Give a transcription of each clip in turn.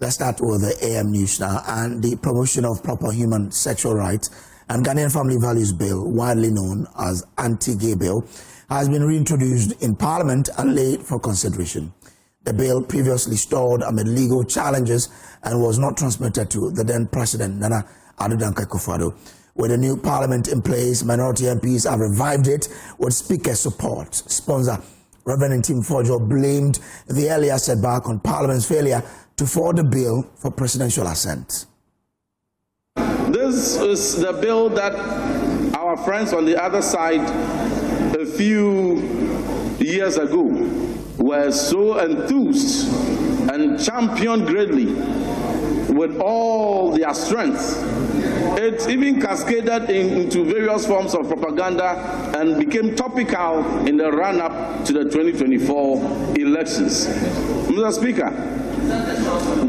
Let's start with the AM News now. And the Promotion of Proper Human Sexual Rights and Ghanaian Family Values Bill, widely known as Anti-Gay Bill, has been reintroduced in Parliament and laid for consideration. The bill previously stalled amid legal challenges and was not transmitted to the then President Nana Addo Dankwa Akufo-Addo. With the new Parliament in place, minority MPs have revived it with Speaker support. Sponsor Reverend Tim Forjo blamed the earlier setback on Parliament's failure to forward the bill for presidential assent. This is the bill that our friends on the other side a few years ago were so enthused and championed greatly with all their strength. It even cascaded into various forms of propaganda and became topical in the run-up to the 2024 elections. Mr. Speaker,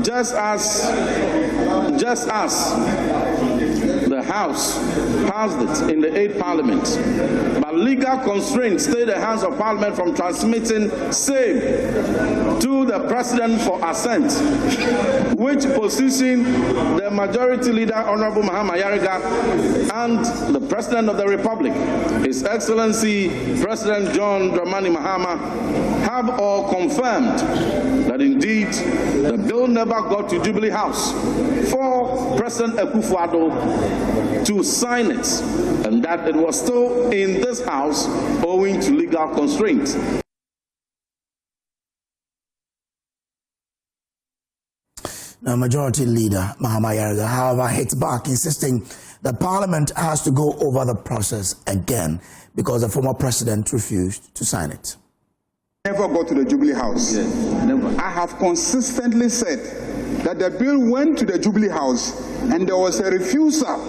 just as the House passed it in the 8th Parliament, but legal constraints stayed the hands of Parliament from transmitting same to the President for assent, which positioned the Majority Leader, Honorable Mahama Yariga, and the President of the Republic, His Excellency President John Dramani Mahama, have all confirmed that indeed the bill never got to Jubilee House for President Akufo-Addo to sign it, and that it was still in this House owing to legal constraints. Now, Majority Leader Mahama Yariga, however, hit back, insisting that Parliament has to go over the process again because the former president refused to sign it. Never go to the Jubilee House. Yes, never. I have consistently said that the bill went to the Jubilee House and there was a refusal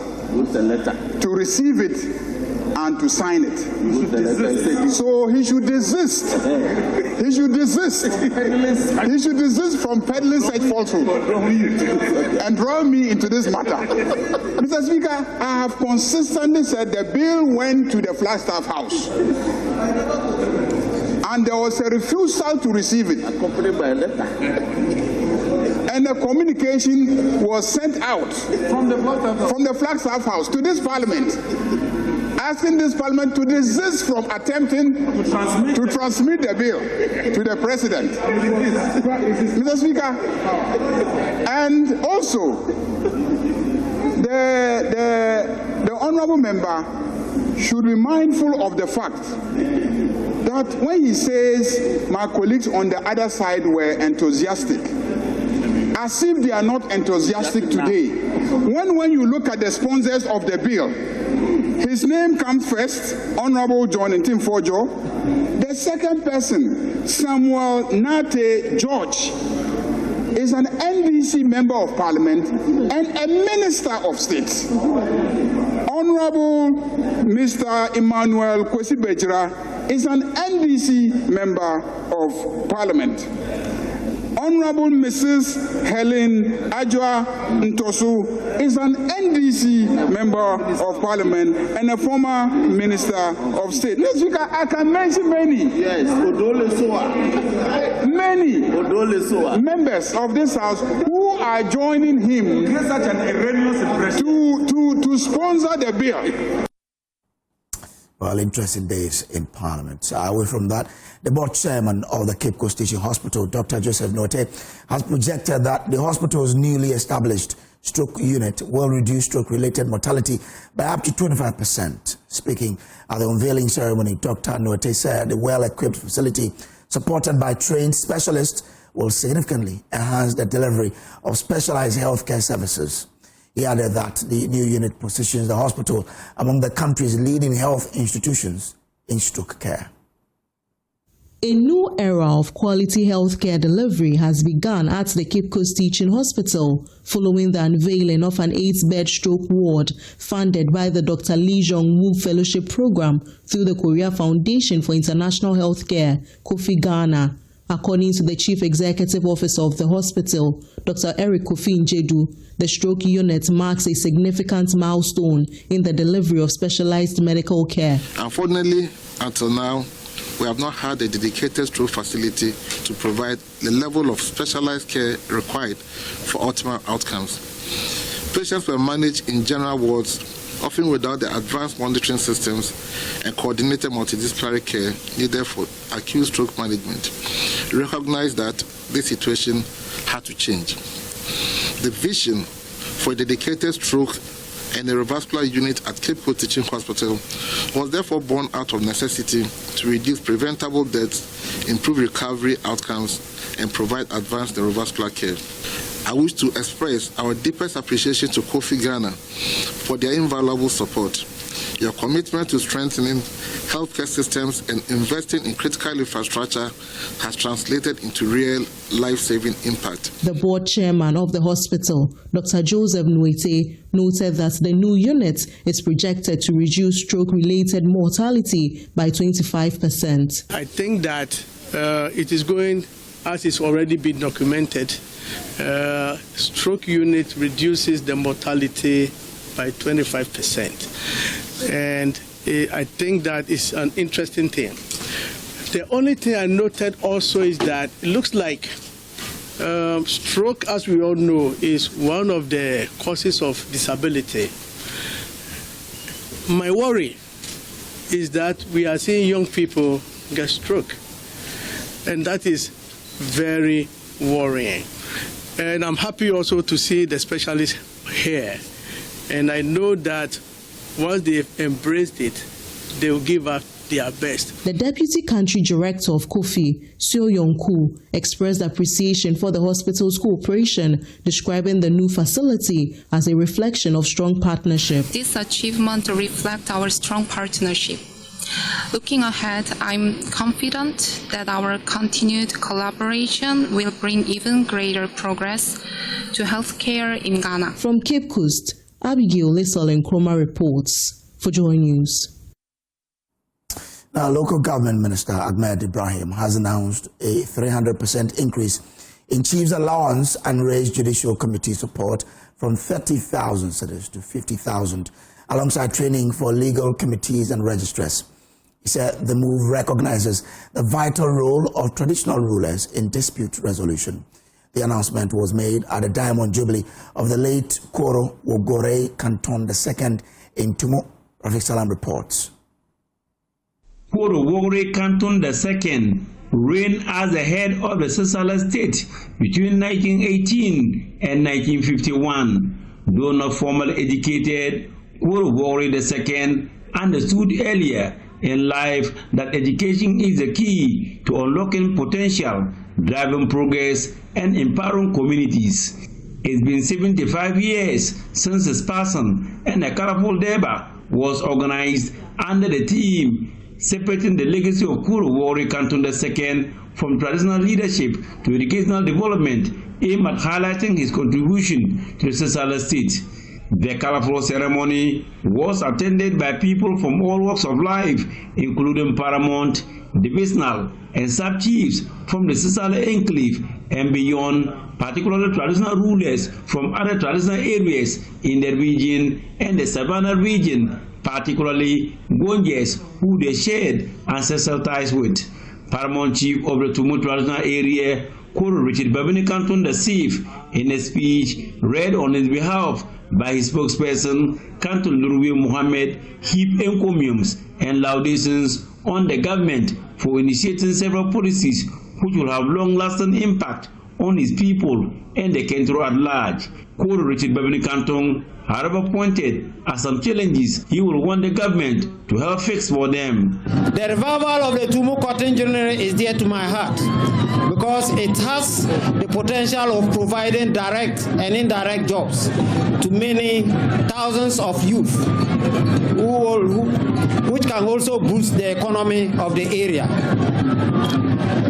to receive it and to sign it. So he should desist. He should desist. He should desist from peddling such falsehood and draw me into this matter. Mr. Speaker, I have consistently said the bill went to the Flagstaff House and there was a refusal to receive it. Accompanied by a letter. And a communication was sent out from the Flagstaff House to this Parliament, asking this Parliament to desist from attempting to transmit the bill to the President. Mr. Speaker, and also the honourable member should be mindful of the fact that when he says my colleagues on the other side were enthusiastic, as if they are not enthusiastic today. When you look at the sponsors of the bill, his name comes first, Honorable John Tim Forjo. The second person, Samuel Nate George, is an NDC member of Parliament and a Minister of State. Honorable Mr. Emmanuel Kwesi Bejira is an NDC member of Parliament. Honorable Mrs. Helen Ajwa Ntosu is an NDC member of Parliament and a former Minister of State. Next week, I can mention many. Yes, many members of this House who are joining him to sponsor the bill. Well, interesting days in Parliament. So away from that, the board chairman of the Cape Coast Teaching Hospital, Dr. Joseph Note, has projected that the hospital's newly established stroke unit will reduce stroke-related mortality by up to 25%. Speaking at the unveiling ceremony, Dr. Note said the well-equipped facility, supported by trained specialists, will significantly enhance the delivery of specialized healthcare services. He added that the new unit positions the hospital among the country's leading health institutions in stroke care. A new era of quality healthcare delivery has begun at the Cape Coast Teaching Hospital following the unveiling of an 8-bed stroke ward funded by the Dr. Lee Jong-woo Fellowship Program through the Korea Foundation for International Healthcare, Kofi Ghana. According to the Chief Executive Officer of the hospital, Dr. Eric Kofi Njedu, the stroke unit marks a significant milestone in the delivery of specialized medical care. Unfortunately, until now, we have not had a dedicated stroke facility to provide the level of specialized care required for optimal outcomes. Patients were managed in general wards, often without the advanced monitoring systems and coordinated multidisciplinary care needed for acute stroke management. We recognize that this situation had to change. The vision for a dedicated stroke and a revascular unit at Cape Coast Teaching Hospital was therefore born out of necessity to reduce preventable deaths, improve recovery outcomes, and provide advanced neurovascular care. I wish to express our deepest appreciation to Kofi Ghana for their invaluable support. Your commitment to strengthening healthcare systems and investing in critical infrastructure has translated into real life-saving impact. The board chairman of the hospital, Dr. Joseph Nwete, noted that the new unit is projected to reduce stroke-related mortality by 25%. I think that it is going, as it's already been documented, stroke unit reduces the mortality by 25%. And I think that is an interesting thing. The only thing I noted also is that it looks like stroke, as we all know, is one of the causes of disability. My worry is that we are seeing young people get stroke, and that is very worrying. And I'm happy also to see the specialists here. And I know that once they've embraced it, they will give us their best. The Deputy Country Director of Kofi, Seo Yong-Koo, expressed appreciation for the hospital's cooperation, describing the new facility as a reflection of strong partnership. This achievement reflects our strong partnership. Looking ahead, I'm confident that our continued collaboration will bring even greater progress to healthcare in Ghana. From Cape Coast, Abigail Lissel and Chroma reports for Joy News. Now, local government minister Ahmed Ibrahim has announced a 300% increase in chief's allowance and raised judicial committee support from 30,000 cedis to 50,000, alongside training for legal committees and registrars. He said the move recognizes the vital role of traditional rulers in dispute resolution. The announcement was made at the Diamond Jubilee of the late Koro Wogore Canton II in Tumu. Rafiq Salam reports. Koro Wogore Canton II reigned as the head of the Sisala state between 1918 and 1951. Though not formally educated, Koro Wogore II understood earlier in life that education is the key to unlocking potential, driving progress, and empowering communities. It's been 75 years since his passing, and a colorful deba was organized under the theme separating the legacy of Koro Wogore Canton II from traditional leadership to educational development, aimed at highlighting his contribution to the Sisala state. The colorful ceremony was attended by people from all walks of life, including paramount, divisional, and sub-chiefs from the Sisala enclave and beyond, particularly traditional rulers from other traditional areas in the region and the Savannah region, particularly Gonjes, who they shared ancestral ties with. Paramount Chief of the Tumu traditional area, Koro Richard Babini Canton II, in a speech read on his behalf by his spokesperson, Canton Nurwi Mohammed, heaped encomiums and laudations on the government for initiating several policies which will have long-lasting impact on his people and the country at large. Koro Richard Babini Canton, however, pointed at some challenges he will want the government to help fix for them. The revival of the Tumu Cotton Journey is dear to my heart because it has the potential of providing direct and indirect jobs to many thousands of youth which can also boost the economy of the area.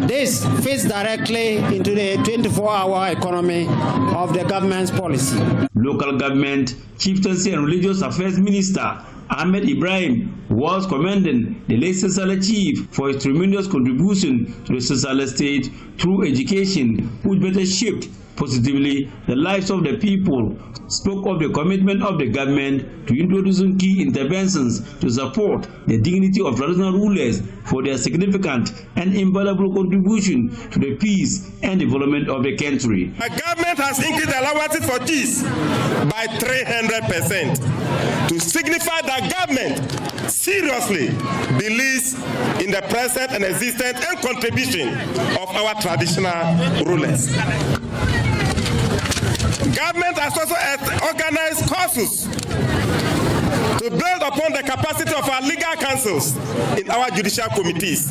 This fits directly into the 24-hour economy of the government's policy. Local government, chieftaincy and religious affairs minister Ahmed Ibrahim was commending the late Sisala chief for his tremendous contribution to the Sisala state through education, which better shaped positively the lives of the people spoke of the commitment of the government to introducing key interventions to support the dignity of traditional rulers for their significant and invaluable contribution to the peace and development of the country. The government has increased the allowances for cheese by 300% to signify that government seriously believes in the present and existence and contribution of our traditional rulers. Government has also organized courses to build upon the capacity of our legal councils in our judicial committees,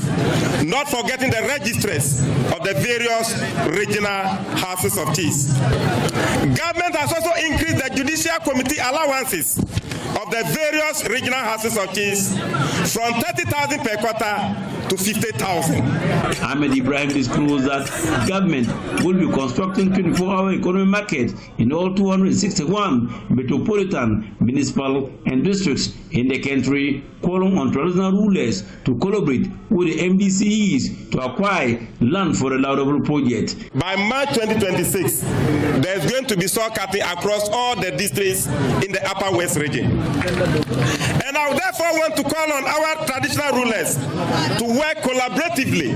not forgetting the registers of the various regional houses of cheese. Government has also increased the judicial committee allowances of the various regional houses of cheese from 30,000 per quarter to 50,000. Ahmed Ibrahim disclosed that government will be constructing 24-hour economic markets in all 261 metropolitan, municipal, and districts in the country, calling on traditional rulers to collaborate with the MDCEs to acquire land for the laudable project. By March 2026, there's going to be saw cutting across all the districts in the Upper West region. And I therefore want to call on our traditional rulers to work collaboratively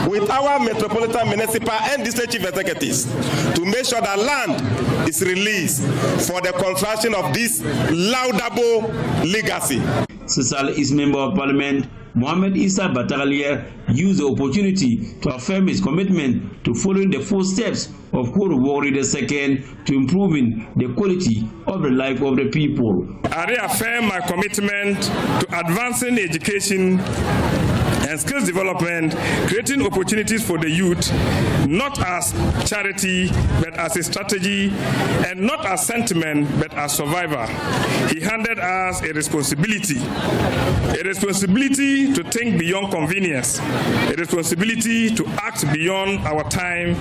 with our metropolitan, municipal, and district chief executives to make sure that land is released for the construction of this laudable legacy. Sisal is Member of Parliament Mohamed Issa Batalier used the opportunity to affirm his commitment to following the footsteps of Korowori II to improving the quality of the life of the people. I reaffirm my commitment to advancing education and skills development, creating opportunities for the youth, not as charity, but as a strategy, and not as sentiment, but as survivor. He handed us a responsibility to think beyond convenience, a responsibility to act beyond our time,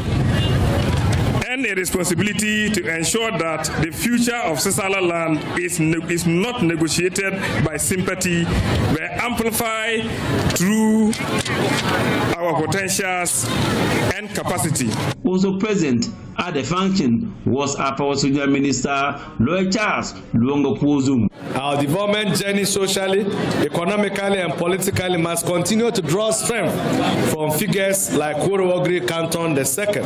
and a responsibility to ensure that the future of Sisala land is not negotiated by sympathy, but amplified through our potentials and capacity. Also present at the function was our Power Senior Minister, Lawyer Charles Luongo Pozum. Our development journey socially, economically, and politically must continue to draw strength from figures like Korowori Canton II.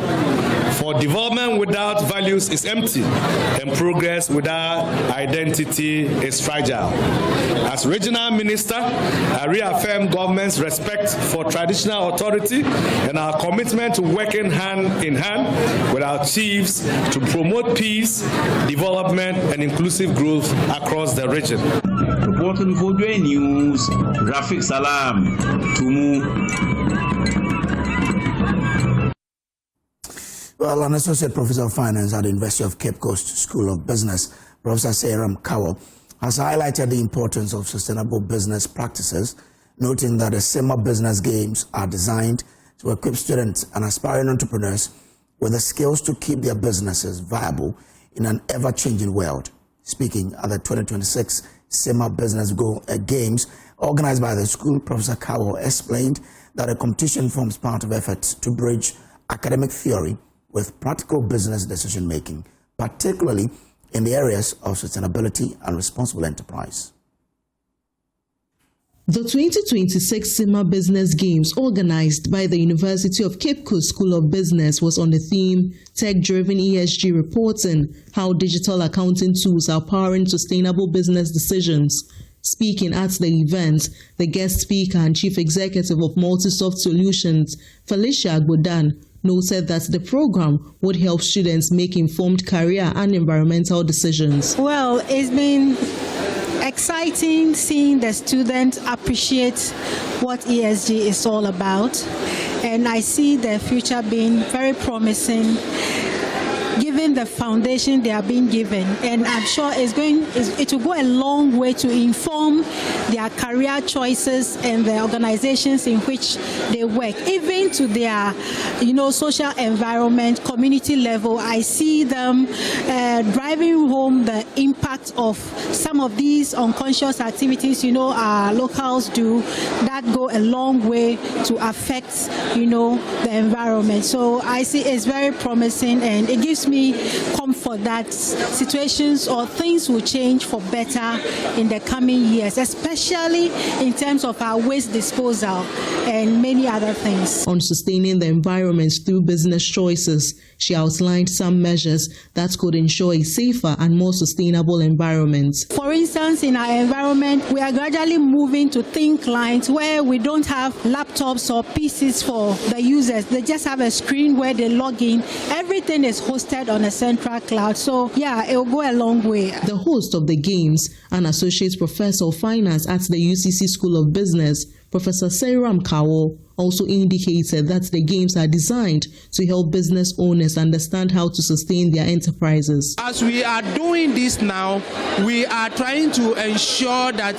For development without values is empty, and progress without identity is fragile. As regional minister, I reaffirm government's respect for traditional authority and our commitment to working hand in hand with our chiefs to promote peace, development, and inclusive growth across the region. Reporting for Joy News, Rafik Salam, Tumu. Well, an associate professor of finance at the University of Cape Coast School of Business, Professor Seyram Kawo, has highlighted the importance of sustainable business practices, noting that the summer business games are designed to equip students and aspiring entrepreneurs with the skills to keep their businesses viable in an ever-changing world. Speaking at the 2026 Summer Business Games organized by the school, Professor Kawo explained that the competition forms part of efforts to bridge academic theory with practical business decision-making, particularly in the areas of sustainability and responsible enterprise. The 2026 Summer Business Games, organized by the University of Cape Coast School of Business, was on the theme Tech-Driven ESG Reporting, How Digital Accounting Tools Are Powering Sustainable Business Decisions. Speaking at the event, the guest speaker and chief executive of Multisoft Solutions, Felicia Agbodan, noted that the program would help students make informed career and environmental decisions. Well, it's been exciting seeing the students appreciate what ESG is all about, and I see the future being very promising given the foundation they are being given, and I'm sure it will go a long way to inform their career choices and the organizations in which they work, even to their social environment, community level. I see them driving home the impact of some of these unconscious activities our locals do that go a long way to affect the environment. So I see it's very promising, and it gives gives me comfort that situations or things will change for better in the coming years, especially in terms of our waste disposal and many other things. On sustaining the environment through business choices, she outlined some measures that could ensure a safer and more sustainable environment. For instance, in our environment, we are gradually moving to thin clients where we don't have laptops or PCs for the users. They just have a screen where they log in. Everything is hosted on a central cloud. So, yeah, it will go a long way. The host of the Games, an associate professor of finance at the UCC School of Business, Professor Seiram Kawo, also indicated that the games are designed to help business owners understand how to sustain their enterprises. As we are doing this now, we are trying to ensure that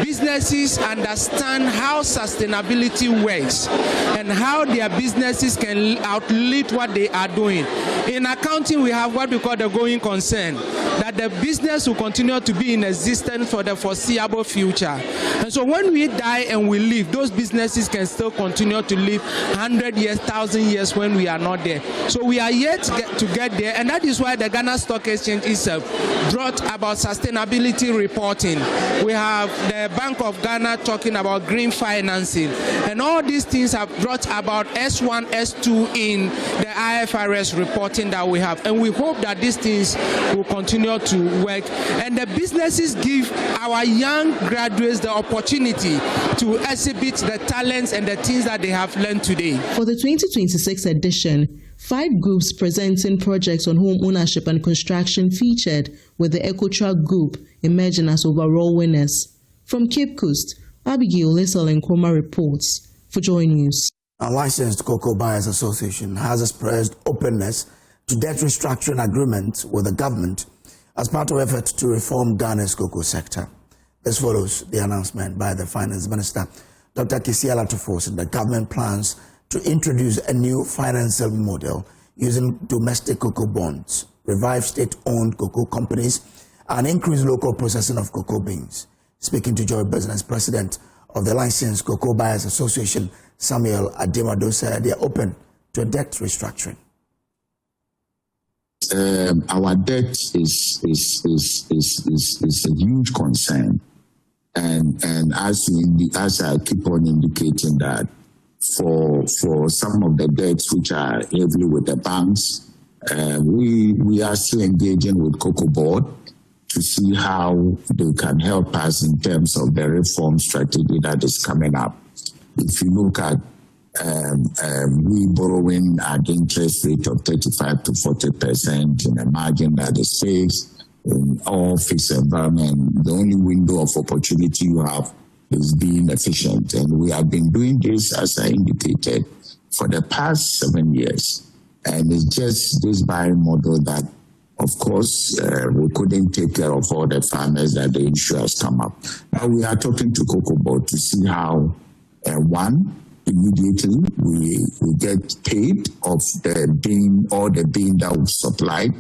businesses understand how sustainability works and how their businesses can outlive what they are doing. In accounting, we have what we call the going concern, that the business will continue to be in existence for the foreseeable future. And so when we die and we leave, those businesses can still continue to live 100 years, 1,000 years when we are not there. So we are yet to get there, and that is why the Ghana Stock Exchange itself brought about sustainability reporting. We have the Bank of Ghana talking about green financing, and all these things have brought about S1, S2 in the IFRS reporting that we have, and we hope that these things will continue to work, and the businesses give our young graduates the opportunity to exhibit the talents and the things that they have learned today. For the 2026 edition, 5 groups presenting projects on home ownership and construction featured, with the EcoTrack Group emerging as overall winners. From Cape Coast, Abigail Lissel and Koma reports for Joy News. A licensed Cocoa Buyers Association has expressed openness to debt restructuring agreement with the government as part of effort to reform Ghana's cocoa sector. This follows the announcement by the Finance Minister, Dr. Kisiala Tufos, the government plans to introduce a new financial model using domestic cocoa bonds, revive state-owned cocoa companies, and increase local processing of cocoa beans. Speaking to Joy Business, President of the Licensed Cocoa Buyers Association, Samuel Ademado, said they are open to a debt restructuring. Our debt is a huge concern, and as I keep on indicating that for some of the debts which are heavily with the banks, we are still engaging with Cocoa Board to see how they can help us in terms of the reform strategy that is coming up. If you look at we borrowing at interest rate of 35 to 40% in a margin that is fixed in all fixed environment, the only window of opportunity you have is being efficient. And we have been doing this, as I indicated, for the past 7 years. And it's just this buying model that, of course, we couldn't take care of all the farmers that the issue has come up. Now we are talking to Cocoa Board to see how, immediately we get paid of the bean or the bean that we supplied,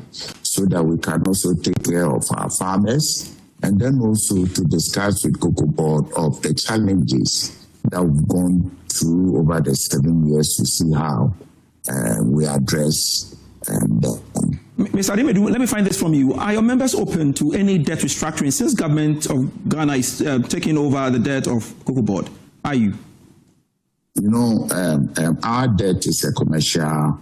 so that we can also take care of our farmers, and then also to discuss with Cocoa Board of the challenges that we've gone through over the 7 years to see how we address. Mr. Ademedu, let me find this from you. Are your members open to any debt restructuring since government of Ghana is taking over the debt of Cocoa Board? Are you? You know, our debt is a commercial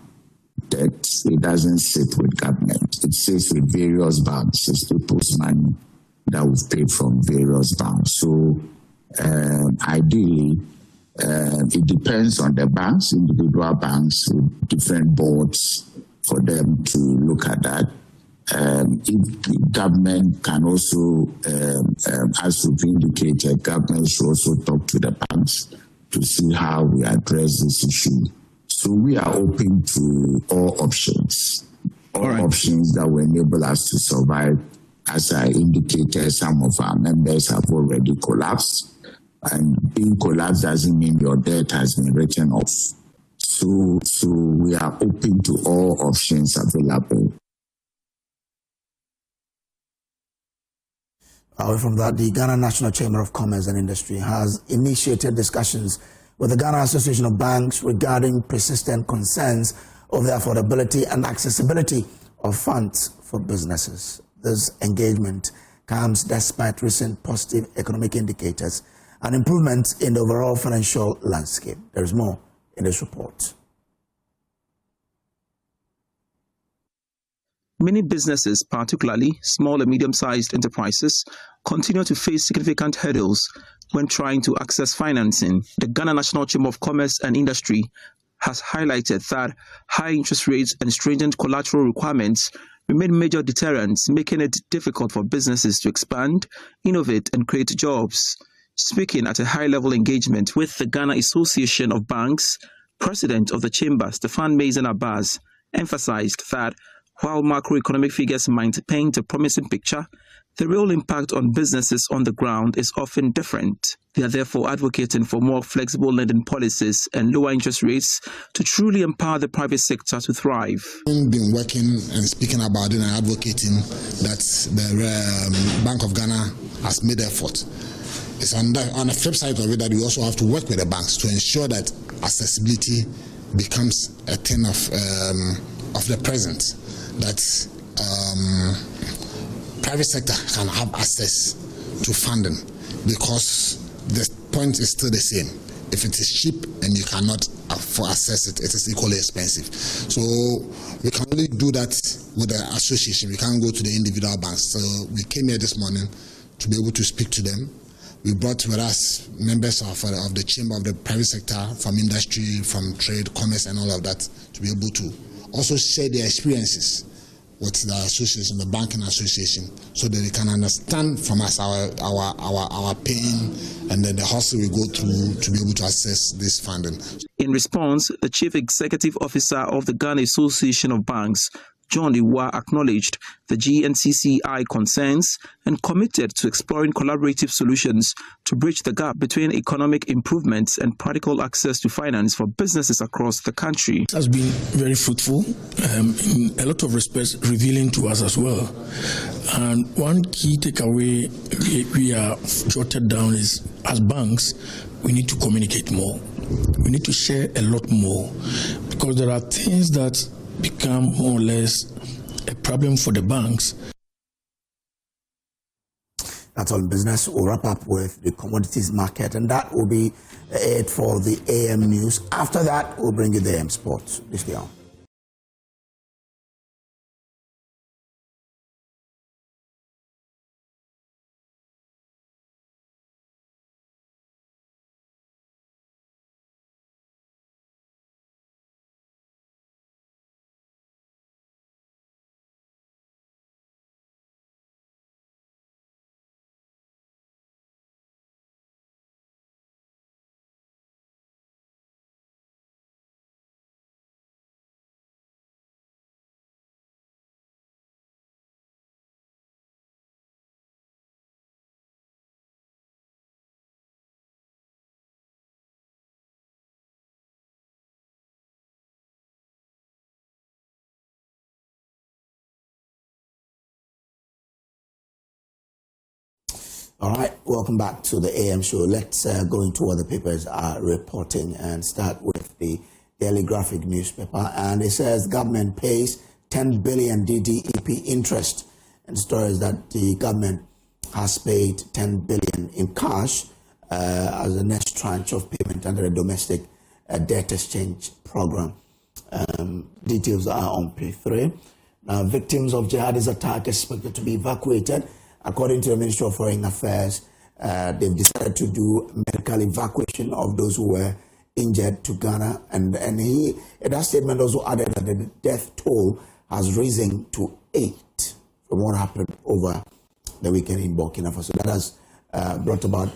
debt. It doesn't sit with government. It sits with various banks. It's people's money that we've paid from various banks. So ideally, it depends on the banks, individual banks with different boards for them to look at that. If the government can also, as we've indicated, government should also talk to the banks to see how we address this issue. So we are open to all options, options that will enable us to survive. As I indicated, some of our members have already collapsed, and being collapsed doesn't mean your debt has been written off. So we are open to all options available. Away from that, the Ghana National Chamber of Commerce and Industry has initiated discussions with the Ghana Association of Banks regarding persistent concerns of the affordability and accessibility of funds for businesses. This engagement comes despite recent positive economic indicators and improvements in the overall financial landscape. There is more in this report. Many businesses, particularly small and medium-sized enterprises, continue to face significant hurdles when trying to access financing. The Ghana National Chamber of Commerce and Industry has highlighted that high interest rates and stringent collateral requirements remain major deterrents, making it difficult for businesses to expand, innovate, and create jobs. Speaking at a high-level engagement with the Ghana Association of Banks, President of the Chamber, Stefan Mazen Abbas, emphasized that while macroeconomic figures might paint a promising picture, the real impact on businesses on the ground is often different. They are therefore advocating for more flexible lending policies and lower interest rates to truly empower the private sector to thrive. We've been working and speaking about it and advocating that the Bank of Ghana has made effort. It's on the flip side of it that we also have to work with the banks to ensure that accessibility becomes a thing of the present. That private sector can have access to funding, because the point is still the same. If it is cheap and you cannot access it, it is equally expensive. So we can only do that with the association. We can't go to the individual banks. So we came here this morning to be able to speak to them. We brought with us members of the chamber of the private sector, from industry, from trade, commerce, and all of that, to be able to also share their experiences with the association, the banking association, so that they can understand from us our pain and then the hustle we go through to be able to access this funding. In response, the Chief Executive Officer of the Ghana Association of Banks, John Iwa, acknowledged the GNCCI concerns and committed to exploring collaborative solutions to bridge the gap between economic improvements and practical access to finance for businesses across the country. It has been very fruitful, in a lot of respects revealing to us as well. And one key takeaway we are jotted down is, as banks, we need to communicate more. We need to share a lot more, because there are things that become more or less a problem for the banks. That's all in business. We'll wrap up with the commodities market, and that will be it for the AM news. After that, we'll bring you the AM sports. This year. All right, welcome back to the AM show. Let's go into what the papers are reporting and start with the Daily Graphic newspaper. And it says government pays 10 billion DDEP interest. And the story is that the government has paid 10 billion in cash as the next tranche of payment under the domestic debt exchange program. Details are on page 3. Now, victims of jihadist attack expected to be evacuated. According to the Ministry of Foreign Affairs, they've decided to do medical evacuation of those who were injured to Ghana. And in that statement also added that the death toll has risen to 8 from what happened over the weekend in Burkina Faso. That has brought about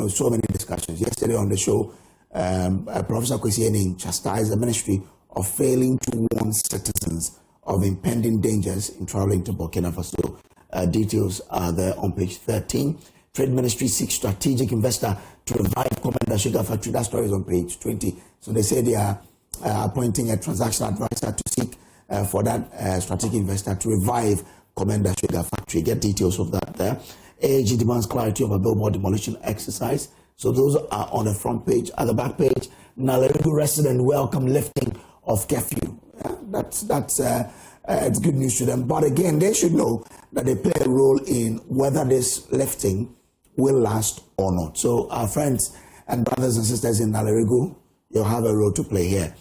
so many discussions. Yesterday on the show, Professor Kwesi Ening chastised the ministry of failing to warn citizens of impending dangers in traveling to Burkina Faso. Details are there on page 13. Trade Ministry seeks strategic investor to revive Commander Sugar Factory. That story is on page 20. So they say they are appointing a transaction advisor to seek for that strategic investor to revive Commander Sugar Factory. Get details of that there. AAG demands clarity of a billboard demolition exercise. So those are on the front page. At the back page, Nalerigu resident welcome lifting of curfew. That's it's good news to them. But again, they should know that they play a role in whether this lifting will last or not. So our friends and brothers and sisters in Nalerigu, you'll have a role to play here.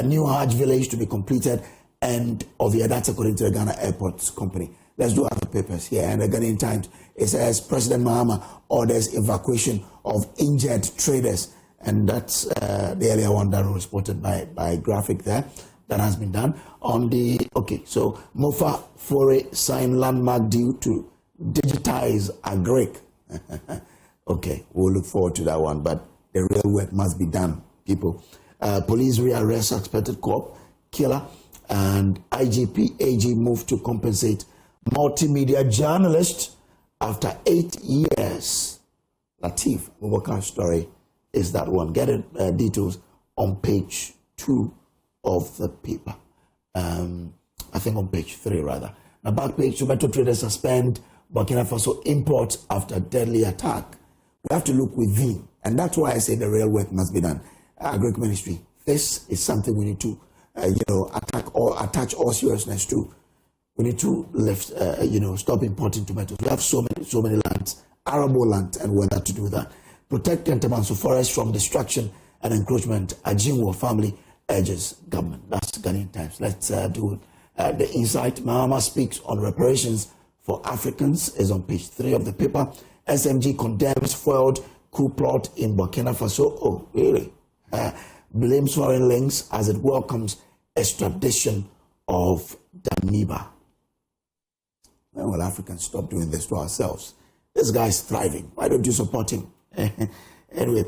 New Hajj village to be completed end of year. That's according to the Ghana Airports Company. Let's do other papers here. And the Ghanaian Times, it says President Mahama orders evacuation of injured traders. And that's the earlier one that was reported by graphic there. That has been done. On the, so Mofa Fore signed landmark deal to digitize Agric. Okay, we'll look forward to that one, but the real work must be done, people. Police rearrest suspected cop killer, and IGP AG moved to compensate multimedia journalist after 8 years. Latif Mubakar's story is that one. Get it, details on page 2 of the paper. I think on page 3 rather. Now back page, tomato traders suspend Burkina Faso imports after deadly attack. We have to look within, and that's why I say the real work must be done. Agric Ministry, this is something we need to, attach all seriousness to. We need to lift, stop importing tomatoes. We have so many lands, arable land, and weather to do that. Protect Entamanso forest from destruction and encroachment. Ajinwo family urges government. That's Ghanaian Times. Let's do the insight. Mahama speaks on reparations for Africans is on page 3 of the paper. SMG condemns foiled coup plot in Burkina Faso. Oh, really? Blames foreign links as it welcomes extradition of Damiba. When will Africans stop doing this to ourselves? This guy's thriving. Why don't you support him? Anyway,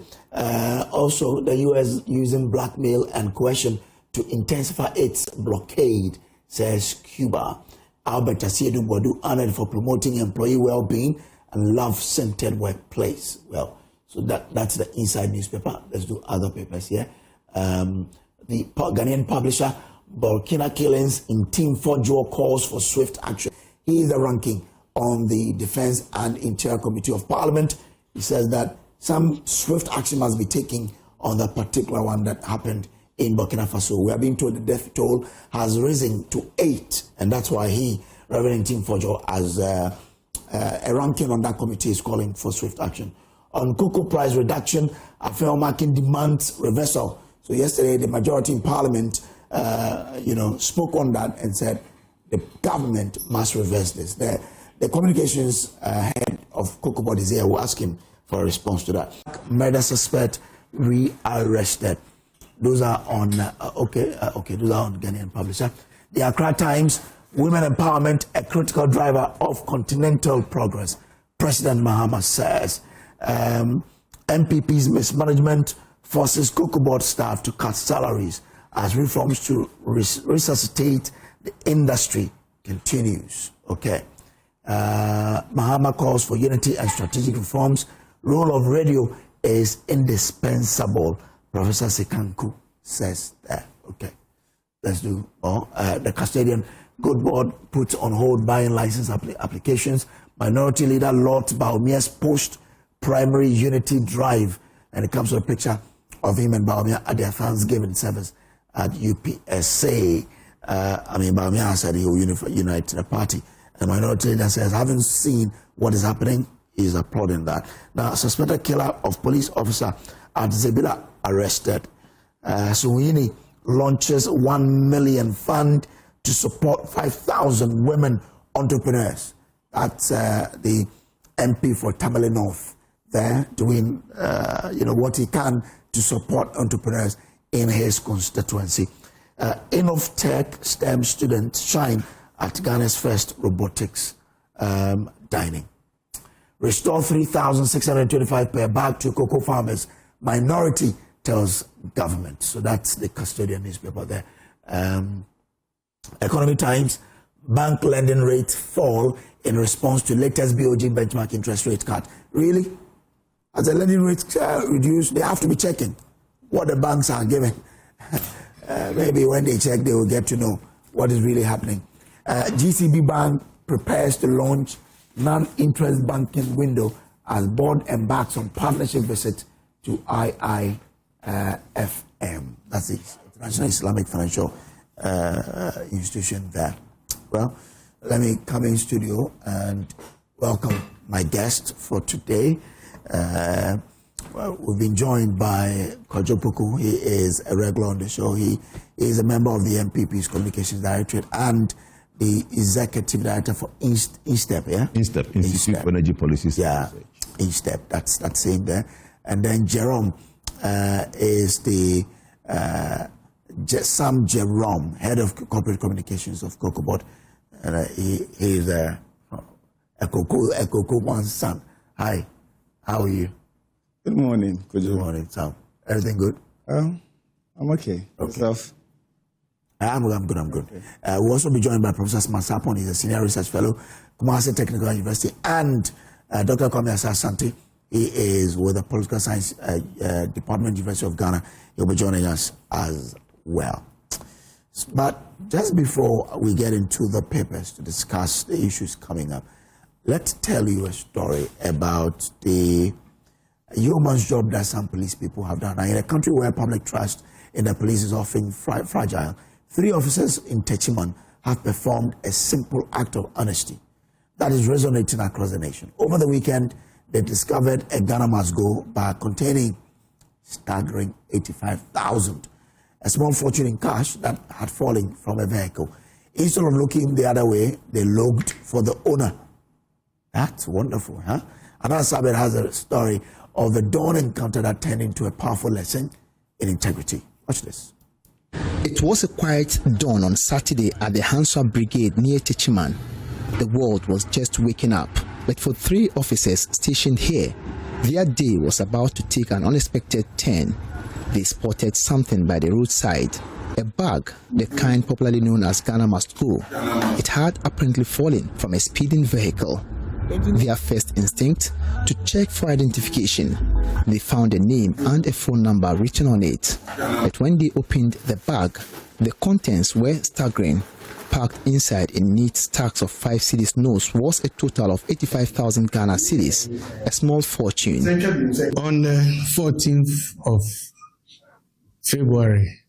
also the U.S. using blackmail and coercion to intensify its blockade, says Cuba. Albert Asiedu Bodu honored for promoting employee well-being and love-centered workplace. Well, so that's the inside newspaper. Let's do other papers here. The Ghanaian publisher, Burkina killings in Team 4 Joe calls for swift action. He is the ranking on the Defense and Interior Committee of Parliament. He says that some swift action must be taken on the particular one that happened in Burkina Faso. We are being told the death toll has risen to 8, and that's why Reverend Tim Fojo, as a ranking on that committee, is calling for swift action. On cocoa price reduction, Afel Makin demands reversal. So yesterday, the majority in Parliament, spoke on that and said the government must reverse this. The communications head of Cocoa Bodies here will ask him for a response to that. Murder suspect rearrested. Those are on, those are on Ghanaian Publisher. The Accra Times, women empowerment, a critical driver of continental progress. President Mahama says. MPP's mismanagement forces Cocoa Board staff to cut salaries as reforms to resuscitate the industry continues. Okay. Mahama calls for unity and strategic reforms. Role of radio is indispensable. Professor Sekanku says that. Okay, let's do. The Custodian Good Board puts on hold buying license applications. Minority Leader Lord Baumia's post-primary unity drive, and it comes with a picture of him and Baumia at their Thanksgiving service at UPSA. Baumia said he will unite the party. The Minority Leader says, having seen what is happening, he is applauding that. Now, suspected killer of police officer at Zebila arrested. Suwini launches 1 million fund to support 5,000 women entrepreneurs. That's the MP for Tamale North there doing what he can to support entrepreneurs in his constituency. InnovTech STEM students shine at Ghana's first robotics dining. Restore 3,625 per bag to cocoa farmers. Minority tells government. So that's the Custodian newspaper there. Economy Times, bank lending rate fall in response to latest BOG benchmark interest rate cut. Really? As the lending rates reduce, they have to be checking what the banks are giving. Maybe when they check, they will get to know what is really happening. GCB Bank prepares to launch non-interest banking window as board embarks on partnership visit to IIFM. That's the International Islamic Financial Institution there. Well, let me come in studio and welcome my guest for today. We've been joined by Kojo Puku. He is a regular on the show. He is a member of the MPP's Communications Directorate and the Executive Director for INSTEP, yeah? INSTEP, Institute for Energy Policies. Yeah, INSTEP, that's him there. And then Jerome is the Sam Jerome, Head of Corporate Communications of COCOBOD. And he is a Coco's son. Hi, how are you? Good morning, Kojo. Good morning, Sam. Everything good? I'm okay. Yourself? I'm good. Okay. We'll also be joined by Professor Smasapon. He's a senior research fellow, Kumasi Technical University, and Dr. Kwame Asante. He is with the Political Science Department, University of Ghana. He'll be joining us as well. But just before we get into the papers to discuss the issues coming up, let's tell you a story about the yeoman's job that some police people have done. Now, in a country where public trust in the police is often fragile, 3 officers in Techiman have performed a simple act of honesty that is resonating across the nation. Over the weekend, they discovered a Ghana must go bag containing staggering 85,000, a small fortune in cash that had fallen from a vehicle. Instead of looking the other way, they looked for the owner. That's wonderful, huh? Another Sabet has a story of the dawn encounter that turned into a powerful lesson in integrity. Watch this. It was a quiet dawn on Saturday at the Hanswa Brigade near Techiman. The world was just waking up, but for 3 officers stationed here, their day was about to take an unexpected turn. They spotted something by the roadside, a bag, the kind popularly known as Ghana must go. It had apparently fallen from a speeding vehicle. Their first instinct, to check for identification. They found a name and a phone number written on it. But when they opened the bag, the contents were staggering. Packed inside in neat stacks of 5 cedis notes was a total of 85,000 Ghana cedis, a small fortune. On the 14th of February,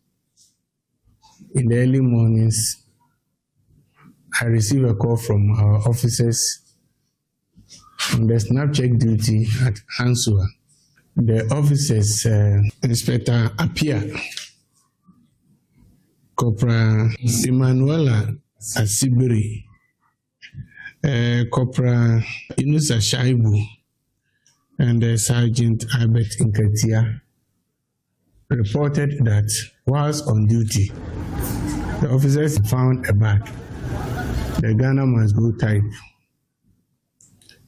in the early mornings, I received a call from our officers on the snap check duty at Hanswa. The officers, Inspector Apia, Corporal Emanuela Asibiri, Corporal Inusa Shaibu, and Sergeant Albert Inkatia reported that whilst on duty, the officers found a bag, the Ghana must go type.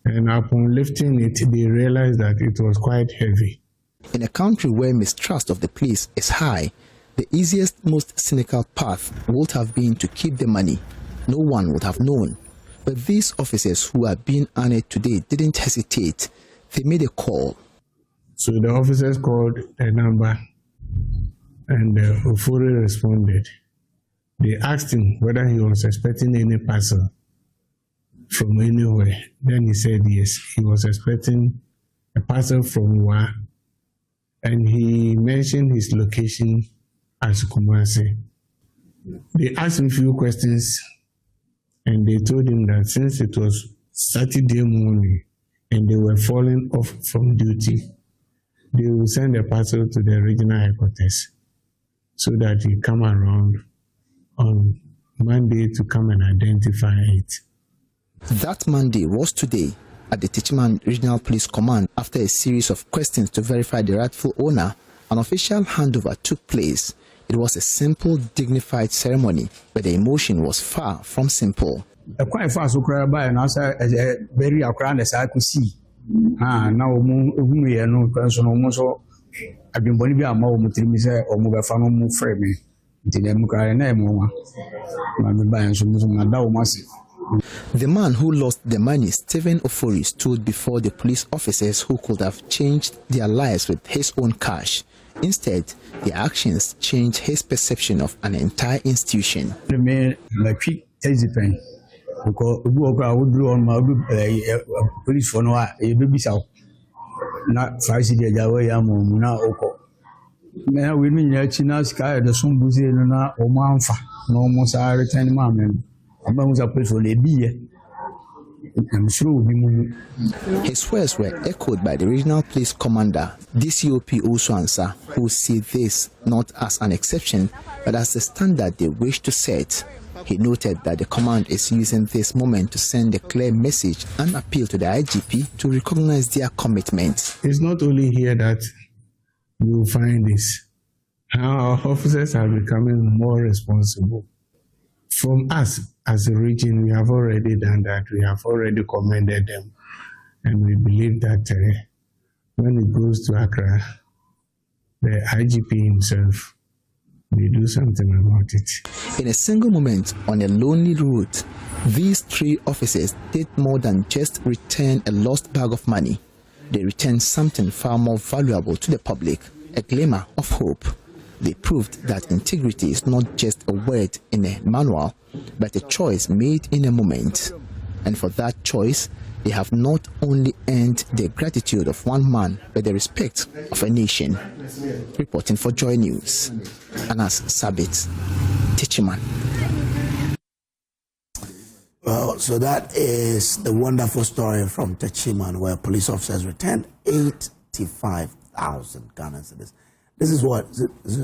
And upon lifting it, they realized that it was quite heavy. In a country where mistrust of the police is high, the easiest, most cynical path would have been to keep the money. No one would have known. But these officers who are being honored today didn't hesitate. They made a call. So the officers called a number and Ofori responded. They asked him whether he was expecting any parcel from anywhere. Then he said yes, he was expecting a parcel from Wa, and he mentioned his location as Kumasi. They asked him a few questions, and they told him that since it was Saturday morning and they were falling off from duty, they will send a parcel to the regional headquarters so that he come around on Monday to come and identify it. That Monday was today at the Techiman Regional Police Command. After a series of questions to verify the rightful owner, an official handover took place. It was a simple, dignified ceremony, but the emotion was far from simple. Quite fast, by and also very around as I could see. Now, we are no person almost. I've been Bolivia, more Mutrimise or Mubafano Frame. The man who lost the money, Stephen Ofori, stood before the police officers who could have changed their lives with his own cash. Instead, the actions changed his perception of an entire institution. Police for no baby sow. Not 5 city now we mean China sky the Sumbuzi or Manfa, no most I return mamma. His words were echoed by the regional police commander, DCOP Osuansa, who see this not as an exception, but as the standard they wish to set. He noted that the command is using this moment to send a clear message and appeal to the IGP to recognize their commitment. It's not only here that you will find this. Our officers are becoming more responsible. From us as a region, we have already done that. We have already commended them. And we believe that when it goes to Accra, the IGP himself will do something about it. In a single moment on a lonely route, these 3 officers did more than just return a lost bag of money. They returned something far more valuable to the public, a glimmer of hope. They proved that integrity is not just a word in a manual, but a choice made in a moment. And for that choice, they have not only earned the gratitude of one man, but the respect of a nation. Reporting for Joy News, Anas Sabit, Techiman. Well, so that is the wonderful story from Techiman, where police officers returned 85,000 Ghana cedis. This is what? Is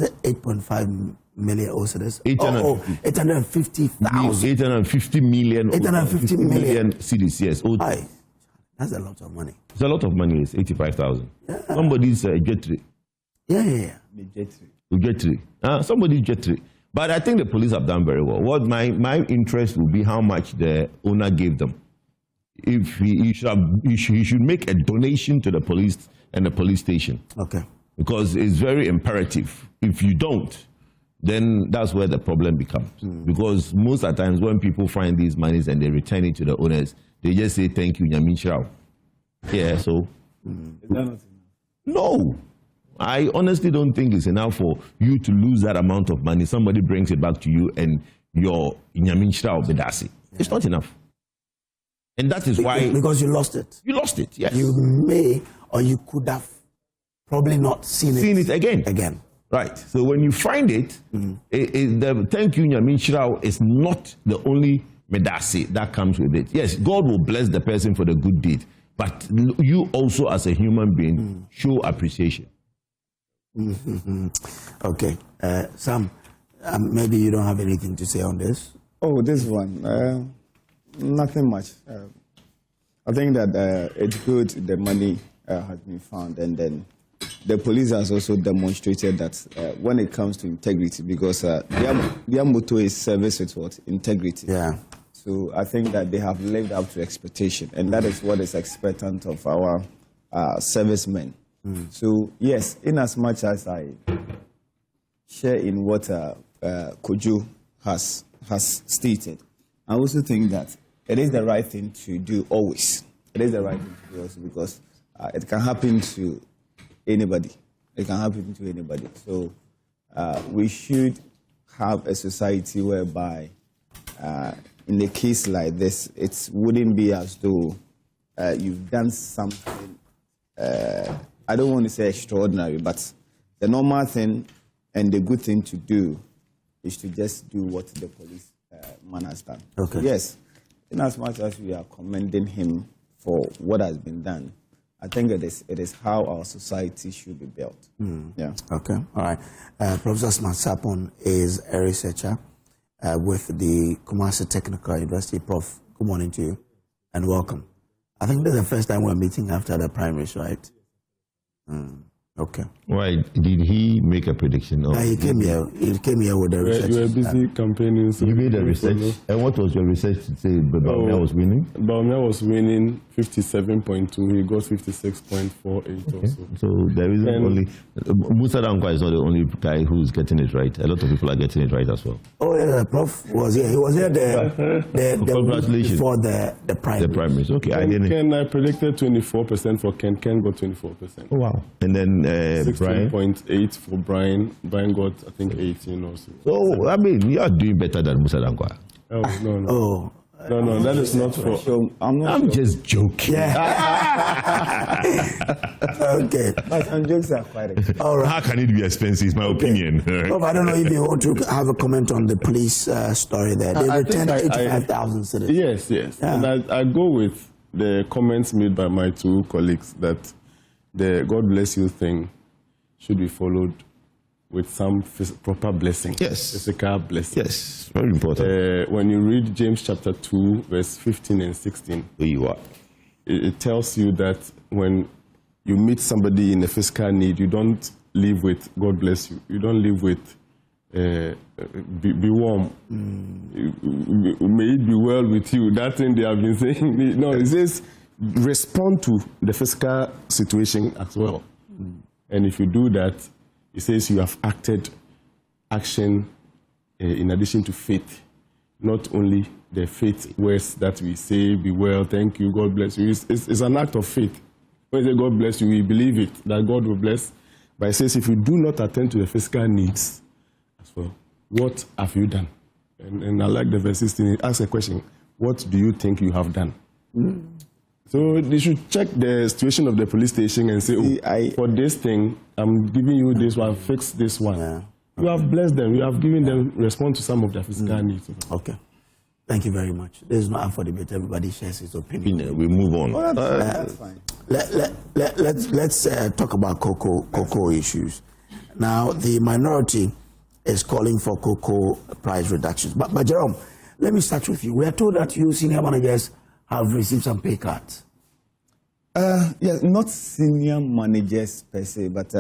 it 8.5 million or so? 850,000. 850 million. 850 million cedis, yes. That's a lot of money. It's a lot of money, it's 85,000. Yeah. Somebody's jetry. Yeah. Jetry. Somebody's jetry. But I think the police have done very well. What my interest will be how much the owner gave them. If he should make a donation to the police and the police station. Okay. Because it's very imperative. If you don't, then that's where the problem becomes. Because most of the times when people find these monies and they return it to the owners, they just say, thank you, Nyamin Shirao. Yeah, so. Is that not enough? No. I honestly don't think it's enough for you to lose that amount of money. Somebody brings it back to you and your Nyamin Shirao Bedasi. Yeah. It's not enough. And that is why. Because you lost it. You lost it, yes. You may, or you could have probably not seen it again. Right. So when you find it, the thank you, Nyamin Shirao, is not the only medasi that comes with it. Yes, God will bless the person for the good deed, but you also as a human being show appreciation. Okay. Sam, maybe you don't have anything to say on this? Oh, this one. Nothing much. I think that it's good the money has been found, and then the police has also demonstrated that when it comes to integrity, because their motto is service with what? Integrity. Yeah. So I think that they have lived up to expectation, and that is what is expectant of our servicemen. So yes, in as much as I share in what Kojo has stated, I also think that it is the right thing to do always. It is the right thing to do also because it can happen to anybody. It can happen to anybody. So we should have a society whereby in a case like this, it wouldn't be as though you've done something, I don't want to say extraordinary, but the normal thing and the good thing to do is to just do what the police man has done. Okay. Yes, in as much as we are commending him for what has been done, I think it is how our society should be built. Yeah. Okay. All right. Professor Smart Sapon is a researcher with the Kumasi Technical University. Prof, good morning to you and welcome. I think this is the first time we're meeting after the primaries, right? Okay. Why did he make a prediction? He came here. He came here with the research. You were busy campaigning. So you made the research. And what was your research to say? Baumia was winning. Baumia was winning 57.2. He got 56.48 okay. Also. So there isn't only Musa Dankwa is not the only guy who's getting it right. A lot of people are getting it right as well. Oh yeah, Prof was here. He was here congratulations before the primaries. The primaries. Okay. I predicted 24% for Ken. Ken got 24%. Oh, wow. And then 16.8 for Brian. Brian got, I think, 18 also. So, I mean, you are doing better than Musa Dankwa. Oh, no. Oh, No, that is not for. I'm just joking. Yeah. Okay. But jokes are quite expensive. All right. How can it be expensive? It's my opinion. Oh, I don't know if you want to have a comment on the police story there. They returned 85,000 citizens. Yes. Yeah. And I go with the comments made by my two colleagues that the God bless you thing should be followed with some proper blessing. Yes. Physical blessing. Yes, very important. When you read James chapter 2, verse 15 and 16, where you are, it tells you that when you meet somebody in a physical need, you don't live with God bless you. You don't live with be warm. May it be well with you. That thing they have been saying. No, it says respond to the physical situation as well. And if you do that, it says you have action in addition to faith. Not only the faith words that we say, be well, thank you, God bless you. It's an act of faith. When we say God bless you, we believe it, that God will bless. But it says if you do not attend to the physical needs as well, what have you done? And I like the verse 16. Ask a question. What do you think you have done? So they should check the situation of the police station and say, for this thing, I'm giving you this one, fix this one. Yeah. You have blessed them. You have given them response to some of their physical needs. Okay. Thank you very much. There is no time for debate. Everybody shares his opinion. We move on. Oh, that's fine. Let's talk about cocoa issues. Now, the minority is calling for cocoa price reductions. But Jerome, let me start with you. We are told that you senior managers have received some pay cuts. Yes, not senior managers per se, but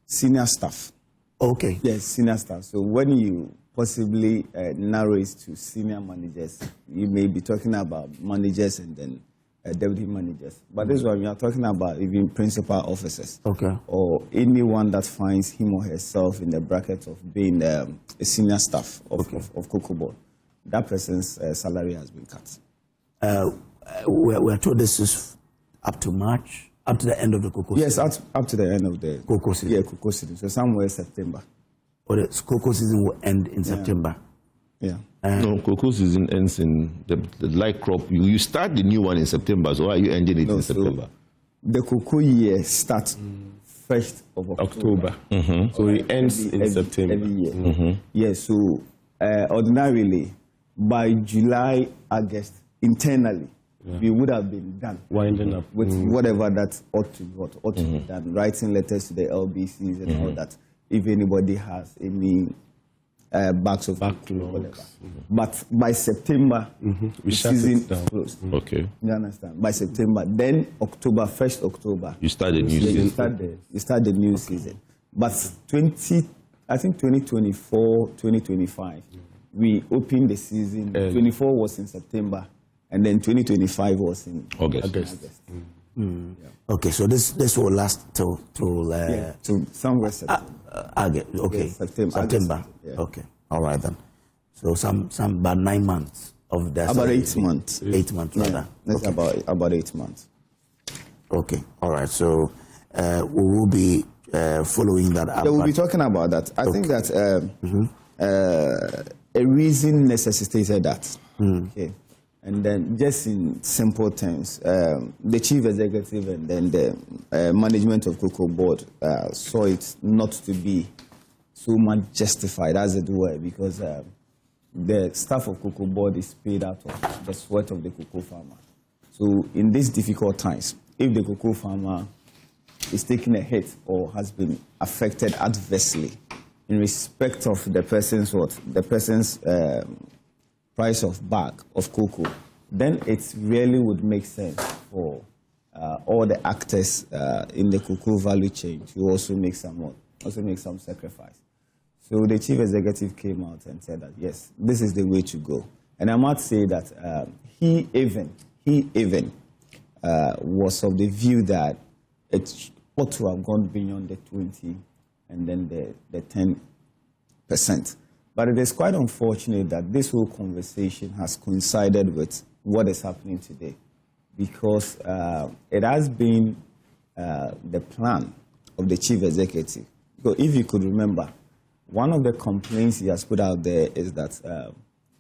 senior staff. Okay. Yes, senior staff. So when you possibly narrow it to senior managers, you may be talking about managers and then deputy managers. But this one, we are talking about even principal officers. Okay. Or anyone that finds him or herself in the bracket of being a senior staff of Cocoa Board. That person's salary has been cut. We're told this is up to March, up to the end of the cocoa season. Yes, up to the end of the cocoa season. Yeah, cocoa season. So somewhere September. Or the cocoa season will end in September. Yeah. No, cocoa season ends in the light crop. You start the new one in September, so why are you ending it in September? The cocoa year starts 1st of October. So it ends in September. Every year. Yes, so ordinarily, by July, August, internally, we would have been done. Winding up. With whatever that ought to be done. Writing letters to the LBCs and all that. If anybody has any bags of backlogs. But by September, we the season down. closed. Okay. You understand? By September, then October, 1st October, you start the new season. You start the new season. But 2024, 2025, we opened the season. 24 was in September, and then 2025 was in August. Okay, so this will last till somewhere September. August. Okay, yes, September. August. Okay, all right then. So some about 9 months of that. About 8 months. 8 months, rather. That's about 8 months. Okay, all right. So we will be following that up. Yeah, we'll be talking about that. I think that a reason necessitated that. Okay. And then, just in simple terms, the chief executive and then the management of Cocoa Board saw it not to be so much justified, as it were, because the staff of Cocoa Board is paid out of the sweat of the cocoa farmer. So, in these difficult times, if the cocoa farmer is taking a hit or has been affected adversely in respect of the person's price of bag of cocoa, then it really would make sense for all the actors in the cocoa value chain to also make some sacrifice. So the chief executive came out and said that yes, this is the way to go. And I might say that he even was of the view that it ought to have gone beyond the 20 and then the 10%. But it is quite unfortunate that this whole conversation has coincided with what is happening today, because it has been the plan of the chief executive. Because if you could remember, one of the complaints he has put out there is that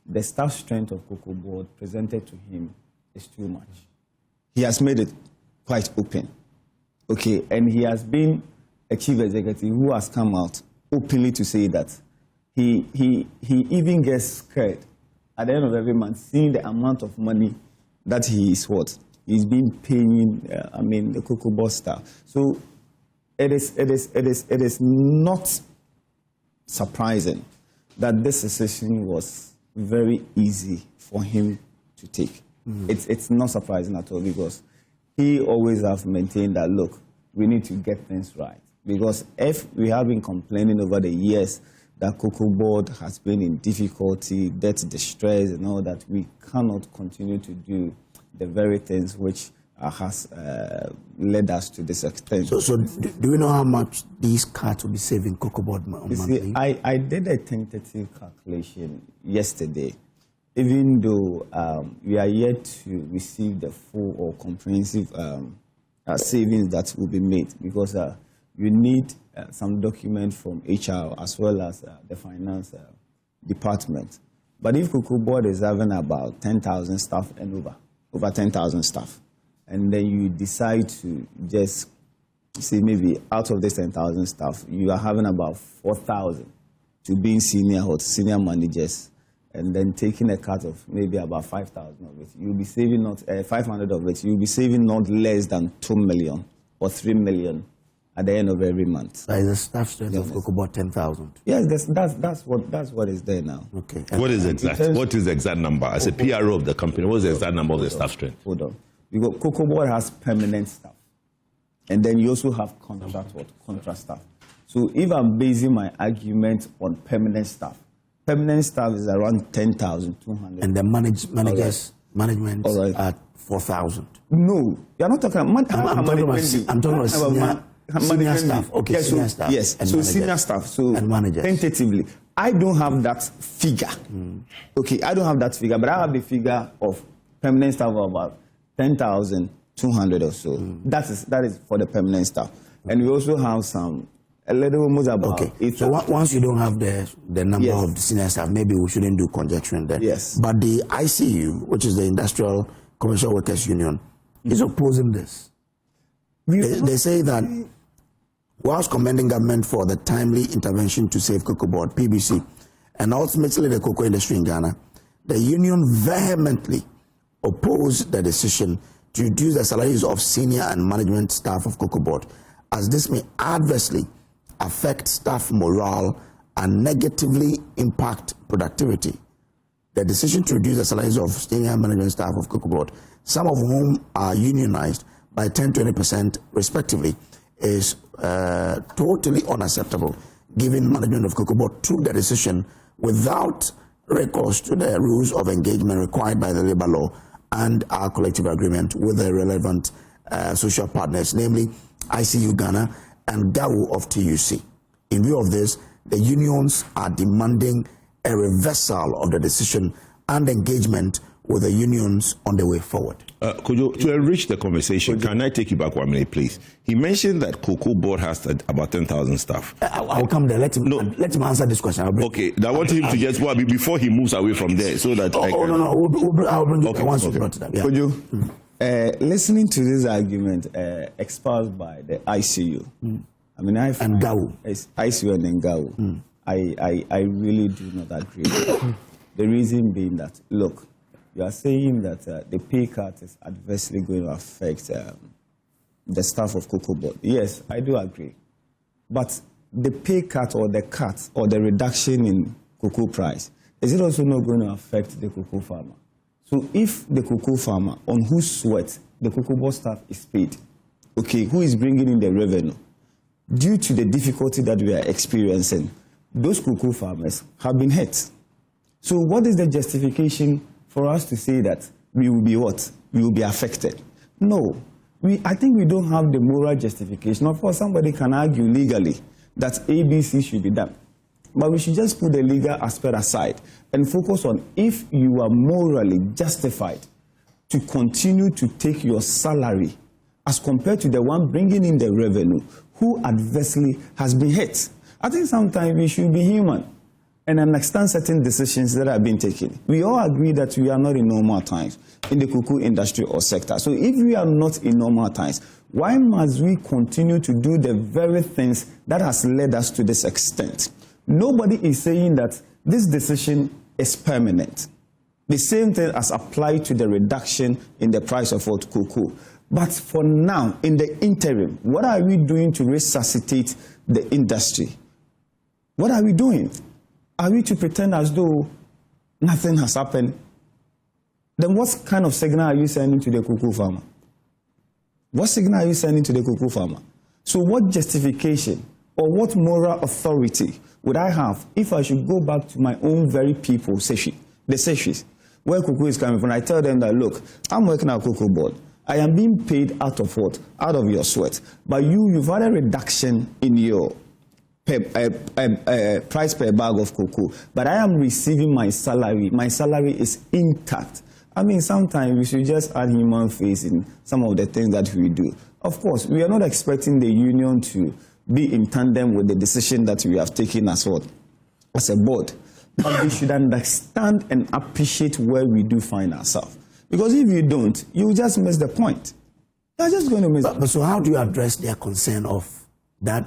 the staff strength of Cocoa Board presented to him is too much. He has made it quite open. Okay, and he has been a chief executive who has come out openly to say that he even gets scared at the end of every month, seeing the amount of money that he is he's been paying, the Cocoa Board staff. So it is not surprising that this decision was very easy for him to take. It's not surprising at all, because he always have maintained that, look, we need to get things right. Because if we have been complaining over the years that Cocoa Board has been in difficulty, debt distress and all that, we cannot continue to do the very things which has led us to this extent. So do we know how much these cuts will be saving Cocoa Board monthly? See, I did a tentative calculation yesterday. Even though we are yet to receive the full or comprehensive savings that will be made, because you need some document from HR as well as the finance department. But if Cocoa Board is having about 10,000 staff and over 10,000 staff, and then you decide to just say maybe out of this 10,000 staff, you are having about 4,000 to being senior managers, and then taking a cut of maybe about 5,000 of it, you'll be saving not 500 of it, you'll be saving not less than 2 million or 3 million at the end of every month. That is a staff strength of Cocoa Board 10,000. Yes, that's what is there now. Okay. What is the exact number? As a PRO of the company, what is the exact number of the staff strength? Hold on. Because Cocoa Board has permanent staff, and then you also have contract staff. So if I'm basing my argument on permanent staff is around 10,200. And the management at 4,000. No, you're not talking about I'm talking about senior staff. Okay, yeah, senior staff. Yes, and so managers. senior staff. So and managers. Tentatively, I don't have that figure. Okay, I don't have that figure, but I have the figure of permanent staff of about 10,200 or so. That is for the permanent staff. And we also have a little more about. Okay, so once you don't have the number of the senior staff, maybe we shouldn't do conjecture there. Yes. But the ICU, which is the Industrial Commercial Workers Union, is opposing this. They say that whilst commending government for the timely intervention to save Cocoa Board, PBC, and ultimately the cocoa industry in Ghana, the union vehemently opposed the decision to reduce the salaries of senior and management staff of Cocoa Board, as this may adversely affect staff morale and negatively impact productivity. The decision to reduce the salaries of senior management staff of Cocoa Board, some of whom are unionized by 10-20% respectively, is totally unacceptable, given management of Cocoa Board took the decision without recourse to the rules of engagement required by the labor law and our collective agreement with the relevant social partners, namely ICU Ghana and GAU of TUC. In view of this, the unions are demanding a reversal of the decision and engagement with the unions on the way forward. To enrich the conversation, can I take you back 1 minute, please? He mentioned that Cocoa Board has about 10,000 staff. I'll come there. Let him answer this question. Okay, I want him to just before he moves away from there, so that I'll bring it once we got to that. Yeah. Could you, listening to this argument espoused by the ICU, I mean, and GAU, ICU and GAU, I really do not agree. The reason being that, look, you are saying that the pay cut is adversely going to affect the staff of Cocoa Board. Yes, I do agree. But the pay cut or the reduction in cocoa price, is it also not going to affect the cocoa farmer? So if the cocoa farmer on whose sweat the Cocoa Board staff is paid, okay, who is bringing in the revenue, due to the difficulty that we are experiencing, those cocoa farmers have been hurt. So what is the justification for us to say that we will be what? We will be affected? No. I think we don't have the moral justification. Of course, somebody can argue legally that ABC should be done. But we should just put the legal aspect aside and focus on if you are morally justified to continue to take your salary as compared to the one bringing in the revenue who adversely has been hurt. I think sometimes we should be human and understand certain decisions that are being taken. We all agree that we are not in normal times in the cocoa industry or sector. So if we are not in normal times, why must we continue to do the very things that has led us to this extent? Nobody is saying that this decision is permanent. The same thing as applied to the reduction in the price of hot cocoa. But for now, in the interim, what are we doing to resuscitate the industry? What are we doing? Are we to pretend as though nothing has happened? Then what kind of signal are you sending to the cocoa farmer? What signal are you sending to the cocoa farmer? So what justification or what moral authority would I have if I should go back to my own very people, the Seshis, where cocoa is coming from? I tell them that, look, I'm working at Cocoa Board. I am being paid out of what? Out of your sweat. But you've had a reduction in your price per bag of cocoa. But I am receiving my salary. My salary is intact. I mean, sometimes we should just add human face in some of the things that we do. Of course, we are not expecting the union to be in tandem with the decision that we have taken as what? As a board. But we should understand and appreciate where we do find ourselves. Because if you don't, you just miss the point. You're just going to miss But so how do you address their concern of that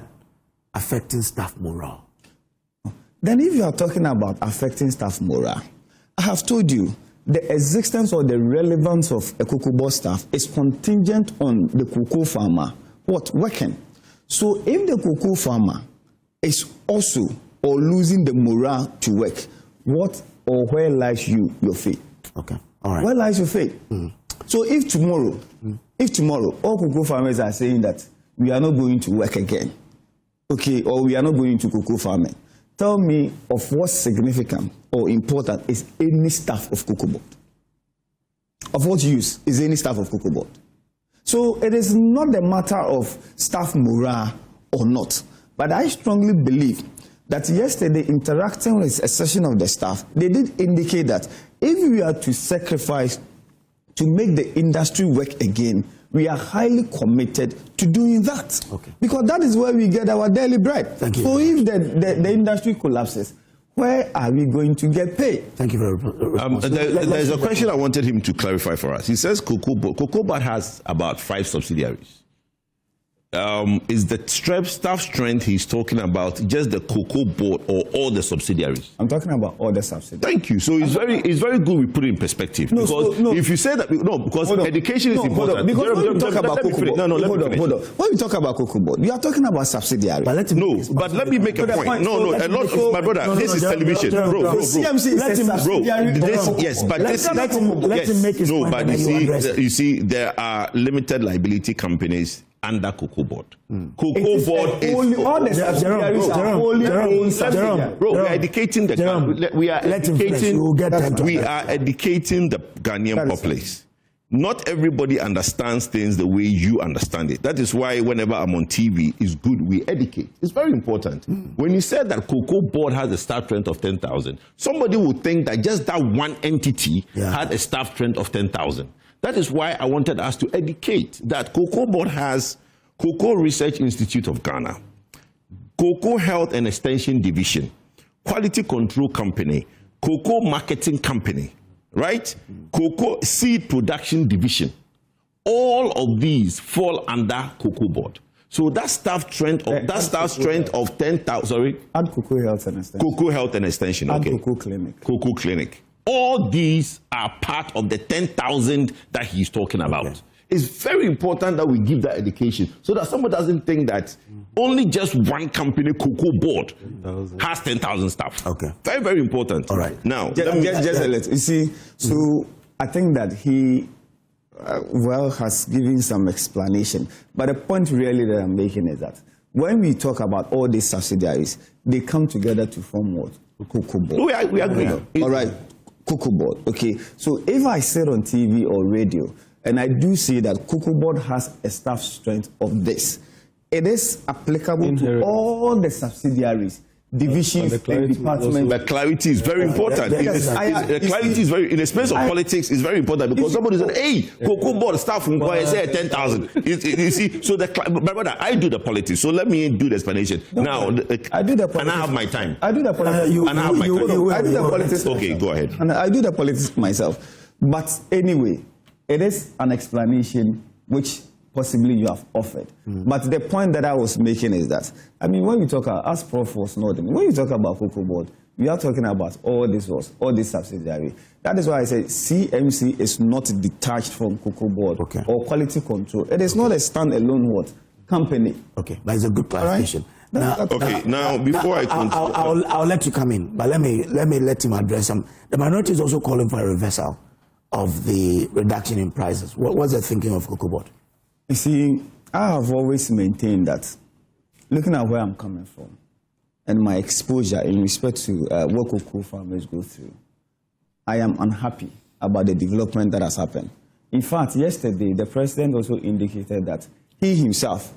affecting staff morale? Then if you are talking about affecting staff morale, I have told you, the existence or the relevance of a cocoa board staff is contingent on the cocoa farmer working. So if the cocoa farmer is also or losing the morale to work, what or where lies your fate? Okay, all right. Where lies your fate? So if tomorrow all cocoa farmers are saying that we are not going to work again, okay, or we are not going to cocoa farming, tell me of what significant or important is any staff of Cocoa Board? Of what use is any staff of Cocoa Board? So it is not a matter of staff morale or not. But I strongly believe that yesterday, interacting with a session of the staff, they did indicate that if we are to sacrifice to make the industry work again, we are highly committed to doing that. Okay. Because that is where we get our daily bread. Thank you. So if the industry collapses, where are we going to get paid? Thank you very much. There's a question I wanted him to clarify for us. He says Cocoa Board has about 5 subsidiaries. Is the staff strength he's talking about just the Cocoa Board or all the subsidiaries? I'm talking about all the subsidiaries. Thank you. So it's very good we put it in perspective. If you say that, because education is important. Because when we talk about Cocoa Board, hold on. When we talk about Cocoa Board, we are talking about subsidiaries. But let me make a point. A lot of my brother, this is television. Bro. CMC is a subsidiary. Yes, but this let him make his point. No, but you see, there are limited liability companies under Cocoa Board. Cocoa Board is all the subsidiaries are wholly owned subsidiaries. Bro, we are educating the Ghanaian populace. Not everybody understands things the way you understand it. That is why whenever I'm on TV, it's good we educate. It's very important. When you said that Cocoa Board has a staff strength of 10,000, somebody would think that just that one entity had a staff strength of 10,000. That is why I wanted us to educate that Cocoa Board has Cocoa Research Institute of Ghana, Cocoa Health and Extension Division, Quality Control Company, Cocoa Marketing Company, right? Cocoa Seed Production Division. All of these fall under Cocoa Board. So that staff strength of 10,000, sorry? Add Cocoa Health and Extension. Cocoa Health and Extension, okay. Add Cocoa Clinic. Cocoa Clinic. All these are part of the 10,000 that he's talking about. Okay. It's very important that we give that education so that someone doesn't think that only just one company, Cocoa Board, has 10,000 staff. Okay. Very, very important. All right. Now, just a little. You see, so I think that he, has given some explanation. But the point really that I'm making is that when we talk about all these subsidiaries, they come together to form what? Cocoa Board. We agree. All right. Cocoa Board. Okay. So if I sit on TV or radio and I do see that Cocoa Board has a staff strength of this, it is applicable to all the subsidiaries. divisions and departments. But clarity is very important. Clarity is very, in the space of politics, is very important because somebody said, hey, Cocoa Board staff from say 10,000. You see, so but brother, I do the politics, so let me do the explanation. Now, I do the politics. And I have my time. I do the politics. I do the politics. Okay, go ahead. And I do the politics myself. But anyway, it is an explanation which possibly you have offered. But the point that I was making is that, I mean, when you talk about, as Prof was noting, when you talk about Cocoa Board, we are talking about all this subsidiary. That is why I say CMC is not detached from Cocoa Board or quality control. It is not a standalone company. Okay, that is a good clarification. Right? Now, before I continue, I'll let you come in, but let me let him address some. The minority is also calling for a reversal of the reduction in prices. What's the thinking of Cocoa Board? You see, I have always maintained that, looking at where I'm coming from and my exposure in respect to what cocoa farmers go through, I am unhappy about the development that has happened. In fact, yesterday, the president also indicated that he himself,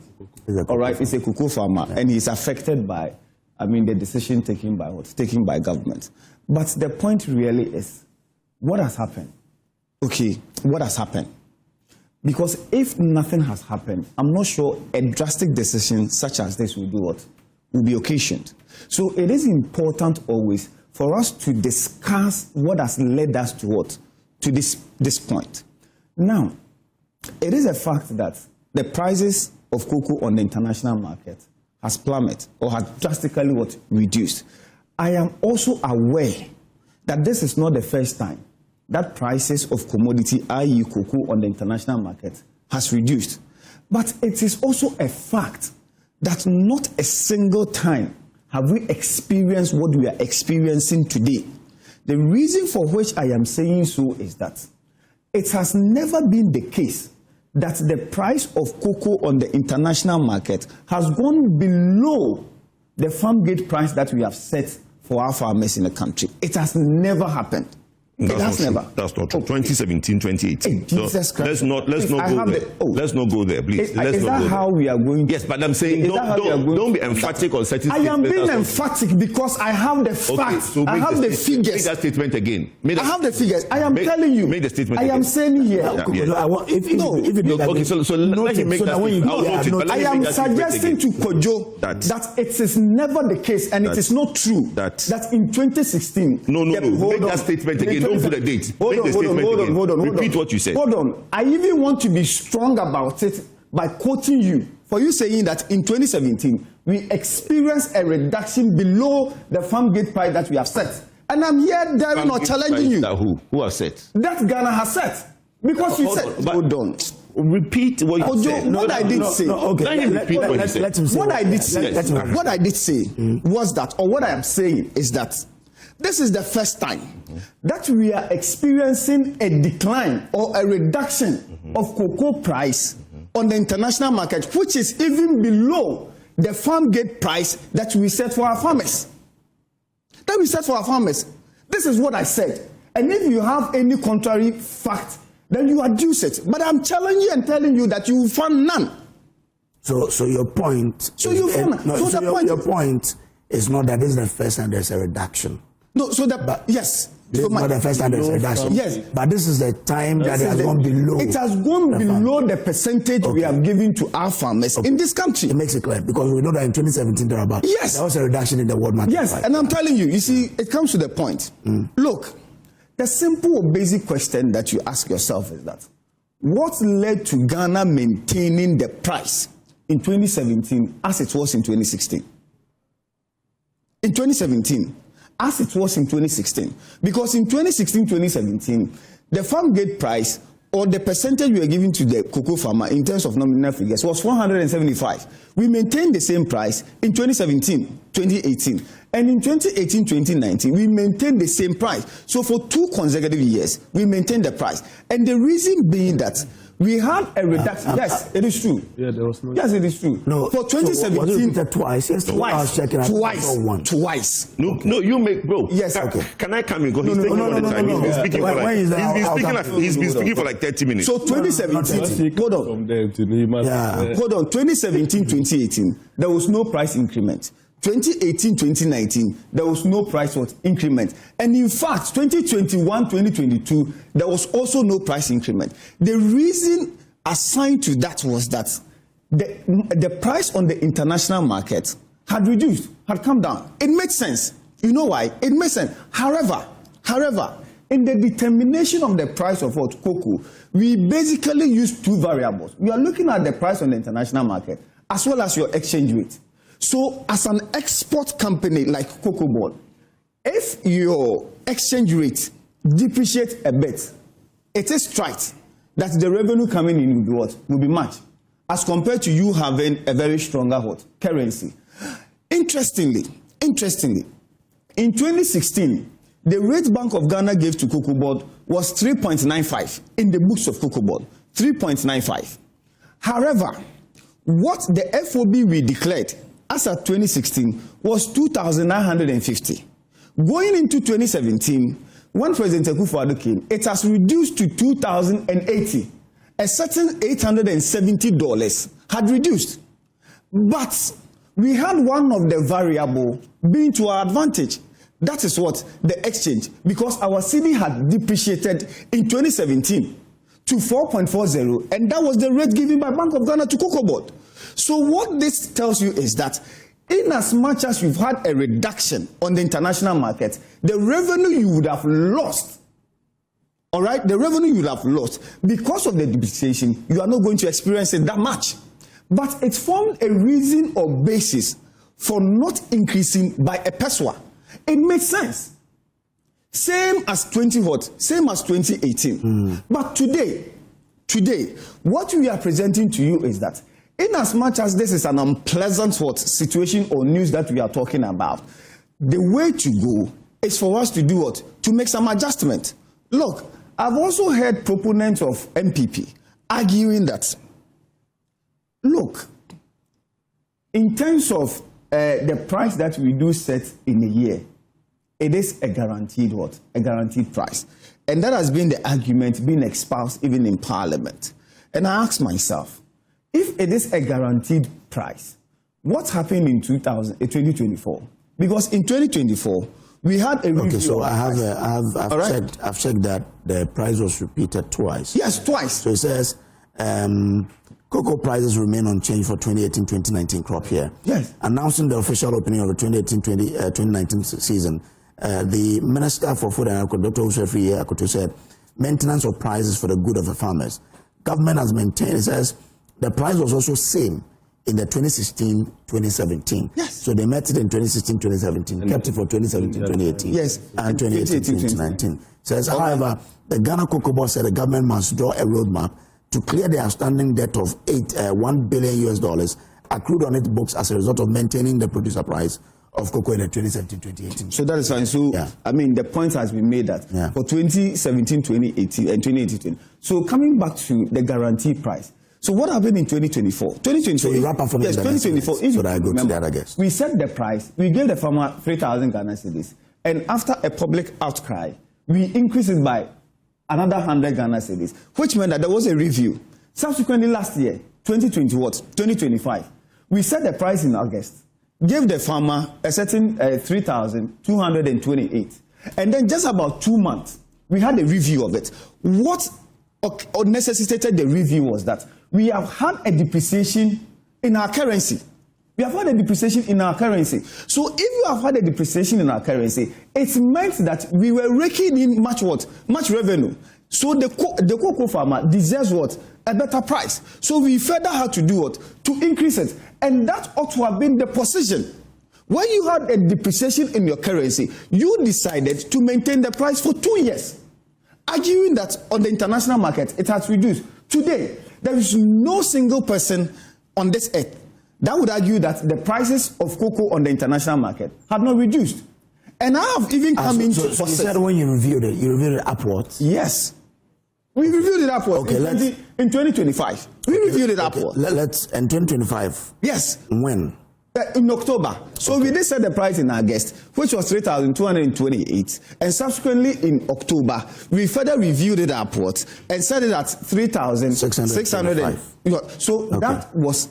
is a cocoa farmer, and he's affected by, the decision taken by government. But the point really is, what has happened? Okay, what has happened? Because if nothing has happened, I'm not sure a drastic decision such as this will do what? Will be occasioned. So it is important always for us to discuss what has led us to what? To this point. Now, it is a fact that the prices of cocoa on the international market has plummeted or has drastically reduced. I am also aware that this is not the first time that prices of commodity, i.e. cocoa on the international market, has reduced. But it is also a fact that not a single time have we experienced what we are experiencing today. The reason for which I am saying so is that it has never been the case that the price of cocoa on the international market has gone below the farm gate price that we have set for our farmers in the country. It has never happened. That's not true. 2017, 2018. Jesus Christ. Let's not go there, please. Is that how we are going? Yes, but I'm saying don't be emphatic on certain statements. I am being emphatic because I have the facts. So I have the figures. Make that statement again. I have the figures. I am telling you. Make the statement I am saying here. So let him make that statement. I am suggesting to Kojo that it is never the case and it is not true that in 2016. No. Make that statement again. Don't put a date. Hold on. Repeat what you said. Hold on. I even want to be strong about it by quoting you. For you saying that in 2017, we experienced a reduction below the farm gate price that we have set. And I'm here daring or challenging you. Who has set? That Ghana has set. Because you said. Hold on. Repeat what you said. What I did say. What I did say was that, or what I am saying is that this is the first time that we are experiencing a decline or a reduction of cocoa price on the international market, which is even below the farm gate price that we set for our farmers. This is what I said. And if you have any contrary fact, then you adduce it. But I'm challenging you and telling you that you found none. So your point. Your point is not that this is the first time there's a reduction. No, yes. This is not the first time there's a reduction. Yes. But this is the time that it has gone below. It has gone below the percentage we have given to our farmers in this country. It makes it clear because we know that in 2017 there was a reduction in the world market. Yes, and I'm telling you, see, it comes to the point. Look, the simple or basic question that you ask yourself is that what led to Ghana maintaining the price in 2017 as it was in 2016? In 2017, as it was in 2016. Because in 2016-2017, the farm gate price or the percentage we were giving to the cocoa farmer in terms of nominal figures was 475. We maintained the same price in 2017-2018. And in 2018-2019, we maintained the same price. So for 2 consecutive years, we maintained the price. And the reason being that we had a reduction. Yes, it is true. Yeah, there was no. Yes, it is true. No, for 2017, twice. Yes, twice. No, you make bro. Yes, okay. Can I come in? Because he's taking all the time. He's been speaking for like 30 minutes. So 2017. Hold on. 2017, 2018, there was no price increment. 2018-2019, there was no price increment. And in fact, 2021-2022, there was also no price increment. The reason assigned to that was that the price on the international market had reduced, had come down. It made sense. You know why? It made sense. However, in the determination of the price of cocoa, we basically use two variables. We are looking at the price on the international market as well as your exchange rate. So as an export company like Cocoa Board, if your exchange rate depreciates a bit, it is right that the revenue coming in will be much as compared to you having a very stronger currency. Interestingly, in 2016, the rate Bank of Ghana gave to Cocoa Board was 3.95 in the books of Cocoa Board, 3.95. However, what the FOB we declared as at 2016 was 2,950. Going into 2017, when President Akufo-Addo came, it has reduced to 2,080. A certain $870 had reduced. But we had one of the variable being to our advantage. That is what? The exchange. Because our cedi had depreciated in 2017 to 4.40, and that was the rate given by Bank of Ghana to Cocoa Board. So what this tells you is that in as much as you've had a reduction on the international market, the revenue you would have lost, all right, the revenue you would have lost because of the depreciation, you are not going to experience it that much. But it formed a reason or basis for not increasing by a peswa. It made sense. Same as 2018. But today, what we are presenting to you is that in as much as this is an unpleasant situation or news that we are talking about, the way to go is for us to do what? To make some adjustment. Look, I've also heard proponents of MPP arguing that, look, in terms of the price that we do set in a year, it is a guaranteed A guaranteed price. And that has been the argument being espoused even in Parliament. And I asked myself, if it is a guaranteed price, what happened in 2024? Because in 2024, we had a review. Okay, so I've checked that the price was repeated twice. Yes, twice. So it says cocoa prices remain unchanged for 2018-2019 crop year. Yes. Announcing the official opening of the 2018-2019 season, the Minister for Food and Agriculture, Dr. Usefri Akoto, said maintenance of prices for the good of the farmers. Government has maintained, it says, the price was also same in the 2016-2017. Yes. So they met it in 2016-2017, kept it for 2017-2018. Yes. And 2018-2019. Says, however, the Ghana Cocoa Board said the government must draw a roadmap to clear the outstanding debt of $1 billion accrued on its books as a result of maintaining the producer price of cocoa in the 2017-2018. So that is fine. So, I mean, the point has been made that for 2017-2018 and 2018-2020. So coming back to the guaranteed price. So what happened in 2024? 2024. So you wrap up for me. Yes, 2024. So that I go to the other guest. We set the price. We gave the farmer 3,000 Ghana cedis. And after a public outcry, we increased it by another 100 Ghana cedis, which meant that there was a review. Subsequently, last year, 2025, we set the price in August, gave the farmer a certain 3,228. And then just about 2 months, we had a review of it. What necessitated the review was that we have had a depreciation in our currency. We have had a depreciation in our currency. So if you have had a depreciation in our currency, it meant that we were raking in much revenue. So the cocoa farmer deserves a better price. So we further had to do to increase it. And that ought to have been the position. When you had a depreciation in your currency, you decided to maintain the price for 2 years, arguing that on the international market, it has reduced. Today, there is no single person on this earth that would argue that the prices of cocoa on the international market have not reduced. And I have even come into... So you said when you reviewed it upwards? Yes. We reviewed it upwards in 2025. We reviewed it upwards. In 2025? Yes. When? In October. So we did set the price in August, which was 3,228. And subsequently in October, we further reviewed it upwards and set it at 3,605. So that was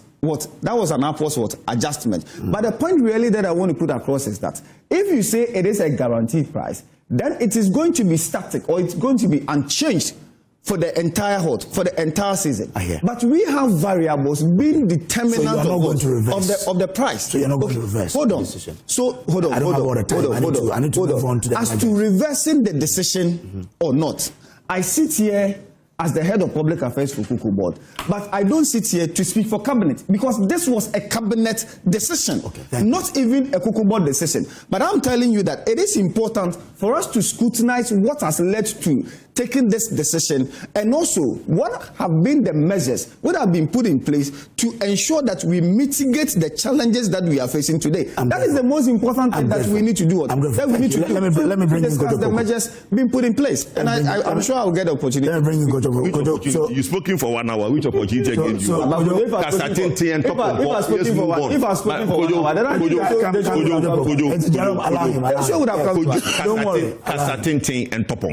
That was an upwards adjustment. But the point really that I want to put across is that if you say it is a guaranteed price, then it is going to be static, or it's going to be unchanged for the entire season. But we have variables being determinant of the price. So you're not going to reverse. Hold on. Decision. So hold on. I need to move on to the as to reversing the decision or not. I sit here as the head of public affairs for Cocoa Board, but I don't sit here to speak for cabinet, because this was a cabinet decision, not even a Cocoa Board decision. But I'm telling you that it is important for us to scrutinize what has led to taking this decision, and also what have been the measures that have been put in place to ensure that we mitigate the challenges that we are facing today. That is the most important thing that we need to do. Let me bring discuss the measures being put in place, and I'm sure I'll get the opportunity. Let me bring you You've spoken for 1 hour. Which opportunity again you want? If I've spoken for 1 hour, then I don't worry.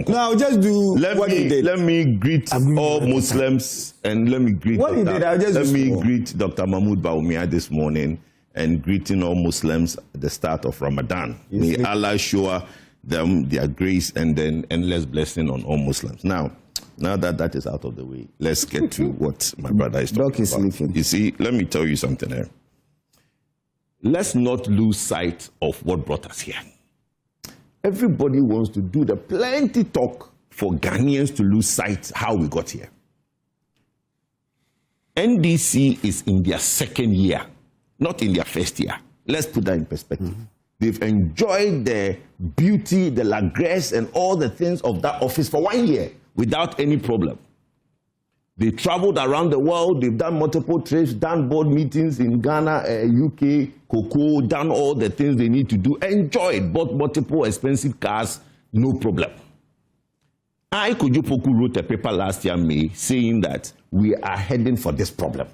No, I'll just do let me greet all Muslims, and let me greet greet Dr. Mahmoud Baumia this morning, and greeting all Muslims at the start of Ramadan. May Allah shower them their grace and then endless blessing on all Muslims. Now that is out of the way, let's get to what my brother is talking about. You see, let me tell you something here. Let's not lose sight of what brought us here. Everybody wants to do the plenty talk for Ghanaians to lose sight how we got here. NDC is in their second year, not in their first year. Let's put that in perspective. They've enjoyed the beauty, the largesse, and all the things of that office for 1 year without any problem. They traveled around the world, they've done multiple trips, done board meetings in Ghana, UK, Cocoa, done all the things they need to do, enjoyed, bought multiple expensive cars, no problem. Kojo wrote a paper last year, May, saying that we are heading for this problem.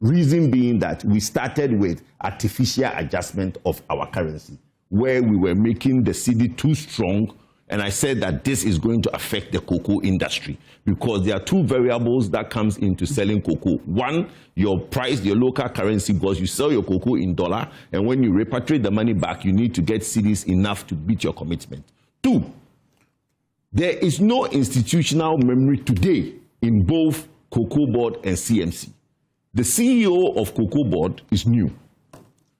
Reason being that we started with artificial adjustment of our currency, where we were making the cedi too strong. And I said that this is going to affect the cocoa industry, because there are two variables that comes into selling cocoa. One, your price, your local currency, because you sell your cocoa in dollar, and when you repatriate the money back, you need to get cedis enough to beat your commitment. Two, there is no institutional memory today in both Cocoa Board and CMC. The CEO of Cocoa Board is new.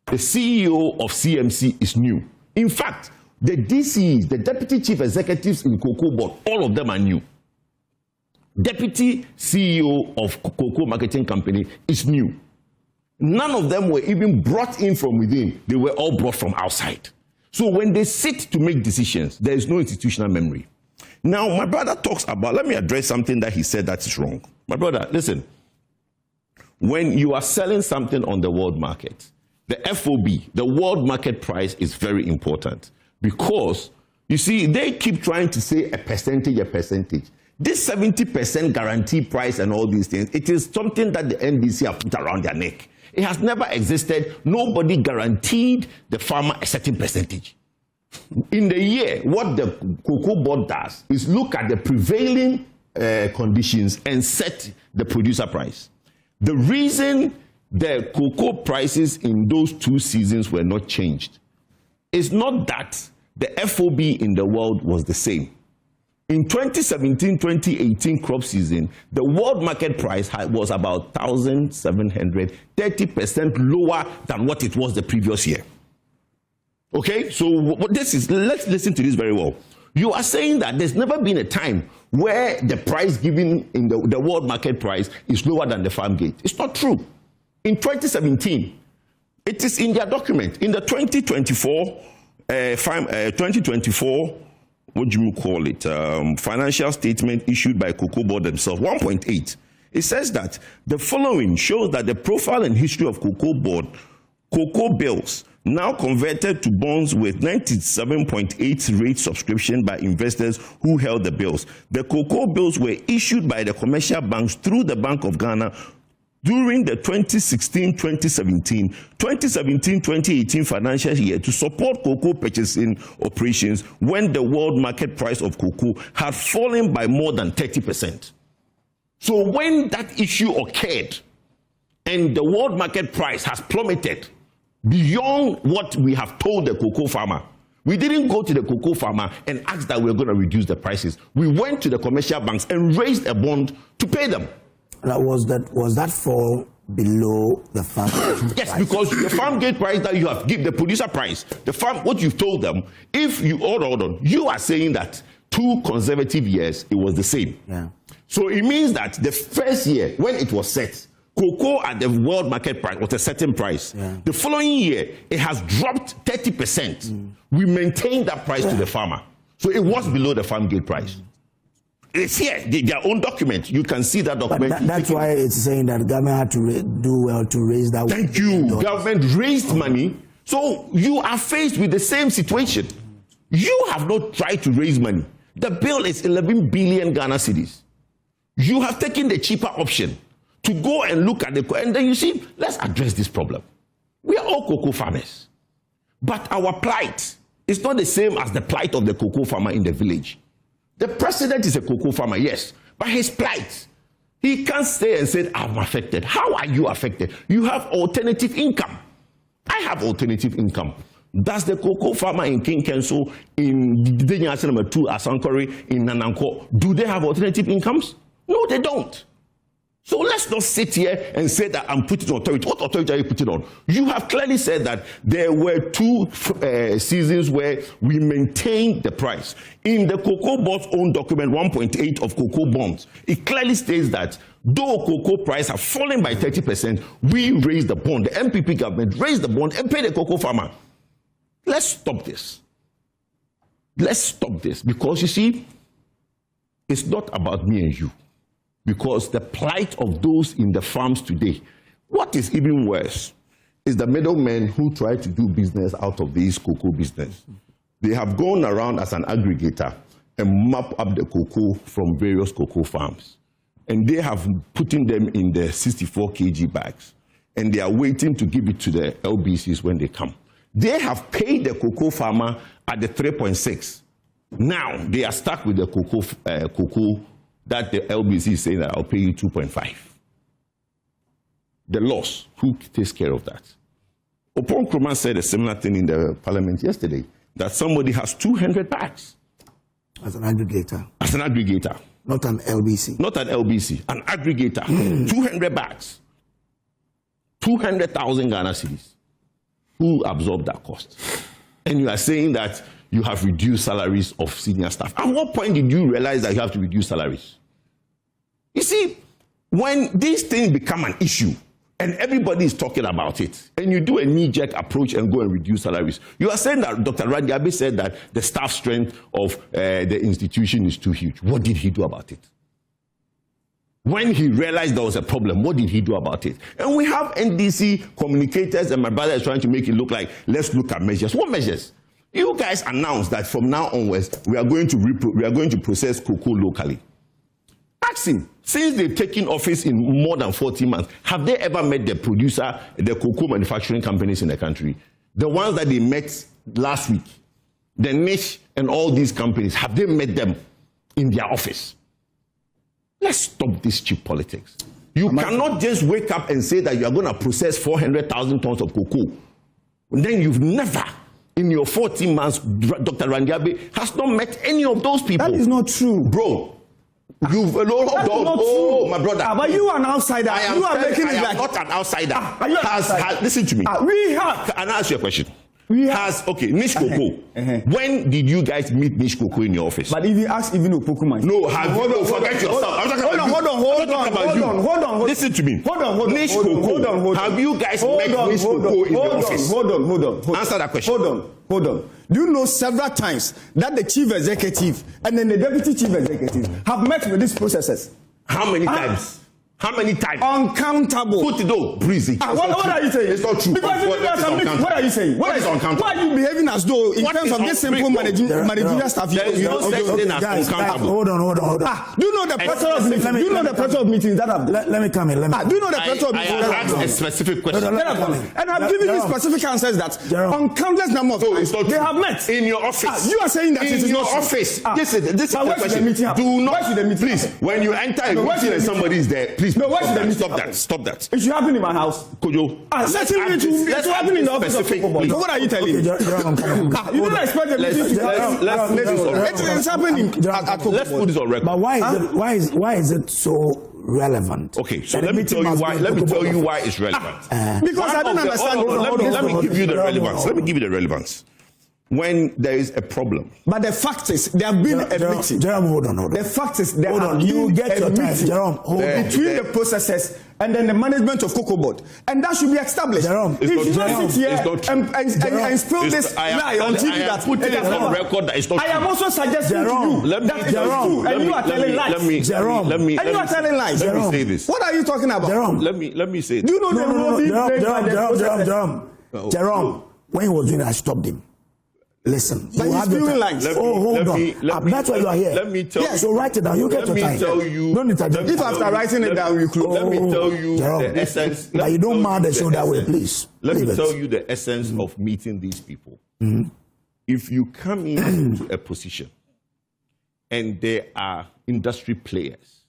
The CEO of CMC is new. In fact, the DCEs, the Deputy Chief Executives in Cocoa Board, all of them are new. Deputy CEO of Cocoa Marketing Company is new. None of them were even brought in from within. They were all brought from outside. So when they sit to make decisions, there is no institutional memory. Now, my brother talks about, let me address something that he said that is wrong. My brother, listen. When you are selling something on the world market, the FOB, the world market price, is very important. Because, you see, they keep trying to say a percentage. This 70% guarantee price and all these things, it is something that the NDC have put around their neck. It has never existed. Nobody guaranteed the farmer a certain percentage. In the year, what the Cocoa Board does is look at the prevailing conditions and set the producer price. The reason the cocoa prices in those 2 seasons were not changed is not that the FOB in the world was the same. In 2017-2018 crop season, the world market price was about 1,700, 30% lower than what it was the previous year. Okay, so let's listen to this very well. You are saying that there's never been a time where the price given in the world market price is lower than the farm gate. It's not true. In 2017, it is in their document. In the 2024, what do you call it, financial statement issued by Cocoa Board themselves, 1.8. It says that the following shows that the profile and history of Cocoa Board, cocoa bills, now converted to bonds with 97.8 rate subscription by investors who held the bills. The cocoa bills were issued by the commercial banks through the Bank of Ghana during the 2016-2017, 2017-2018 financial year to support cocoa purchasing operations when the world market price of cocoa had fallen by more than 30%. So when that issue occurred, and the world market price has plummeted beyond what we have told the cocoa farmer. We didn't go to the cocoa farmer and ask that we're going to reduce the prices. We went to the commercial banks and raised a bond to pay them. Now, was that fall below the farm gate yes, price? Because the farm gate price that you have, give the producer price, the farm, what you've told them, if you, hold on, you are saying that 2 consecutive years, it was the same. Yeah. So it means that the first year, when it was set, cocoa at the world market price was a certain price. Yeah. The following year, it has dropped 30%. We maintained that price to the farmer. So it was below the farm gate price. It's here, their own document. You can see that document. But that's why it's saying that government had to do well to raise that. Thank you. Government raised money. So you are faced with the same situation. You have not tried to raise money. The bill is 11 billion Ghana cedis. You have taken the cheaper option to go and look at the, and then you see, let's address this problem. We are all cocoa farmers. But our plight is not the same as the plight of the cocoa farmer in the village. The president is a cocoa farmer, yes, but his plight, he can't stay and say, I'm affected. How are you affected? You have alternative income. I have alternative income. Does the cocoa farmer in King Kenso, in Dinyasa number 2, Asankore, in Nananko, do they have alternative incomes? No, they don't. So let's not sit here and say that I'm putting authority. What authority are you putting on? You have clearly said that there were 2 seasons where we maintained the price. In the Cocoa Board's own document, 1.8 of Cocoa Bonds, it clearly states that though cocoa price have fallen by 30%, we raised the bond. The MPP government raised the bond and paid the cocoa farmer. Let's stop this. Let's stop this, because you see, it's not about me and you. Because the plight of those in the farms today, what is even worse is the middlemen who try to do business out of this cocoa business. They have gone around as an aggregator and map up the cocoa from various cocoa farms. And they have put them in the 64 kg bags. And they are waiting to give it to the LBCs when they come. They have paid the cocoa farmer at the 3.6. Now they are stuck with the cocoa that the LBC is saying that I'll pay you 2.5. The loss, who takes care of that? Opon Kroma said a similar thing in the parliament yesterday, that somebody has 200 bags. As an aggregator. As an aggregator. Not an LBC. Not an LBC, an aggregator. 200 bags. 200,000 Ghana cedis. Who absorbed that cost? And you are saying that you have reduced salaries of senior staff. At what point did you realize that you have to reduce salaries? You see, when these things become an issue and everybody is talking about it, and you do a knee-jerk approach and go and reduce salaries, you are saying that Dr. Randiabe said that the staff strength of the institution is too huge. What did he do about it? When he realized there was a problem, what did he do about it? And we have NDC communicators, and my brother is trying to make it look like, let's look at measures. What measures? You guys announced that from now onwards, we are going to process cocoa locally. Ask him, since they've taken office in more than 40 months, have they ever met the producer, the cocoa manufacturing companies in the country? The ones that they met last week, the Niche and all these companies, have they met them in their office? Let's stop this cheap politics. You cannot just wake up and say that you are going to process 400,000 tons of cocoa. And then you've never, in your 14 months, Dr. Randiabe has not met any of those people. That is not true. Bro, you've my brother. But you are an outsider. You are making it like... not an outsider. Are you an outsider? Listen to me. We have... Can I ask you a question? Okay, Niche Cocoa. When did you guys meet Niche Cocoa in your office? But if you ask even Opoku, no, forget yourself. I'm talking about you. Hold on. Listen to me. Hold on. Niche Cocoa. Have you guys met Niche Cocoa in your office? Hold on. Answer that question. Hold on. Do you know several times that the chief executive and then the deputy chief executive have met with these processes? How many times? How many times? Uncountable. Put it on, breezy. What are you saying? It's not true. Because what are you saying? What is uncountable? Why are you behaving as though in terms of this simple managerial stuff? There is no such thing as uncountable. Hold on. Do you know the pressure of meetings? Do you know the pressure of meetings that have... Let me come in. Do you know the pressure of meetings? I asked a specific question. And I've given you specific answers that on countless number of times they have met. In your office. You are saying that it is not office. This is the question. Do not, please, when you enter a meeting and somebody is there, Please. No, why should the stop that? Stop that. It should happen in my house. Kojo. Certainly it will happen in the office of Kokobot. So what are you telling me? You don't expect the meeting to it's happening at Kokobot. Let's put this on record. But why is it so relevant? Okay, so let me tell you why it's relevant. Because I don't understand. Let me give you the relevance. Let me give you the relevance. When there is a problem. But the fact is, they have been admitted. Jerome, hold on. The fact is, they have you been get your time. admitted Jerome, between the processes and then the management of Kokobot. And that should be established. Jerome, if you don't sit here and spill this lie on TV that put it on record that it's not I am also suggesting to you that it is true. And you are telling lies. And you are telling lies. Let me say this. What are you talking about? Jerome, let me say this. Do you know the role being played by the processes? Jerome, when he was doing that, I stopped him. Listen, but he's spewing lines. Hold on. That's why you are here. Let me tell you. So write it down. You get your time. If after writing it down, you close. Let me tell you the essence. But you don't mind the show that way, please. Let me tell you the essence of meeting these people. If you come into a position and there are industry players,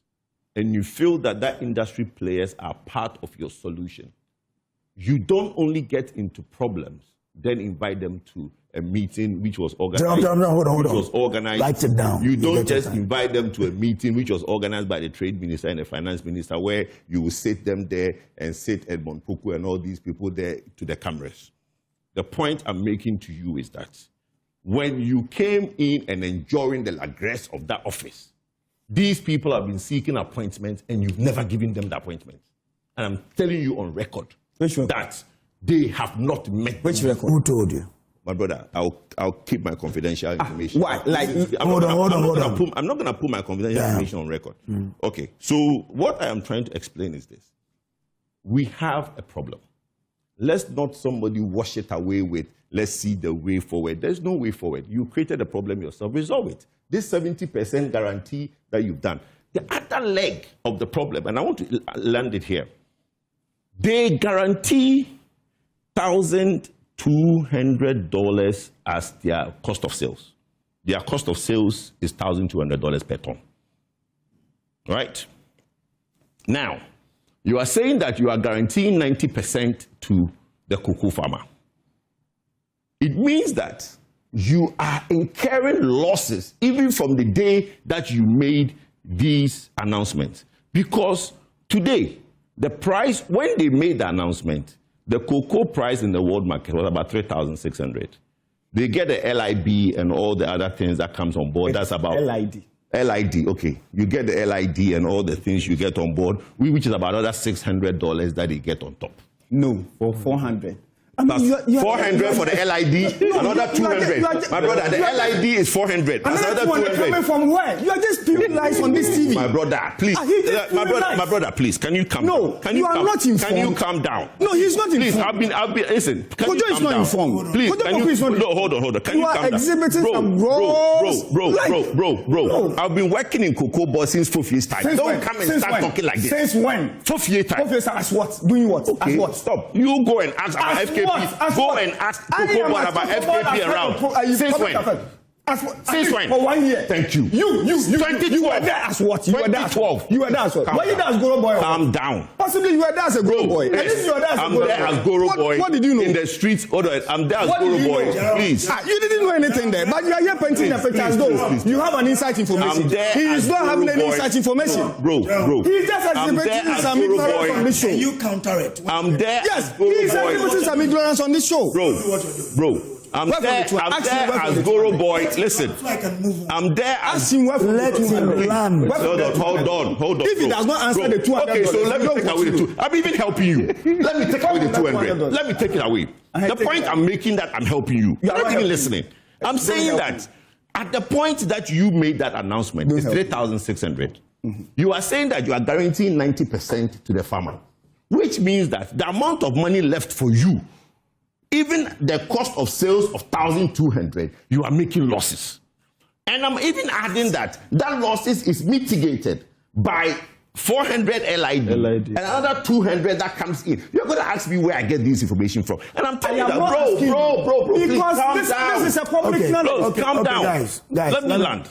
and you feel that industry players are part of your solution, you don't only get into problems, then invite them to a meeting which was organized. Hold on. Was organized. Write it down. You don't just invite them to a meeting which was organized by the trade minister and the finance minister, where you will sit them there and sit Edmond Poku and all these people there to the cameras. The point I'm making to you is that when you came in and enjoying the lagresse of that office, these people have been seeking appointments and you've never given them the appointment. And I'm telling you on record that they have not met. Which record? Who told you? My brother, I'll keep my confidential information. Why? Like, hold on. I'm not going to put my confidential information on record. Okay, so what I am trying to explain is this. We have a problem. Let's not somebody wash it away with, let's see the way forward. There's no way forward. You created a problem yourself. Resolve it. This 70% guarantee that you've done. The other leg of the problem, and I want to land it here. They guarantee $1,200 as their cost of sales. Their cost of sales is $1,200 per ton. Right? Now, you are saying that you are guaranteeing 90% to the cocoa farmer. It means that you are incurring losses even from the day that you made these announcements. Because today, the price, when they made the announcement, the cocoa price in the world market was about 3,600. They get the LIB and all the other things that comes on board. That's about LID. LID, okay. You get the LID and all the things you get on board, which is about another $600 that they get on top. No, for 400. I mean, that's 400 for the LID, another 200. My brother, the LID is 400. That's another 200. Coming from where? You are just spewing lies on this TV. My brother, please. My brother, please. Can you calm down? No, you are not informed. Can you calm down? No, he's not informed. Please, I've been. Listen. Can you calm down? Informed. Please, can you? No, hold on. Can you calm down? You are exhibiting some gross. Bro. I've been working in cocoa board since 4 years time. Don't come and start talking like this. Since when? 4 years time. 4 years time. As what? Doing what? Okay. As what? Stop. You go and ask our FKP. Go and ask Cocoa Board about FKP around. Since when? Since when? For 1 year. Thank you. You 2012. You were there as what? You were there as 2012. You were there as what? Were you there as Goro Boy? Calm down. Possibly you were there as a Goro Boy. Yes. And if you were there as a Goro Boy. I'm there as Goro Boy. What did you know? In the streets. Hold on. I'm there as Goro Boy. Please. You didn't know anything there. But you are here painting the picture as though you have an inside information. I'm there. He is not having any inside information. Bro. He's just exhibiting some ignorance on this show. Can you counter it? I'm there. Yes, he's exhibiting some ignorance on this show. Bro. I'm there as Goro Boy. Listen, I'm there as let him land. Hold on. If he does not answer the $200, okay, so let me take away the 200. I'm even helping you. Let me take away the 200. Let me take it away. The point I'm making that I'm helping you. You're not even listening. I'm saying that at the point that you made that announcement, it's 3,600. You are saying that you are guaranteeing 90% to the farmer, which means that the amount of money left for you, even the cost of sales of 1,200, you are making losses. And I'm even adding that losses is mitigated by 400 LID and another 200 that comes in. You're going to ask me where I get this information from. And I'm telling you that, bro, because this is a public knowledge. Calm down. Guys, let me land.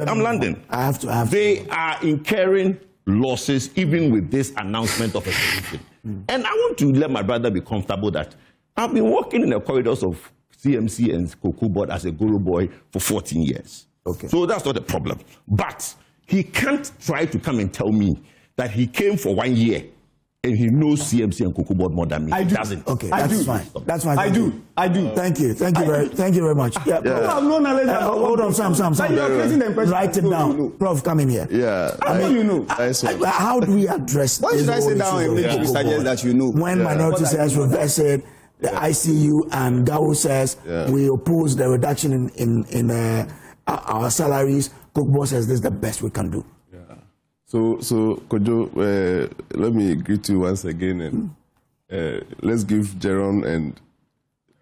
I'm landing. I have to. They are incurring losses, even with this announcement of a solution. And I want to let my brother be comfortable that I've been working in the corridors of CMC and Cocoa Board as a Guru boy for 14 years. Okay. So that's not a problem. But he can't try to come and tell me that he came for 1 year and he knows CMC and Cocoa Board more than me. I do. He doesn't. Okay, that's fine. That's fine. I do. Thank you very much. Yeah. You have no knowledge. Hold on, Sam. You're creating the impression. Write it down. Prof, come in here. Yeah. You know. How do we address Why should I sit down and make you suggest that you know? When minority says reverse it, the ICU and GAO says we oppose the reduction in our salaries, Cocoa Board says this is the best we can do. So Kojo, let me greet you once again, and let's give Jerome and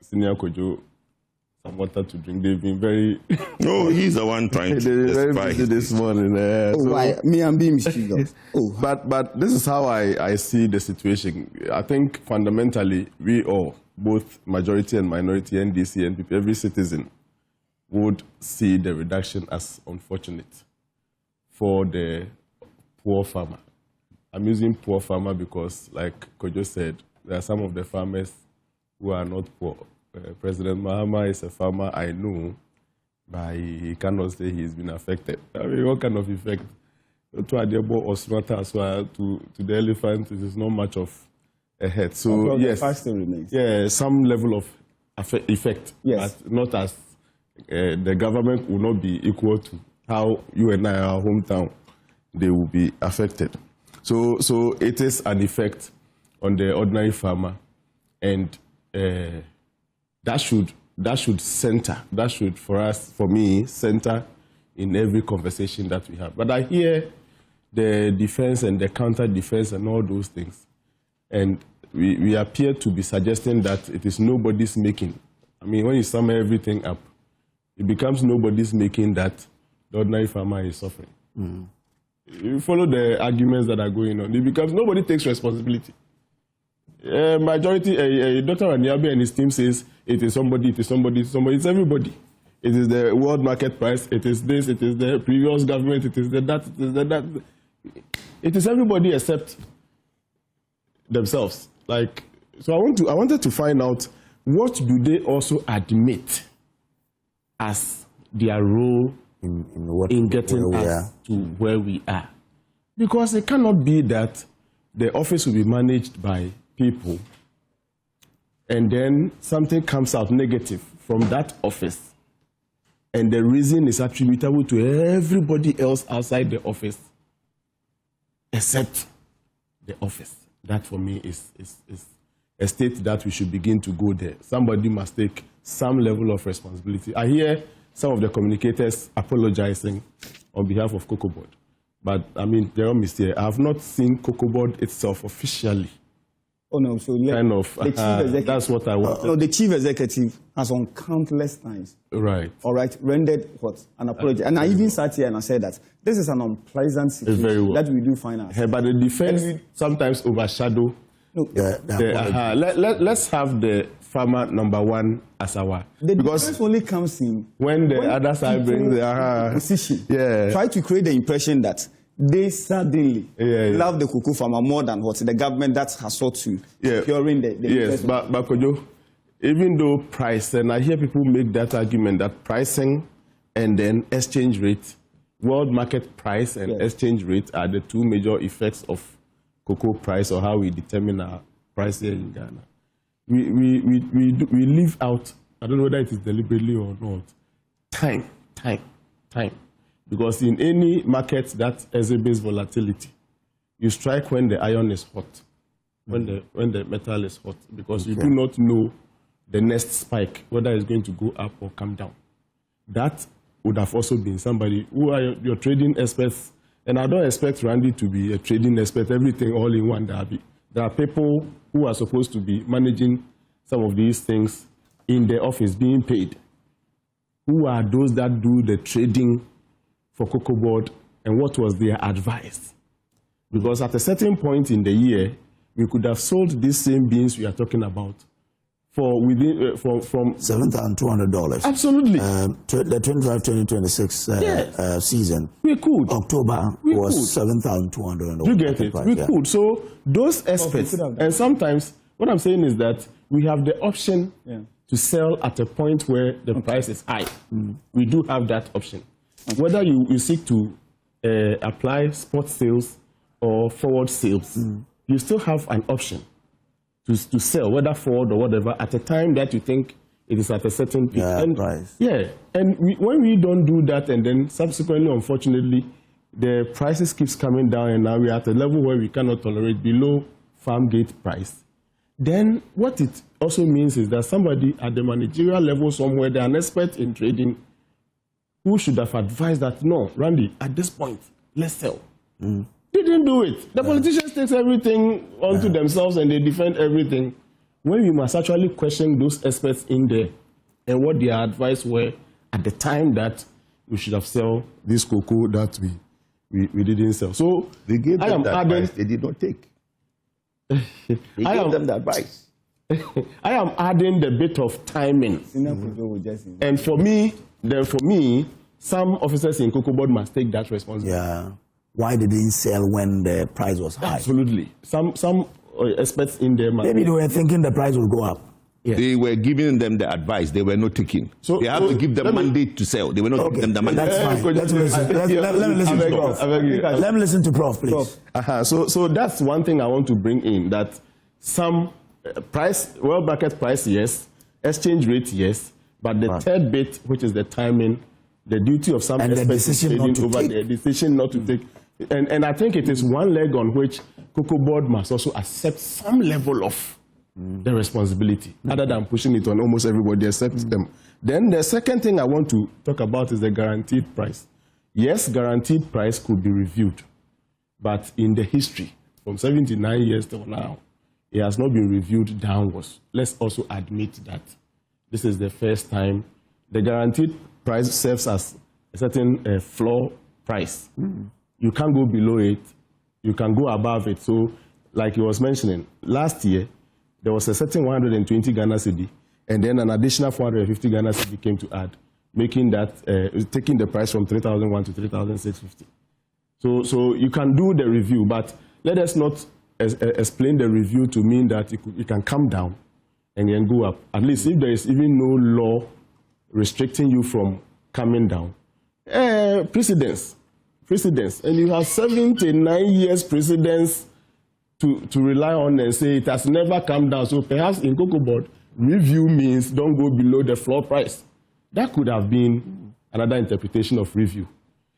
Senior Kojo some water to drink. They've been very... No, he's the one trying to very busy this morning. Why? Me, I'm being mischievous. But this is how I see the situation. I think fundamentally, we all, both majority and minority, NDC, and every citizen, would see the reduction as unfortunate for the poor farmer. I'm using poor farmer because, like Kojo said, there are some of the farmers who are not poor. President Mahama is a farmer I know, but he cannot say he's been affected. I mean, what kind of effect? To Adebo or Smata as well, to the elephant, it is not much of a head. So, yes, some level of effect, but not as the government will not be equal to how you and I, our hometown, they will be affected. So it is an effect on the ordinary farmer, and that should center, for me, center in every conversation that we have. But I hear the defense and the counter defense and all those things, and we appear to be suggesting that it is nobody's making. I mean, when you sum everything up, it becomes nobody's making that the ordinary farmer is suffering. You follow the arguments that are going on, it becomes nobody takes responsibility. Majority, Dr. Aniabe and his team says it is somebody, it's everybody. It is the world market price, it is this, it is the previous government, it is the that, it is the that. It is everybody except themselves. So I wanted to find out, what do they also admit as their role in getting us to where we are? Because it cannot be that the office will be managed by people and then something comes out negative from that office and the reason is attributable to everybody else outside the office except the office. That for me is a state that we should begin to go there. Somebody must take some level of responsibility. I hear some of the communicators apologizing on behalf of Cocoa Board. But, I mean, Jerome is here. I have not seen Cocoa Board itself officially. Oh, no, so the chief executive, that's what I want. No, the chief executive has on countless times, rendered an apology. And I even sat here and I said that this is an unpleasant situation that we do find ourselves. But the defense sometimes overshadow. Let's have the farmer number one as our. The defense only comes in when the other side brings the position. Try to create the impression that they suddenly love the cocoa farmer more than what the government that has sought to securing the yes, but Kojo, even though price, and I hear people make that argument that pricing and then exchange rate, world market price and exchange rate are the two major effects of cocoa price or how we determine our price here in Ghana. We leave out, I don't know whether it is deliberately or not, time. Because in any market that exhibits volatility, you strike when the iron is hot, when the metal is hot, because you do not know the next spike, whether it's going to go up or come down. That would have also been somebody who are your trading experts, and I don't expect Randy to be a trading expert, everything all in one derby. There are people who are supposed to be managing some of these things in the office, being paid. Who are those that do the trading for Cocoa Board, and what was their advice? Because at a certain point in the year, we could have sold these same beans we are talking about from $7,200. Absolutely. The 2025-2026 season. We could. October was $7,200. You get it? We could. So those experts, and sometimes what I'm saying is that we have the option to sell at a point where the price is high. We do have that option. Whether you seek to apply spot sales or forward sales, you still have an option to sell, whether forward or whatever, at a time that you think it is at a certain peak. Price. Yeah, and when we don't do that, and then subsequently, unfortunately, the prices keeps coming down, and now we're at a level where we cannot tolerate below farm gate price. Then what it also means is that somebody at the managerial level somewhere, they're an expert in trading, who should have advised that, no, Randy, at this point, let's sell. They didn't do it. The politicians take everything onto themselves and they defend everything. When we must actually question those experts in there and what their advice were at the time that we should have sold this cocoa that we didn't sell. So they gave them that advice. They did not take. They gave them that advice. I am adding the bit of timing. And for me, some officers in Cocoa Board must take that responsibility. Yeah. Why they didn't sell when the price was high? Absolutely. Some experts in there must. Maybe they were thinking the price will go up. Yes. They were giving them the advice. They were not taking. So they have to give them mandate to sell. They were not giving them the mandate. That's fine. Let me listen to Prof. Let me listen to Prof, please. So that's one thing I want to bring in, that some price, world market price, yes, exchange rate, yes, but the third bit, which is the timing, the duty of some experts over the decision not to take. And I think it is one leg on which Cocoa Board must also accept some level of the responsibility, other than pushing it on almost everybody except them. Then the second thing I want to talk about is the guaranteed price. Yes, guaranteed price could be reviewed, but in the history, from 79 years till now, it has not been reviewed downwards. Let's also admit that this is the first time. The guaranteed price serves as a certain floor price. You can't go below it. You can go above it. So, like you was mentioning, last year, there was a certain 120 Ghana cedi, and then an additional 450 Ghana cedi came to add, making that, taking the price from 3,001 to 3,650. So you can do the review, but let us not explain the review to mean that it can come down and then go up. At least if there is even no law restricting you from coming down. Precedence, and you have 79 years precedence to rely on and say it has never come down. So perhaps in Cocoa Board, review means don't go below the floor price. That could have been another interpretation of review.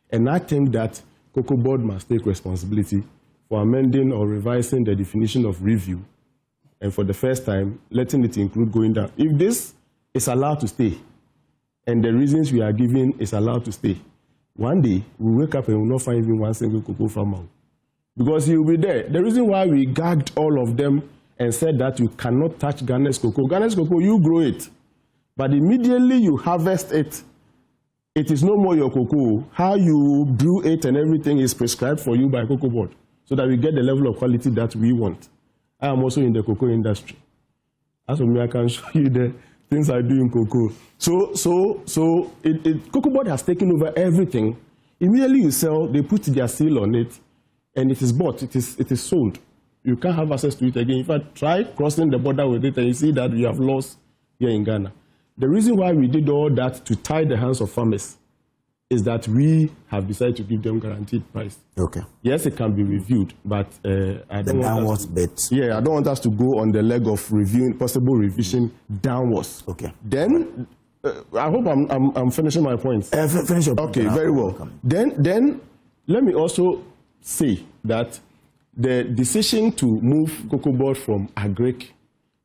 And I think that Cocoa Board must take responsibility for amending or revising the definition of review, and for the first time, letting it include going down. If this is allowed to stay, and the reasons we are giving is allowed to stay, one day we wake up and we will not find even one single cocoa farmer. Because he will be there. The reason why we gagged all of them and said that you cannot touch Ghana's cocoa. Ghana's cocoa, you grow it. But immediately you harvest it, it is no more your cocoa. How you brew it and everything is prescribed for you by Cocoa Board, so that we get the level of quality that we want. I am also in the cocoa industry. As for me, I can show you the things I do in cocoa. So Cocoa Board has taken over everything. Immediately you sell, they put their seal on it, and it is bought, it is sold. You can't have access to it again. In fact, try crossing the border with it and you see that we have lost here in Ghana. The reason why we did all that to tie the hands of farmers is that we have decided to give them guaranteed price. Okay. Yes, it can be reviewed, but I don't want us to go on the leg of reviewing, possible revision downwards. Okay. Then, I hope I'm finishing my points. Finish your point. Okay, very well. Then let me also say that the decision to move Cocoa Board from agric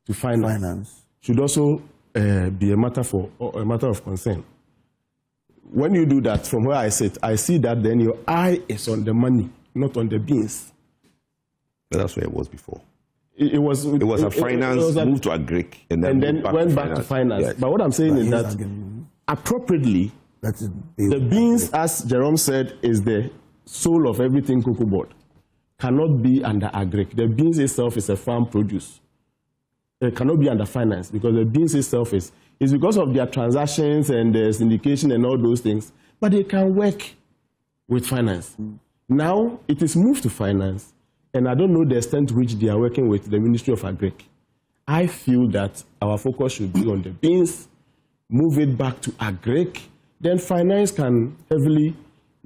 to finance should also be a matter of concern. When you do that, from where I sit, I see that then your eye is on the money, not on the beans. That's where it was before. It was a finance move to agric, and then went back to finance. Yes. But what I'm saying is that appropriately, the beans, as Jerome said, is the soul of everything Cocoa Board, cannot be under agric. The beans itself is a farm produce. cannot be under finance because the beans itself is because of their transactions and the syndication and all those things. But they can work with finance. Now it is moved to finance, and I don't know the extent to which they are working with the Ministry of Agric. I feel that our focus should be on the beans, move it back to Agric, then finance can heavily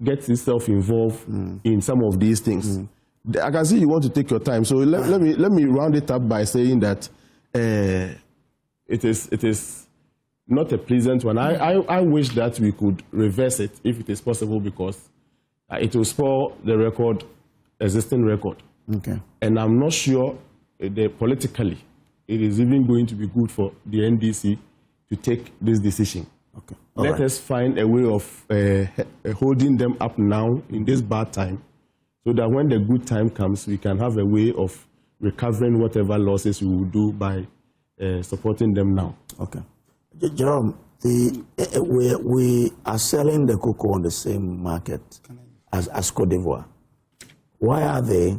get itself involved in some of these things. I can see you want to take your time, so let me round it up by saying that it is not a pleasant one. I wish that we could reverse it if it is possible, because it will spoil the existing record. Okay. And I'm not sure politically it is even going to be good for the NDC to take this decision. Okay. Let us find a way of holding them up now in this bad time, so that when the good time comes, we can have a way of recovering whatever losses we will do by supporting them now. Okay. Jerome, we are selling the cocoa on the same market as Cote d'Ivoire. Why are they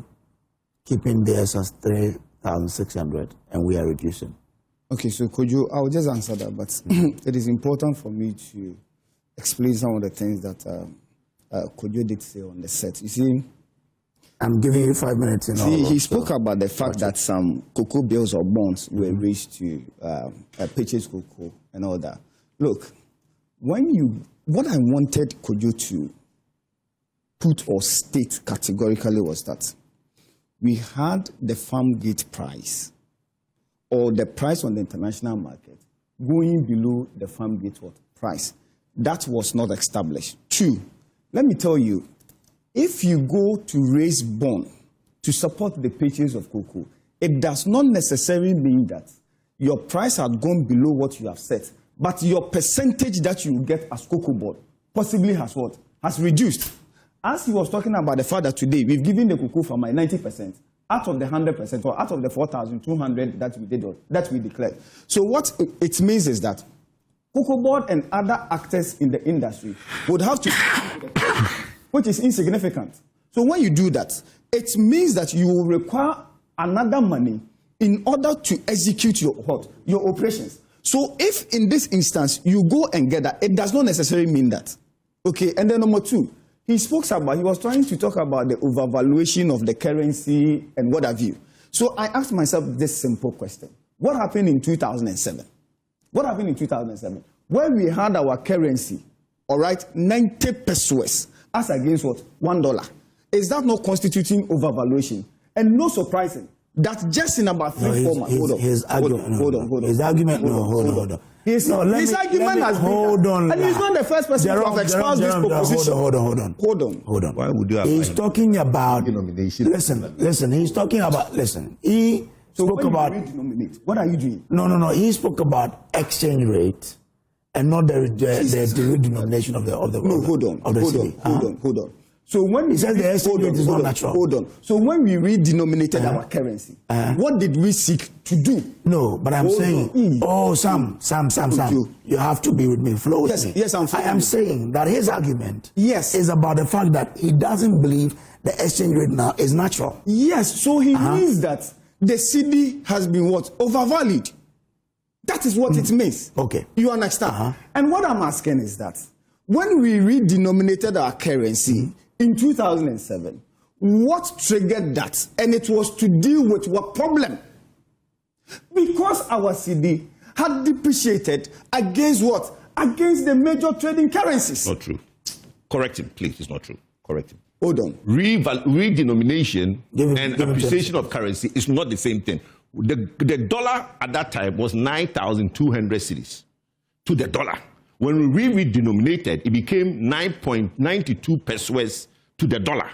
keeping theirs as 3,600 and we are reducing? Okay, so Kojo, I'll just answer that, but it is important for me to explain some of the things that Kojo did say on the set. You see, I'm giving you 5 minutes. He spoke about the fact that some cocoa bills or bonds were raised to purchase cocoa and all that. Look, what I wanted Kojo to put or state categorically was that we had the farm gate price, or the price on the international market, going below the farm gate price. That was not established. 2, let me tell you, if you go to raise bond to support the purchase of cocoa, it does not necessarily mean that your price had gone below what you have set, but your percentage that you get as cocoa board possibly has reduced. As he was talking about the fact that today we've given the cocoa farmer 90% out of the 100% or out of the 4,200 that we declared. So what it means is that cocoa board and other actors in the industry would have to, which is insignificant. So when you do that, it means that you will require another money in order to execute your operations. So if in this instance you go and get that, it does not necessarily mean that. Okay, and then number 2, he was trying to talk about the overvaluation of the currency and what have you. So I asked myself this simple question. What happened in 2007? What happened in 2007? When we had our currency, all right, 90 pesos as against what? $1. Is that not constituting overvaluation? And no surprising that just in about 3-4 months. Hold on. His argument has been, and he's not the first person to have espoused this proposition. Hold on. Why would you have? He's talking about denomination. Listen. He's talking about He spoke about. What are you doing? No. He spoke about exchange rate, and not the denomination of the. No, hold on. So when he says the exchange rate is not natural. Hold on. So when we redenominated our currency, what did we seek to do? No, but I'm saying, Sam, you have to be with me. Flow with me. Yes, I'm I am saying that his argument is about the fact that he doesn't believe the exchange rate now is natural. Yes, so he means that the CD has been overvalued. That is what it means. Okay. You understand? And what I'm asking is that when we redenominated our currency in 2007, what triggered that? And it was to deal with what problem? Because our CD had depreciated against what? Against the major trading currencies. Not true. Correct him, please. It's not true. Correct him. Hold on. Redenomination and appreciation of currency is not the same thing. The dollar at that time was 9,200 cedis to the dollar. When we redenominated, it became 9.92 pesos to the dollar.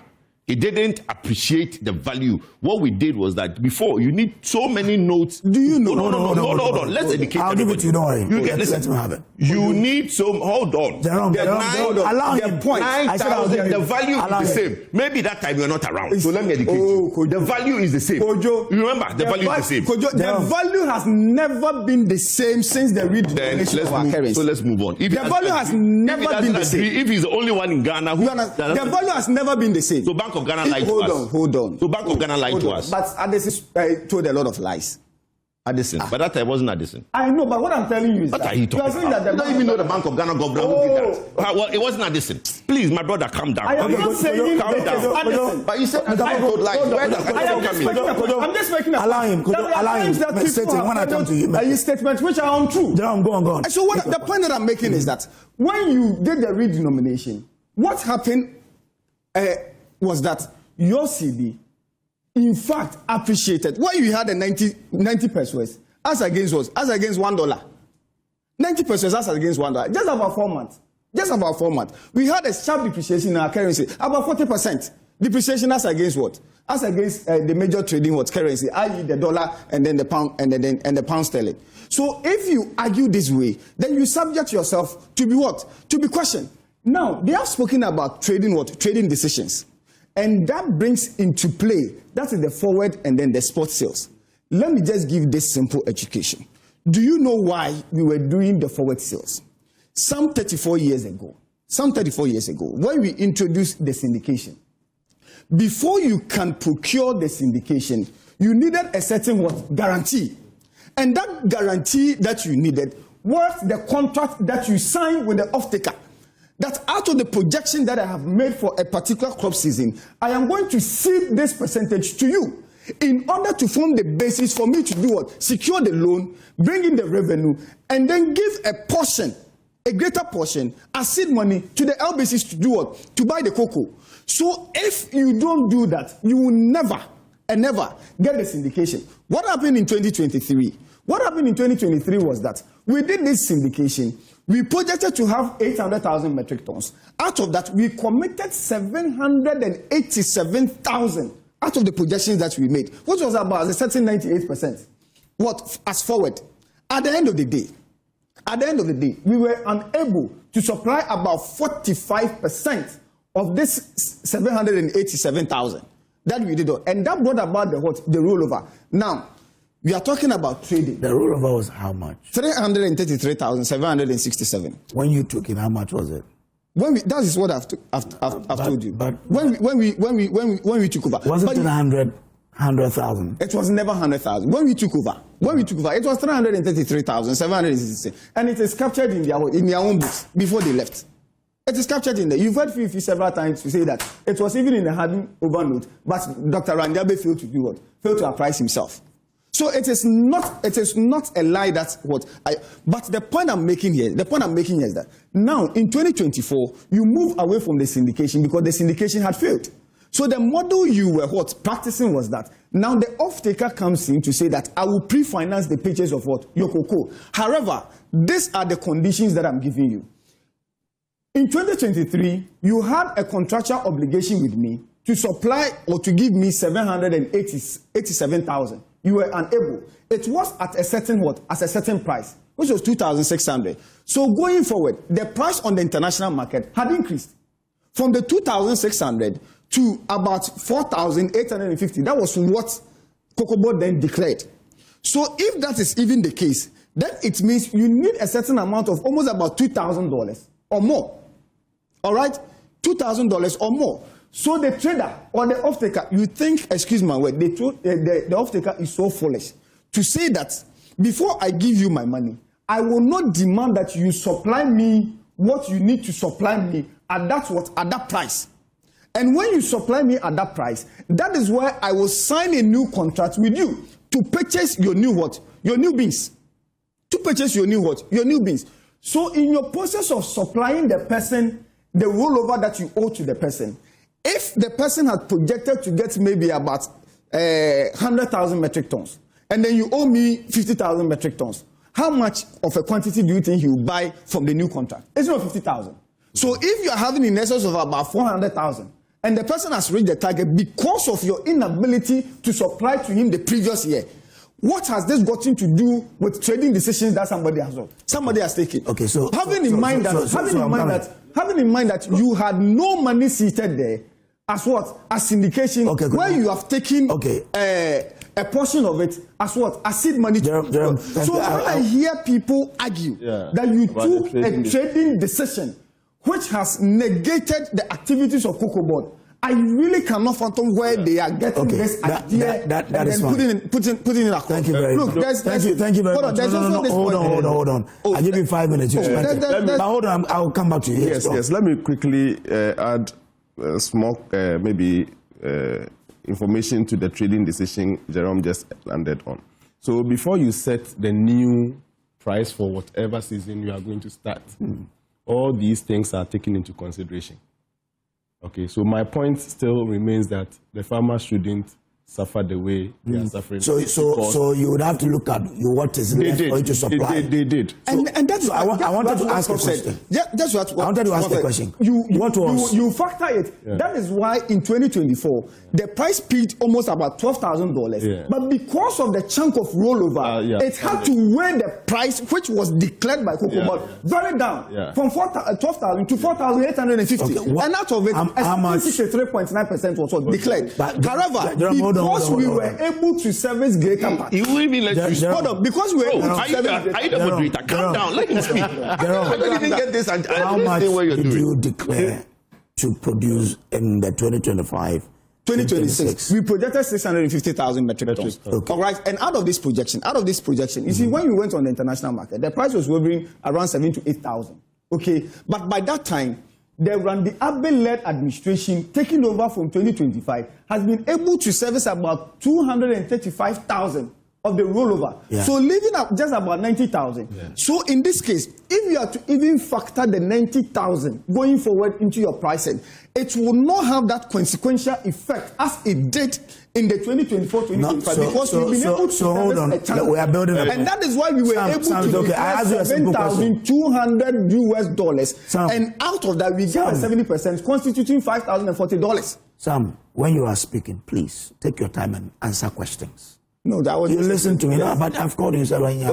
It didn't appreciate the value. What we did was that before, you need so many notes. Do you know? No. Hold on. Let's educate I'll give it to you, don't worry. Let him have it. You need some, hold on. Allow him. Point. 9,000, the value is the same. Maybe that time you're not around. So let me educate you. The value is the same. Kojo, you remember, the value is the same. Kojo, the value has never been the same since the redenomination of our currency. So let's move on. The value has never been the same. If he's the only one in Ghana who... The value has never been the same. So Bank of Ghana lied to us. Hold on. So Bank of Ghana lied to us. But Adesis told a lot of lies. Addison. But that time wasn't Addison. I know, but what I'm telling you is what that are you talking about? You don't even know the Bank of Ghana governor who did that. Well, it wasn't Addison. Please, my brother, calm down. I am not saying calm down. But you said I told lies. Where does Addison come in? I'm just making a allow him. When I come to you, statements which are untrue. Go on. So the point that I'm making is that when you did the redenomination, what happened was that your CD, in fact, appreciated. Why you had a 90 pesos as against what? As against $1. 90 pesos as against $1. Just about 4 months. We had a sharp depreciation in our currency, about 40% depreciation as against what? As against the major trading currency, i.e. the dollar and then the pound and the pound sterling. So if you argue this way, then you subject yourself to be what? To be questioned. Now they have spoken about trading what? Trading decisions. And that brings into play, that is the forward and then the spot sales. Let me just give this simple education. Do you know why we were doing the forward sales? Some 34 years ago, when we introduced the syndication, before you can procure the syndication, you needed a certain what? Guarantee. And that guarantee that you needed was the contract that you signed with the off-taker. That out of the projection that I have made for a particular crop season, I am going to cede this percentage to you in order to form the basis for me to do what? Secure the loan, bring in the revenue, and then give a portion, a greater portion, as seed money to the LBCs to do what? To buy the cocoa. So if you don't do that, you will never and never get the syndication. What happened in 2023? What happened in 2023 was that we did this syndication. We projected to have 800,000 metric tons. Out of that, we committed 787,000 out of the projections that we made, which was about a certain 98%. What as forward? At the end of the day, we were unable to supply about 45% of this 787,000 that we did, and that brought about the rollover. Now, we are talking about trading. The rollover was how much? 333,767. When you took it, how much was it? That is what I've told you. But when we took over, was it 100,000? It was never 100,000. When we took over, it was 333,767, and it is captured in their own books before they left. It is captured in there. You've heard Fifi several times to say that it was even in the handing over note, but Dr. Ranjabe failed to do what? Failed to apprise himself. So it is not a lie. That's what but the point I'm making here is that now in 2024 you move away from the syndication because the syndication had failed. So the model you were practicing was that now the off-taker comes in to say that I will pre-finance the purchase of your cocoa. However, these are the conditions that I'm giving you. In 2023, you had a contractual obligation with me to supply or to give me 787,000. You were unable. It was at a certain at a certain price, which was 2,600. So going forward, the price on the international market had increased from the 2,600 to about 4,850. That was what Cocoa Board then declared. So if that is even the case, then it means you need a certain amount of almost about $2,000 or more. All right? $2,000 or more. So the trader or the off-taker, you think, excuse my word, the off-taker is so foolish to say that before I give you my money, I will not demand that you supply me what you need to supply me at that price. And when you supply me at that price, that is where I will sign a new contract with you to purchase your new Your new beans. To purchase your new Your new beans. So in your process of supplying the person the rollover that you owe to the person, if the person had projected to get maybe about 100,000 metric tons, and then you owe me 50,000 metric tons, how much of a quantity do you think he will buy from the new contract? It's not 50,000. So if you are having in excess of about 400,000, and the person has reached the target because of your inability to supply to him the previous year, what has this gotten to do with trading decisions that somebody has taken? Okay, so having in mind that you had no money seated there as syndication, where you have taken a portion of it as seed money. So when I hear people argue that you took a trading decision which has negated the activities of Cocoa Board, I really cannot fathom where they are getting this idea that is fine. Putting it across. Thank you very much. Thank you very much. Hold on. I give you 5 minutes. Hold on, I'll come back to you. Yes. Let me quickly add small, maybe information to the trading decision Jerome just landed on. So before you set the new price for whatever season you are going to start, all these things are taken into consideration. Okay, so my point still remains that the farmers shouldn't suffer the way they are suffering. So you would have to look at what is left for you to supply. They did. And that's I wanted to ask a question. That's what I wanted to ask a question. You factor it. Yeah. That is why in 2024 the price peaked almost about $12,000. Yeah. But because of the chunk of rollover, it had to weigh the price which was declared by Cocoa very down from 12,000 to 4,850. Okay. And out of it, 63.9% was what declared. However, because we were able to service greater part. You will even let you hold on, because we were able to service are you the moderator? Calm down, let him speak. I don't even get this. How much did you declare to produce in the 2025-2026? We projected 650,000 metric tons. Okay. All right, and out of this projection, you see, when we went on the international market, the price was hovering around 7,000 to 8,000. Okay, but by that time, the Randy Abe-led administration, taking over from 2025, has been able to service about 235,000 of the rollover. Yeah. So leaving up just about 90,000. Yeah. So in this case, if you are to even factor the 90,000 going forward into your pricing, it will not have that consequential effect as it did in the 2024-2025 because we've been able to hold on. We are building up. And that is why we were able to declare $7,200 and out of that we get 70%, constituting $5,040. Sam, when you are speaking, please take your time and answer questions. No, that was you listen to me now, but I've called you and said when you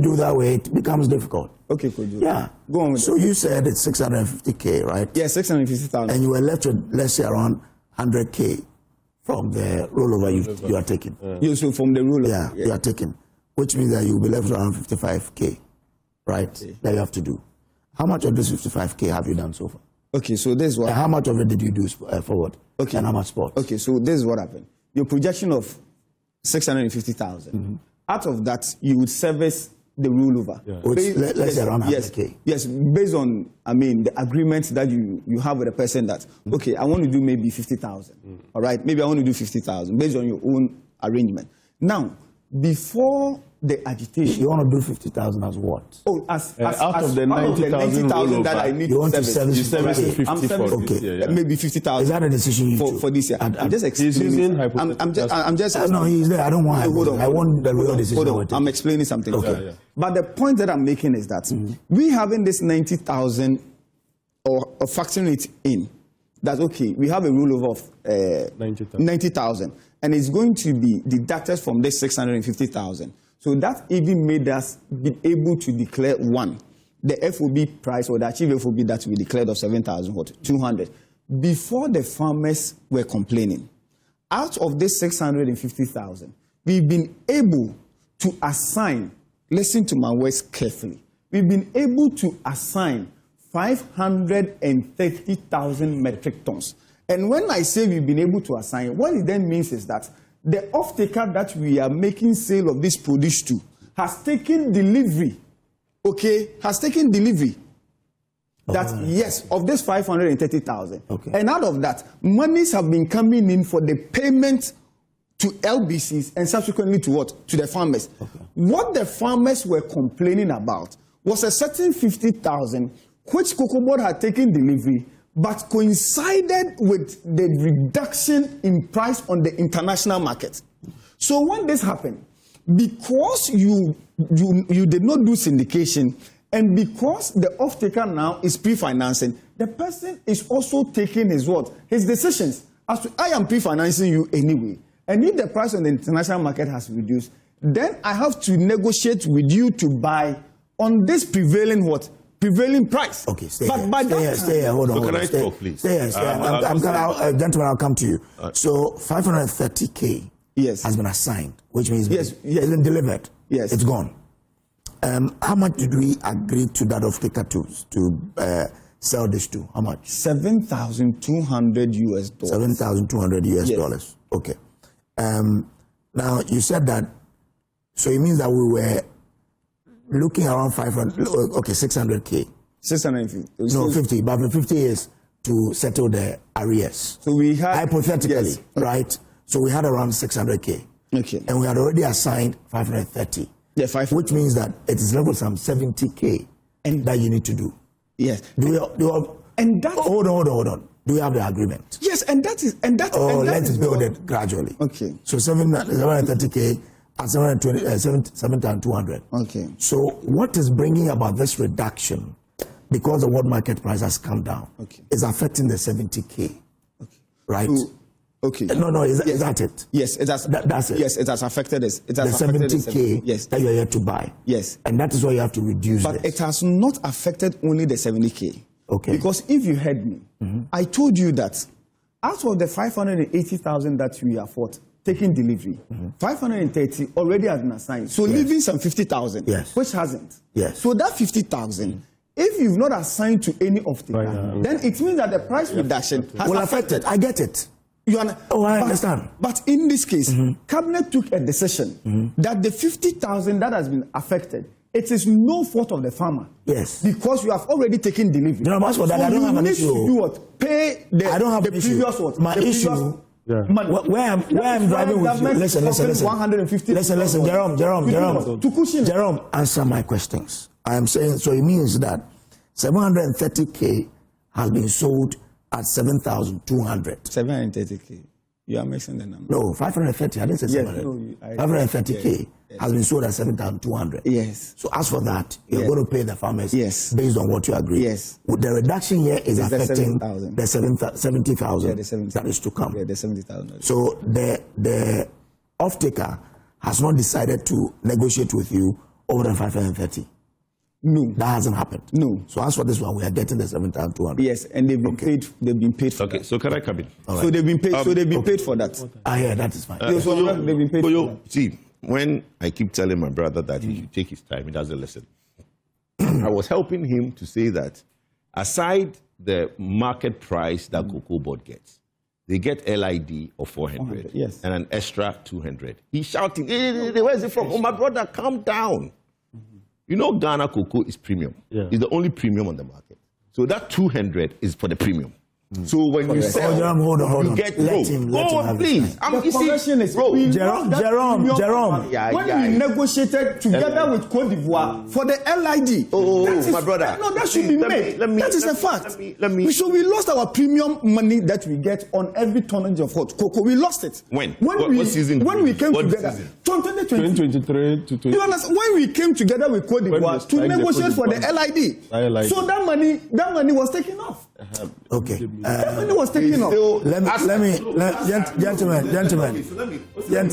do that way, it becomes difficult. Okay, could you? Yeah. Go on with so you said it's 650K, right? Yeah, 650,000. And you were left with, let's say, around 100K from the rollover you are taking. Yeah, so from the rollover. Yeah, you are taking, which means that you'll be left around 55K, right? Okay. That you have to do. How much of this 55K have you done so far? Okay, so this is what. And how much of it did you do forward? Okay. And how much spot? Okay, so this is what happened. Your projection of 650,000. Out of that, you would service the rollover. Yeah. Let's say around 100K. Yes, based on, the agreement that you have with a person that, okay, I want to do maybe 50,000. All right, maybe I want to do 50,000 based on your own arrangement. Now, before the agitation. You want to do 50,000 as what? Oh, out of the 90,000 that I need you want to service. You service 50 I'm serving maybe 50,000. Is that a decision you for this year? I'm just explaining. I'm just. No, he's there. I don't want. Hold on. I want the real decision. Hold on. I'm explaining something. Okay. But the point that I'm making is that we having this 90,000 or factoring it in. That's okay. We have a rollover of 90,000, and it's going to be deducted from this 650,000. So that even made us be able to declare the FOB price or the achieved FOB that we declared of 7,200 before the farmers were complaining. Out of this 650,000, we've been able to assign. Listen to my words carefully. We've been able to assign 530,000 metric tons. And when I say we've been able to assign, what it then means is that the off-taker that we are making sale of this produce to has taken delivery, that, yes, of this 530,000. Okay. And out of that, monies have been coming in for the payment to LBCs and subsequently to what? To the farmers. Okay. What the farmers were complaining about was a certain 50,000 which Cocoa Board had taken delivery, but coincided with the reduction in price on the international market. So when this happened, because you did not do syndication, and because the off-taker now is pre-financing, the person is also taking his decisions. As to, I am pre-financing you anyway. And if the price on the international market has reduced, then I have to negotiate with you to buy on this prevailing price. Okay, stay here. Hold on. So can I talk, please? Stay here. Gentlemen, I'll come to you. So 530K has been assigned, which means it's been delivered. Yes. It's gone. How much did we agree to that off-taker to sell this to? How much? $7,200 US. $7,200 US dollars. Okay. Now you said that, so it means that we were looking around 500. Okay, 600K. 650. No, 50. But for 50 years to settle the arrears. So we had hypothetically, right? So we had around 600K. Okay. And we had already assigned 530. Yeah, which means that it is level some 70K and that you need to do. Yes. And that hold on. Do we have the agreement? Yes, and that is let's build it gradually. Okay. So 730K at 7,200. Okay. So what is bringing about this reduction, because the world market price has come down, is affecting the 70K. Okay. Right? Okay. No, is that it? Yes, it has. That's it. Yes, it has affected us. It has the affected 70K that you're here to buy. Yes. And that is why you have to reduce But it has not affected only the 70K. Okay. Because if you heard me, I told you that out of the 580,000 that we afford taking delivery, 530 already has been assigned. So leaving some 50,000, which hasn't. Yes. So that 50,000, if you've not assigned to any of the then it means that the price reduction has will affect it. I get it. I understand. But in this case, Cabinet took a decision that the 50,000 that has been affected, it is no fault of the farmer. Yes. Because you have already taken delivery. No, as for that, I don't have an issue. You need to pay the, I don't have the an issue. previous what? My the issue. Where I'm driving with you. Listen. 150. Listen, Jerome, answer my questions. I am saying, so it means that 730K has been sold at 7,200. 730K. You are mixing the number. No, 530. I didn't say 700. 530K has been sold at 7,200. Yes. So as for that, you're going to pay the farmers based on what you agree. Yes. The reduction here is affecting the 70,000 that is to come. Yeah, the 70,000. So the off-taker has not decided to negotiate with you over the 530. No, that hasn't happened. No. So as for this one, we are getting the 7,200. Yes, and they've been paid. They've been paid for. Okay, that. so can I come in? Right. So they've been paid. So they've been paid for that. Yeah, that is fine. They've been paid for that. See, when I keep telling my brother that he should take his time, he doesn't listen. I was helping him to say that aside the market price that Cocoa Board gets, they get LID of 400 yes, and an extra 200. He's shouting, hey, where is it from? Oh, my brother, calm down. You know Ghana cocoa is premium. Yeah. It's the only premium on the market. So that 200 is for the premium. So when you sell, hold on. you get let him please. The correction is Jerome. When we negotiated together with Cote d'Ivoire for the LID, my brother. No, that should be made. That is a fact. So we lost our premium money that we get on every tonnage of hot cocoa. We lost it. When? What season? When we came together. 2023 to 20. You understand? When we came together with Cote d'Ivoire to negotiate for the LID, so that money was taken off. Okay. That money was taken off.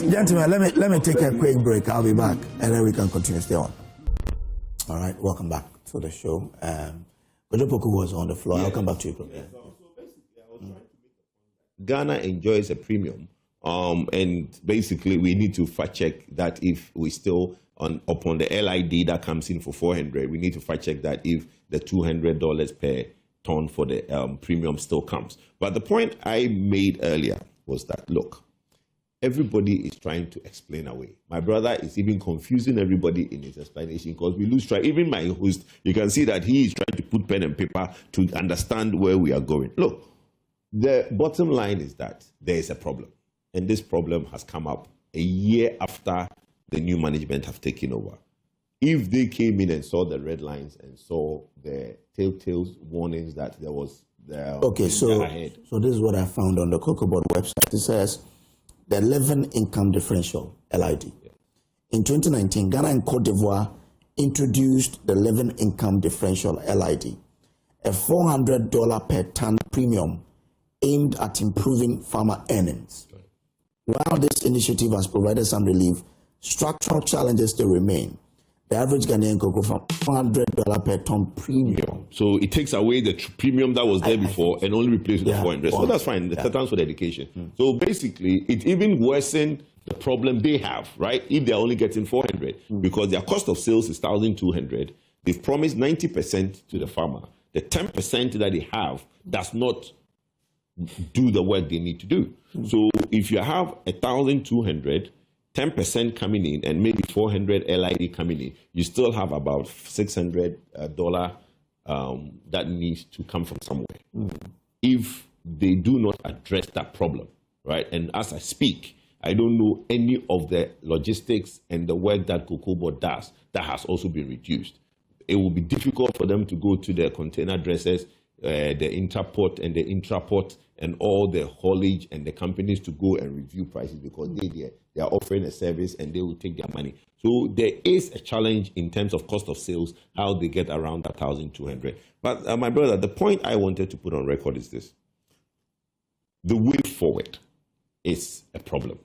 Gentlemen, let me take a quick break. I'll be back, and then we can continue. Stay on. All right, welcome back to the show. Kojopoku was on the floor. I'll come back to you. Ghana enjoys a premium, and basically we need to fact check that if we still upon the LID that comes in for 400, we need to fact check that if the $200 per ton for the premium still comes. But the point I made earlier was that, look, everybody is trying to explain away. My brother is even confusing everybody in his explanation because we lose track. Even my host, you can see that he is trying to put pen and paper to understand where we are going. Look, the bottom line is that there is a problem. And this problem has come up a year after the new management have taken over. If they came in and saw the red lines and saw the telltale warnings that there was ahead. So this is what I found on the Cocoa Board website. It says the living income differential, LID. Yeah. In 2019, Ghana and Cote d'Ivoire introduced the living income differential, LID, a $400 per ton premium aimed at improving farmer earnings. Right. While this initiative has provided some relief, structural challenges still remain. The average Ghanaian cocoa from $400 per ton premium. So it takes away the premium that was there before and only replaces with 400. So that's fine. The thanks for the education. So basically, it even worsened the problem they have, right? If they're only getting 400, because their cost of sales is 1,200. They've promised 90% to the farmer. the 10% that they have does not do the work they need to do. So if you have 1,200, 10% coming in, and maybe 400 LID coming in, you still have about $600 that needs to come from somewhere. If they do not address that problem, right? And as I speak, I don't know any of the logistics and the work that Cocoa Board does that has also been reduced. It will be difficult for them to go to the container addresses, the interport and the intraport, and all the haulage and the companies to go and review prices, because they are offering a service and they will take their money. So there is a challenge in terms of cost of sales, how they get around 1,200. But my brother, the point I wanted to put on record is this. The way forward is a problem.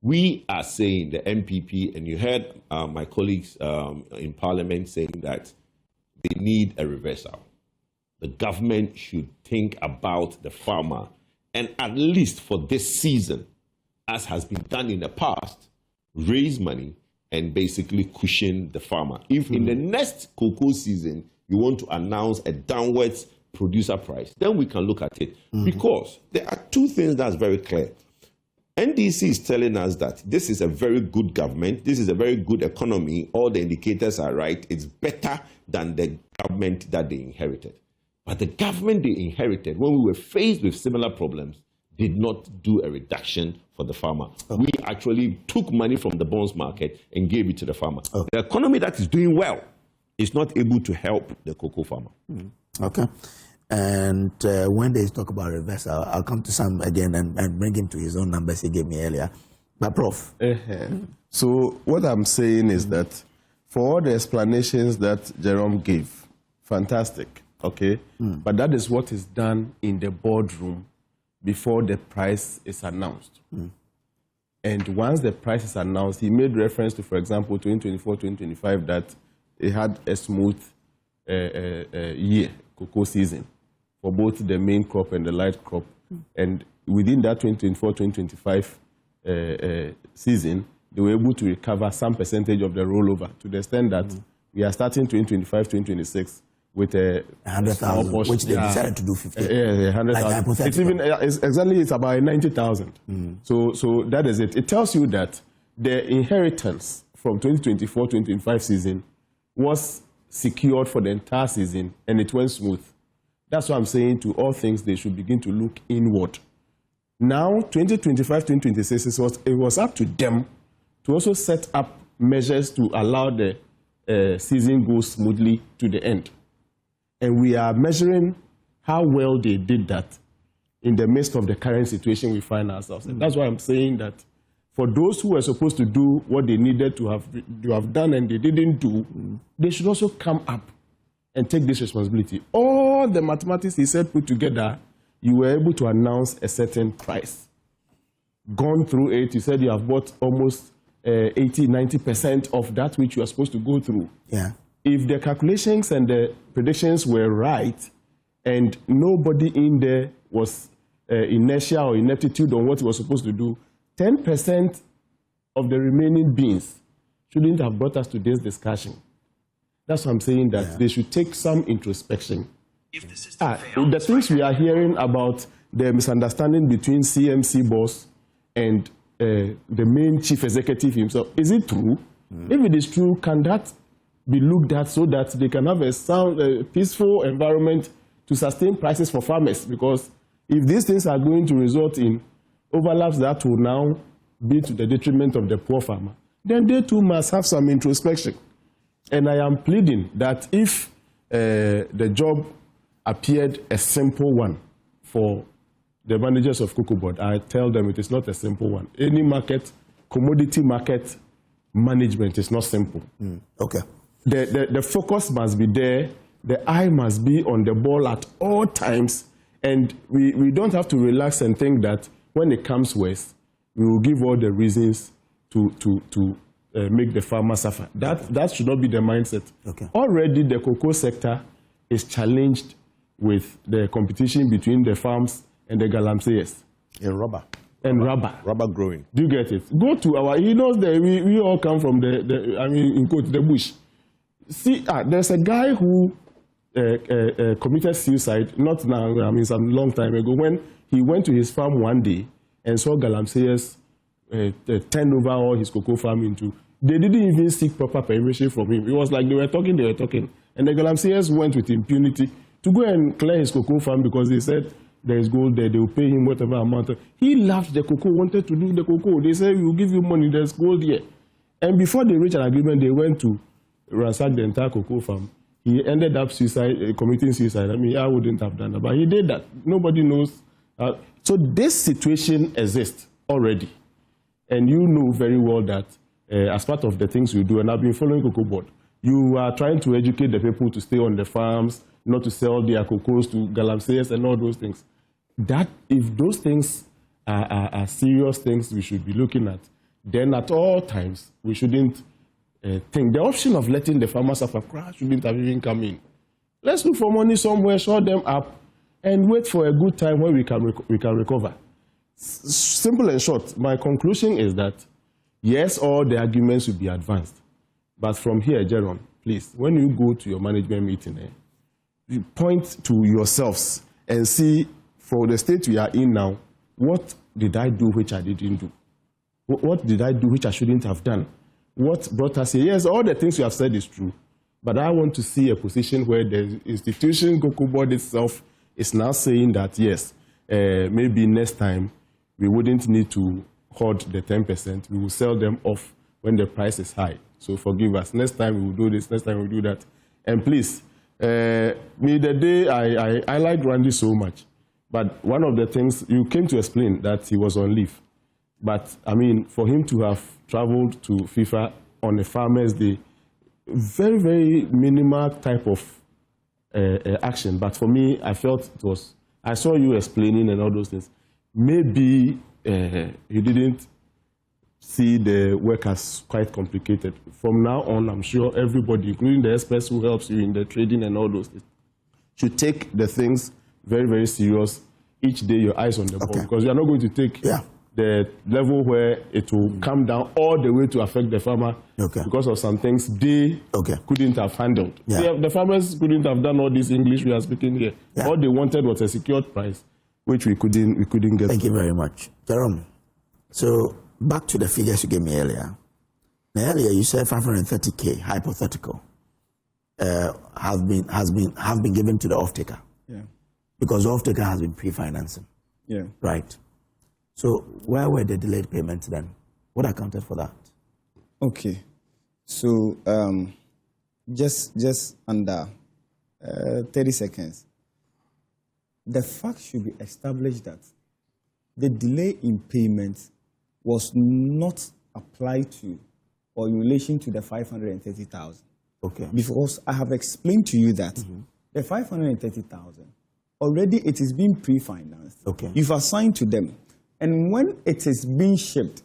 We are saying, the MPP, and you heard my colleagues in Parliament saying that they need a reversal. The government should think about the farmer, and at least for this season, as has been done in the past, raise money and basically cushion the farmer. If in the next cocoa season you want to announce a downwards producer price, then we can look at it. Because there are two things that's very clear. NDC is telling us that this is a very good government, this is a very good economy, all the indicators are right, it's better than the government that they inherited. But the government they inherited, when we were faced with similar problems, did not do a reduction for the farmer. We actually took money from the bonds market and gave it to the farmer. The economy that is doing well is not able to help the cocoa farmer. Okay. And when they talk about reversal, I'll come to Sam again and bring him to his own numbers he gave me earlier. But Prof. So what I'm saying is that for all the explanations that Jerome gave, fantastic, okay? But that is what is done in the boardroom before the price is announced. And once the price is announced, he made reference to, for example, 2024, 2025, that it had a smooth year, cocoa season, for both the main crop and the light crop. And within that 2024-2025 season, they were able to recover some percentage of the rollover, to the extent that we are starting 2025-2026 with a 100,000, which they decided to do 50. 100,000. It's even it's about 90,000. So that is it. It tells you that the inheritance from 2024-2025 season was secured for the entire season, and it went smooth. That's why I'm saying, to all things, they should begin to look inward. Now, 2025-2026, it was up to them to also set up measures to allow the season go smoothly to the end. And we are measuring how well they did that in the midst of the current situation we find ourselves in. That's why I'm saying that for those who were supposed to do what they needed to have done and they didn't do, they should also come up and take this responsibility. All the mathematics he said put together, you were able to announce a certain price. Gone through it, you said you have bought almost 80-90% of that which you are supposed to go through. Yeah. If the calculations and the predictions were right, and nobody in there was inertia or ineptitude on what he was supposed to do, 10% of the remaining beans shouldn't have brought us to this discussion. That's why I'm saying that they should take some introspection. The things we are hearing about the misunderstanding between CMC boss and the main chief executive himself, is it true? If it is true, can that be looked at so that they can have a sound, peaceful environment to sustain prices for farmers? Because if these things are going to result in overlaps that will now be to the detriment of the poor farmer, then they too must have some introspection. And I am pleading that if the job appeared a simple one for the managers of Cocoa Board, I tell them it is not a simple one. Any market, commodity market management is not simple. Okay. The focus must be there. The eye must be on the ball at all times. And we don't have to relax and think that when it comes worse, we will give all the reasons to make the farmer suffer. That should not be the mindset. Okay. Already the cocoa sector is challenged with the competition between the farms and the galamseyers. And rubber. And rubber. Rubber growing. Do you get it? Go to he knows that we all come from in quote, the bush. See, there's a guy who committed suicide, not now, I mean, some long time ago, when he went to his farm one day and saw Galamseyers turn over all his cocoa farm into. They didn't even seek proper permission from him. It was like they were talking. And the Galamseyers went with impunity to go and clear his cocoa farm because they said there is gold there, they will pay him whatever amount. He loved the cocoa, wanted to do the cocoa. They said, we will give you money, there's gold here. And before they reached an agreement, they went to ransack the entire cocoa farm. He ended up committing suicide. I mean, I wouldn't have done that, but he did that. Nobody knows. So this situation exists already. And you know very well that as part of the things you do, and I've been following Cocoa Board, you are trying to educate the people to stay on the farms, not to sell their cocoas to Galamseyers and all those things. That, if those things are serious things we should be looking at, then at all times we shouldn't think. The option of letting the farmers suffer shouldn't have even come in. Let's look for money somewhere, shore them up, and wait for a good time when we can recover. Simple and short, my conclusion is that, yes, all the arguments will be advanced. But from here, Jaron, please, when you go to your management meeting, you point to yourselves and see, for the state we are in now, what did I do which I didn't do? What did I do which I shouldn't have done? What brought us here? Yes, all the things you have said is true. But I want to see a position where the institution, Cocoa Board itself, is now saying that, yes, maybe next time we wouldn't need to hoard the 10%. We will sell them off when the price is high. So forgive us. Next time we will do this, next time we will do that. And please, the day I like Randy so much, but one of the things, you came to explain that he was on leave. But, I mean, for him to have traveled to FIFA on a Farmer's Day, very, very minimal type of action. But for me, I felt it was, I saw you explaining and all those things. Maybe you didn't see the work as quite complicated. From now on, I'm sure everybody, including the experts who helps you in the trading and all those things, should take the things very, very serious. Each day, your eyes on the ball, because you are not going to take the level where it will come down all the way to affect the farmer because of some things they couldn't have handled. See, the farmers couldn't have done all this English we are speaking here. All they wanted was a secured price, which we couldn't get. Thank you very much, Jerome. So back to the figures you gave me earlier. Now, earlier you said 530K hypothetical have been given to the off-taker. Because the off-taker has been pre-financing. Right. So where were the delayed payments then? What accounted for that? Okay. So just under 30 seconds. The fact should be established that the delay in payment was not applied to or in relation to the 530,000. Okay. Because I have explained to you that the 530,000, already it is being pre-financed. Okay. You've assigned to them. And when it is being shipped,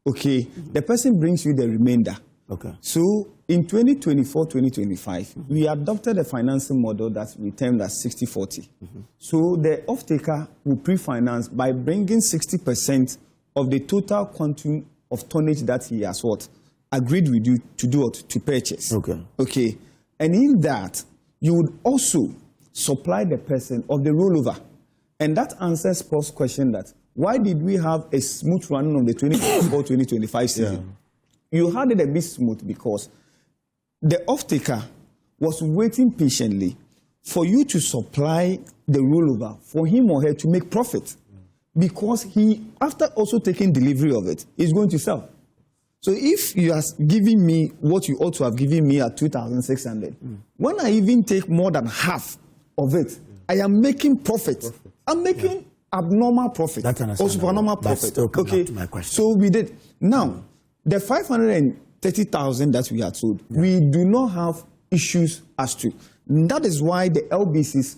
the person brings you the remainder. Okay. So in 2024-2025, we adopted a financing model that we termed as 60-40. So the off-taker will pre-finance by bringing 60% of the total quantum of tonnage that he has agreed with you to do to purchase. Okay. And in that, you would also supply the person of the rollover. And that answers Paul's question that why did we have a smooth running on the 2024-2025 season? You had it a bit smooth because the off-taker was waiting patiently for you to supply the rollover for him or her to make profit. Because he, after also taking delivery of it, is going to sell. So if you are giving me what you ought to have given me at 2,600, when I even take more than half of it, I am making profit. I'm making abnormal profit or supernormal profit. Okay, to my question. So we did. Now, the 530,000 that we had sold, we do not have issues as to. That is why the LBCs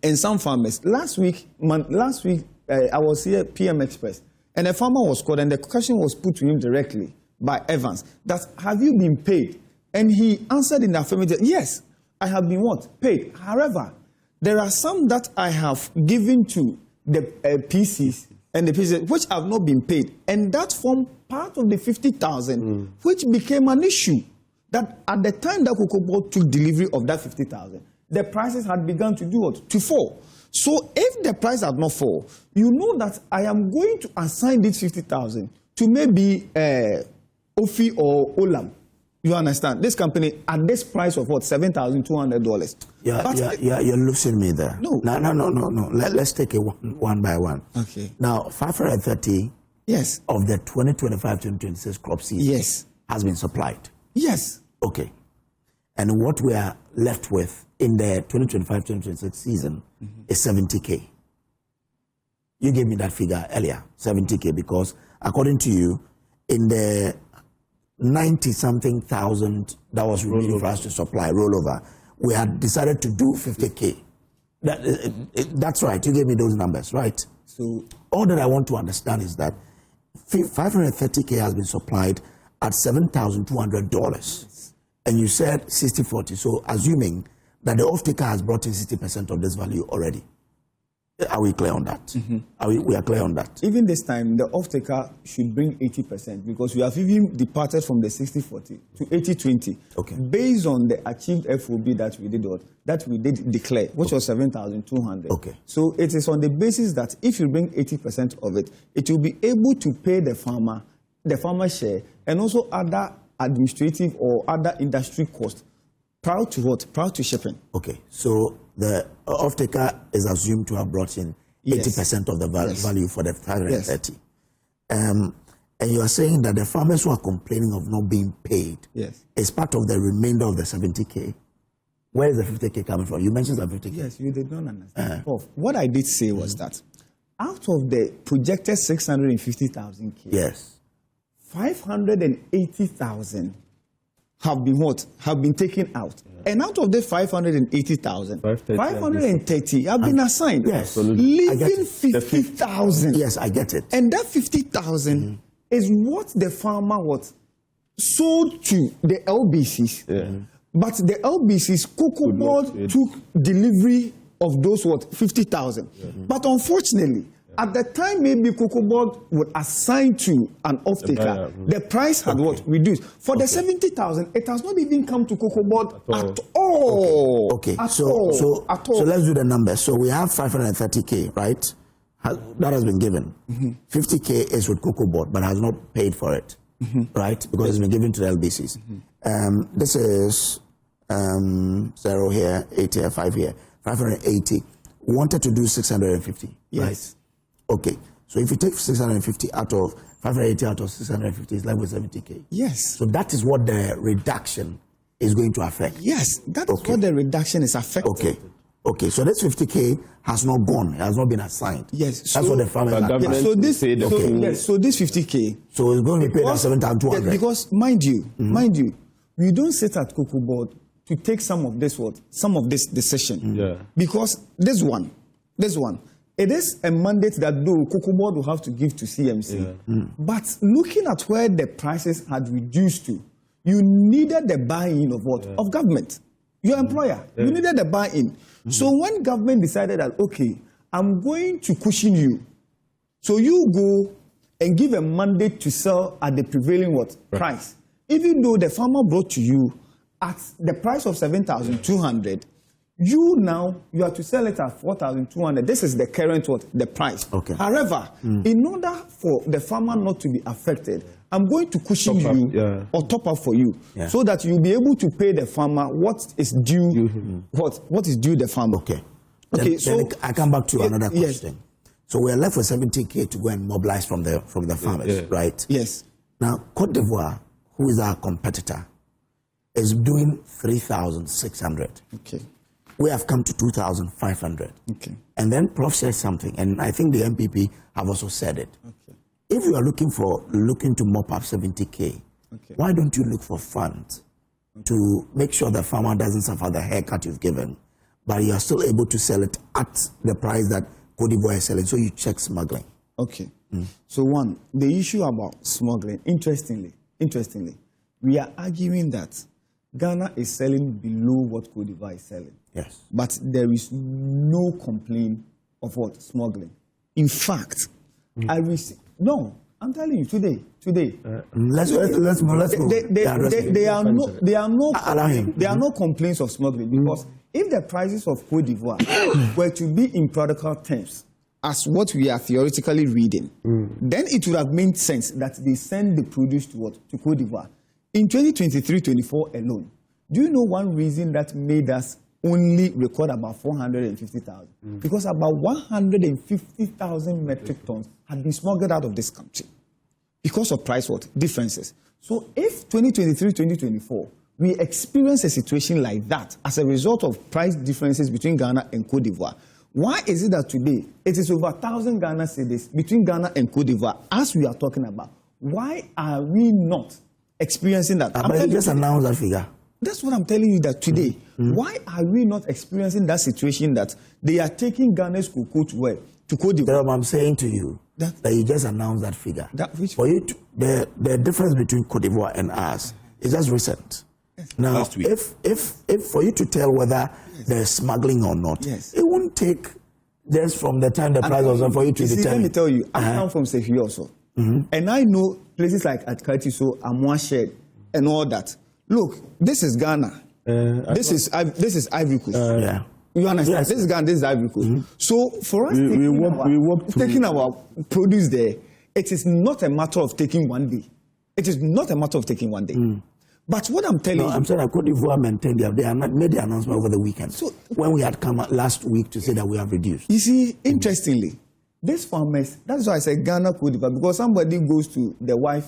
and some farmers, last week I was here at PM Express, and a farmer was called, and the question was put to him directly by Evans, that have you been paid? And he answered in the affirmative, yes, I have been what? Paid. However, there are some that I have given to the PCs and the PCs which have not been paid. And that formed part of the 50,000, which became an issue. That at the time that Cocoa Board took delivery of that 50,000, the prices had begun to do what? To fall. So if the price had not fall, you know that I am going to assign this 50,000 to maybe Ofi or Olam. You understand? This company at this price of what? $7,200. You're losing me there. No. Let's take it one by one. Okay. Now, 530 yes. of the 2025-2026 crop season yes. has been supplied. Yes. Okay. And what we are left with in the 2025-2026 season is 70K. You gave me that figure earlier, 70K, because according to you, in the 90-something thousand that was remaining for us to supply rollover, we had decided to do 50K. That's right. You gave me those numbers, right? So all that I want to understand is that 530K has been supplied at $7,200. And you said 60-40. So assuming that the off-taker has brought in 60% of this value already. Are we clear on that? We are clear on that. Even this time, the off-taker should bring 80% because we have even departed from the 60-40 to 80-20. Okay. Based on the achieved FOB that we did declare, which was 7,200. Okay. So it is on the basis that if you bring 80% of it, it will be able to pay the farmer share, and also other administrative or other industry costs prior to what? Prior to shipping. Okay. So the off-taker is assumed to have brought in 80% of the value for the 530. And you are saying that the farmers who are complaining of not being paid is part of the remainder of the 70K. Where is the 50K coming from? You mentioned the 50K. Yes, you did not understand. What I did say was that out of the projected 650,000 K, yes, 580,000 have been what? Have been taken out. And out of the 580,000, 530 have been assigned. Yes, leaving 50,000. Yes, I get it. And that 50,000 is what the farmer sold to the LBCs. But the LBCs, Cocoa Board took delivery of those 50,000. But unfortunately, at the time maybe Cocoa Board would assign to an off-taker, the price had reduced. For the 70,000, it has not even come to Cocoa Board at all. Okay. So let's do the numbers. So we have 530K, right? That has been given. 50K is with Cocoa Board, but has not paid for it, right? Because it's been given to the LBCs. This is 0 here, 8 here, 5 here, 580. We wanted to do 650, right? Okay, so if you take 650 out of 580 out of 650, it's left with 70K. Yes. So that is what the reduction is going to affect. Yes, that is what the reduction is affecting. Okay, so this 50K has not gone, it has not been assigned. Yes. That's what the farmers are. So this 50K. So it's going to be paid at 7,200. Because mind you, we don't sit at Cocoa Board to take some of this decision. Because this one, it is a mandate that Cocoa Board will have to give to CMC. But looking at where the prices had reduced to, you needed the buy-in of what? Of government. Your employer. You needed the buy-in. So when government decided that, okay, I'm going to cushion you. So you go and give a mandate to sell at the prevailing price. Even though the farmer brought to you at the price of 7,200, you have to sell it at 4,200. This is the current the price. Okay. However, in order for the farmer not to be affected, I'm going to cushion you or top up for you so that you'll be able to pay the farmer what is due. What is due the farmer? Okay. Okay. Then I come back to another question. So we're left with 70K to go and mobilize from the farmers, right? Yes. Now Cote d'Ivoire, who is our competitor, is doing 3,600. Okay. We have come to 2,500. Okay. And then Prof said something, and I think the MPP have also said it. Okay. If you are looking to mop up 70K, why don't you look for funds to make sure the farmer doesn't suffer the haircut you've given, but you are still able to sell it at the price that Cote d'Ivoire is selling, so you check smuggling. Okay. So one, the issue about smuggling, interestingly, we are arguing that Ghana is selling below what Cote d'Ivoire is selling. Yes. But there is no complaint of smuggling. In fact, I'm telling you, today. Let's move. There are no complaints of smuggling because if the prices of Côte d'Ivoire were to be in practical terms, as what we are theoretically reading, then it would have made sense that they send the produce to Côte d'Ivoire. In 2023-24 alone, do you know one reason that made us only record about 450,000? Because about 150,000 metric tons had been smuggled out of this country because of price differences. So if 2023-2024, we experience a situation like that as a result of price differences between Ghana and Côte d'Ivoire, why is it that today it is over 1,000 Ghana cedis between Ghana and Côte d'Ivoire as we are talking about? Why are we not experiencing that? But you just announced that figure. That's what I'm telling you that today. Why are we not experiencing that situation that they are taking Ghana's cocoa to where? To Côte d'Ivoire. I'm saying to you that you just announced that figure. The difference between Côte d'Ivoire and us is just recent. Now, if for you to tell whether there's smuggling or not, it won't take just from the time the price was on for you to determine. Let me tell you, I come from Sefi also. And I know places like Atkatiso, Amwashed, and all that. Look, this is Ghana. This is Ivory Coast. You understand? Yes. This is Ghana, this is Ivory Coast. So for us taking our produce there, it is not a matter of taking one day. It is not a matter of taking one day. But what I'm telling you... I'm saying that Côte d'Ivoire maintained they are not made the announcement over the weekend. So when we had come last week to say that we have reduced. You see, interestingly, these farmers, that's why I said Ghana, Côte d'Ivoire, because somebody goes to the wife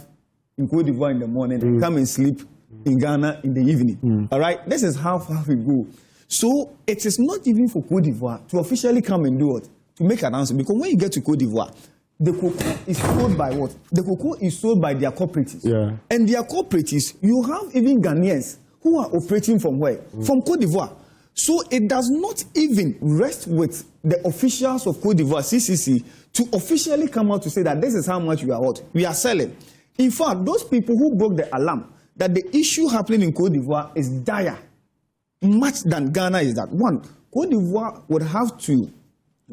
in Côte d'Ivoire in the morning and come and sleep in Ghana in the evening. All right? This is how far we go. So it is not even for Côte d'Ivoire to officially come and do what? To make an announcement. Because when you get to Côte d'Ivoire, the cocoa is sold by what? The cocoa is sold by their cooperatives. And their cooperatives, you have even Ghanaians who are operating from where? From Côte d'Ivoire. So it does not even rest with the officials of Côte d'Ivoire, CCC, to officially come out to say that this is how much we are selling. In fact, those people who broke the alarm that the issue happening in Côte d'Ivoire is dire, much than Ghana is that. One, Côte d'Ivoire would have to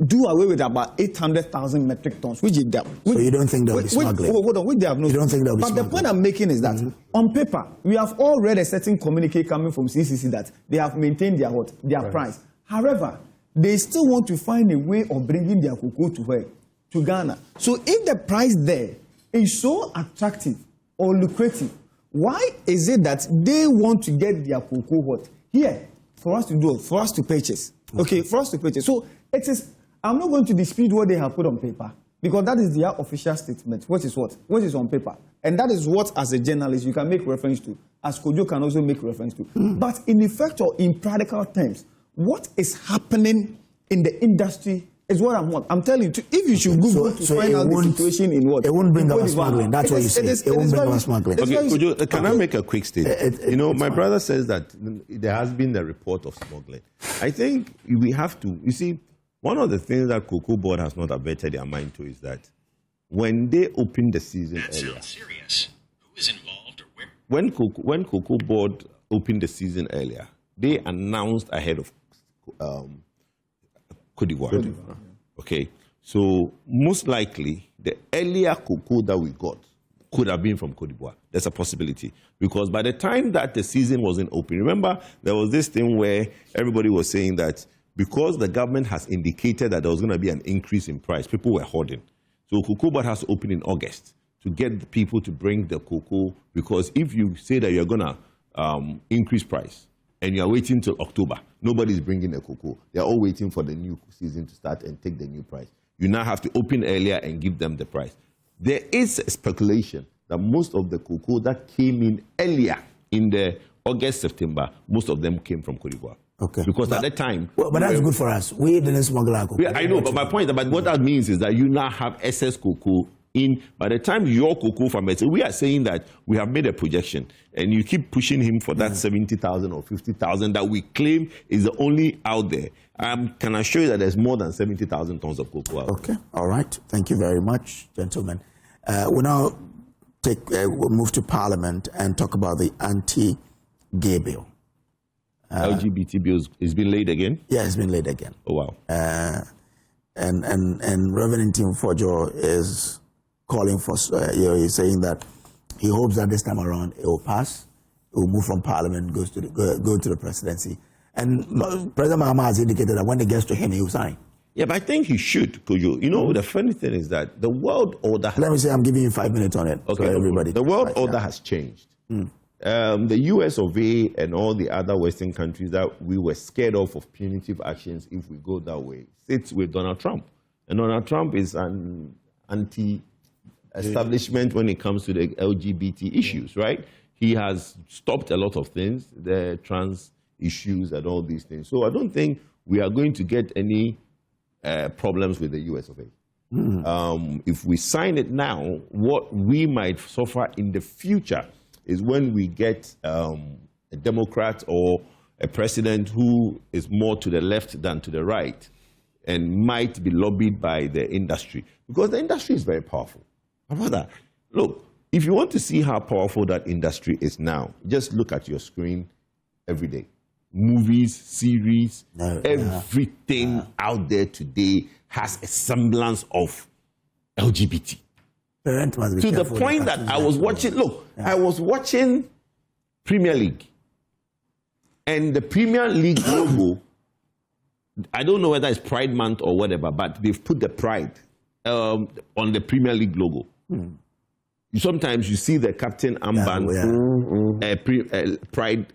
do away with about 800,000 metric tons, which is that. So you don't think they'll be smuggling? Hold on, which they have no. You don't think they'll be smuggling? But the point I'm making is that on paper, we have all read a certain communique coming from CCC that they have maintained their price. However, they still want to find a way of bringing their cocoa to where? To Ghana. So if the price there is so attractive or lucrative, why is it that they want to get their cocoa here for us to do, for us to purchase? Okay, for us to purchase. So it is. I'm not going to dispute what they have put on paper because that is their official statement. What is on paper? And that is what, as a journalist, you can make reference to, as Kojo can also make reference to. But in effect or in practical terms, what is happening in the industry is what I'm telling you. If you should Google to find out the situation in what? It won't bring about smuggling. That's what you say. It won't bring about smuggling. Okay, Kojo, can I make a quick statement? My brother says that there has been a report of smuggling. I think we have to, you see, one of the things that Cocoa Board has not averted their mind to is that when they opened the season earlier, serious. Who is involved or where? When Cocoa Board opened the season earlier, they announced ahead of Côte d'Ivoire. Okay, so most likely the earlier cocoa that we got could have been from Côte d'Ivoire. There's a possibility because by the time that the season wasn't open, remember there was this thing where everybody was saying that because the government has indicated that there was going to be an increase in price, people were hoarding. So Cocoa Board has to open in August to get the people to bring the cocoa, because if you say that you're going to increase price and you're waiting till October, nobody's bringing the cocoa. They're all waiting for the new season to start and take the new price. You now have to open earlier and give them the price. There is a speculation that most of the cocoa that came in earlier in the August, September, most of them came from Côte d'Ivoire. Okay. Because at that time... Well, but that's good for us. We didn't smuggle our cocoa. I know, but my point is that what that means is that you now have excess cocoa in... By the time your cocoa farmers... We are saying that we have made a projection and you keep pushing him for that 70,000 or 50,000 that we claim is the only out there. Can I show you that there's more than 70,000 tons of cocoa out there? Okay. All right. Thank you very much, gentlemen. We'll now we'll move to Parliament and talk about the Anti-Gay Bill. LGBT bill has been laid again? Yeah, it's been laid again. Oh, wow. And Reverend Tim Fojo is calling for, he's saying that he hopes that this time around it will pass, it will move from parliament, go to the presidency. And President Mahama has indicated that when it gets to him, he will sign. Yeah, but I think he should, Kojo. You know, the funny thing is that the world order... Let me say, I'm giving you 5 minutes on it. Okay, so everybody. The world order has changed. The US of A and all the other Western countries that we were scared of punitive actions if we go that way sits with Donald Trump. And Donald Trump is an anti-establishment when it comes to the LGBT issues, right? He has stopped a lot of things, the trans issues and all these things. So I don't think we are going to get any problems with the US of A. If we sign it now, what we might suffer in the future is when we get a Democrat or a president who is more to the left than to the right and might be lobbied by the industry. Because the industry is very powerful. How about that? Look, if you want to see how powerful that industry is now, just look at your screen every day. Movies, series, everything out there today has a semblance of LGBT. To the point that I was watching, I was watching Premier League. And the Premier League logo, I don't know whether it's Pride Month or whatever, but they've put the pride on the Premier League logo. Sometimes you see the captain armband, pride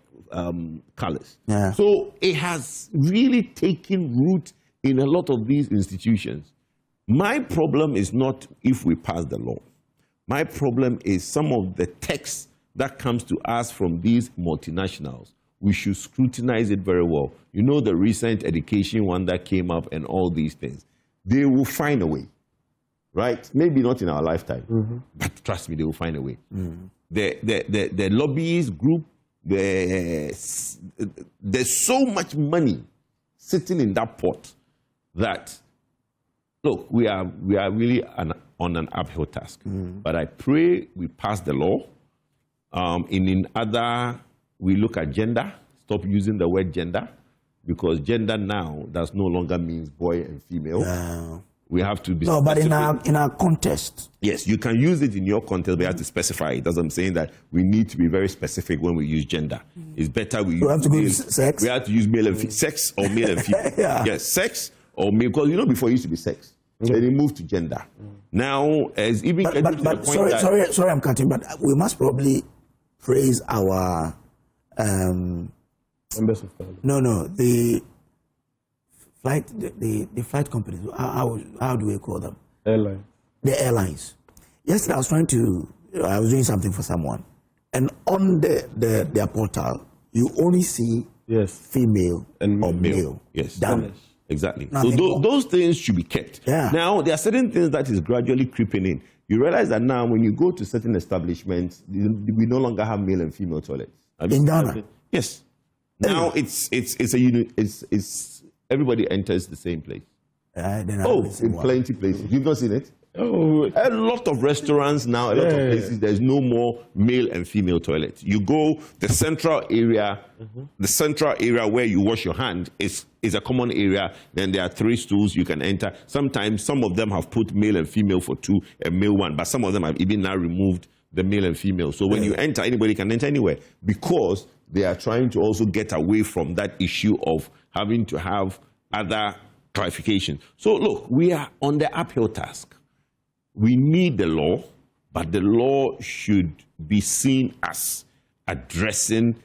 colors. So it has really taken root in a lot of these institutions. My problem is not if we pass the law. My problem is some of the text that comes to us from these multinationals. We should scrutinize it very well. You know the recent education one that came up and all these things. They will find a way, right? Maybe not in our lifetime, but trust me, they will find a way. The lobbyist group, there's so much money sitting in that pot that, look, we are really on an uphill task. But I pray we pass the law. In other, we look at gender, stop using the word gender, because gender now does no longer means boy and female. We have to be specific. But in our context. Yes, you can use it in your context, but you have to specify it. That's what I'm saying, that we need to be very specific when we use gender. It's better we use have to use sex? We have to use male and sex or male and female. Yes, sex or male, because before it used to be sex. Then it moved to gender. Now, as even getting to the point sorry, I'm cutting, but we must probably praise our members of parliament. No, the flight companies. How do we call them? Airlines. The airlines. Yesterday, I was doing something for someone, and on their portal, you only see female and male. Yes. Done. Exactly. So those things should be kept. Now, there are certain things that is gradually creeping in. You realize that now when you go to certain establishments, we no longer have male and female toilets. In Ghana? Yes. Now it's everybody enters the same place. In plenty places. You've not seen it? Oh, a lot of restaurants now, a lot of places, there's no more male and female toilets. You go, the central area where you wash your hand is a common area. Then there are 3 stools you can enter. Sometimes some of them have put male and female for 2 and male 1, but some of them have even now removed the male and female. So when you enter, anybody can enter anywhere, because they are trying to also get away from that issue of having to have other clarifications. So look, we are on the uphill task. We need the law, but the law should be seen as addressing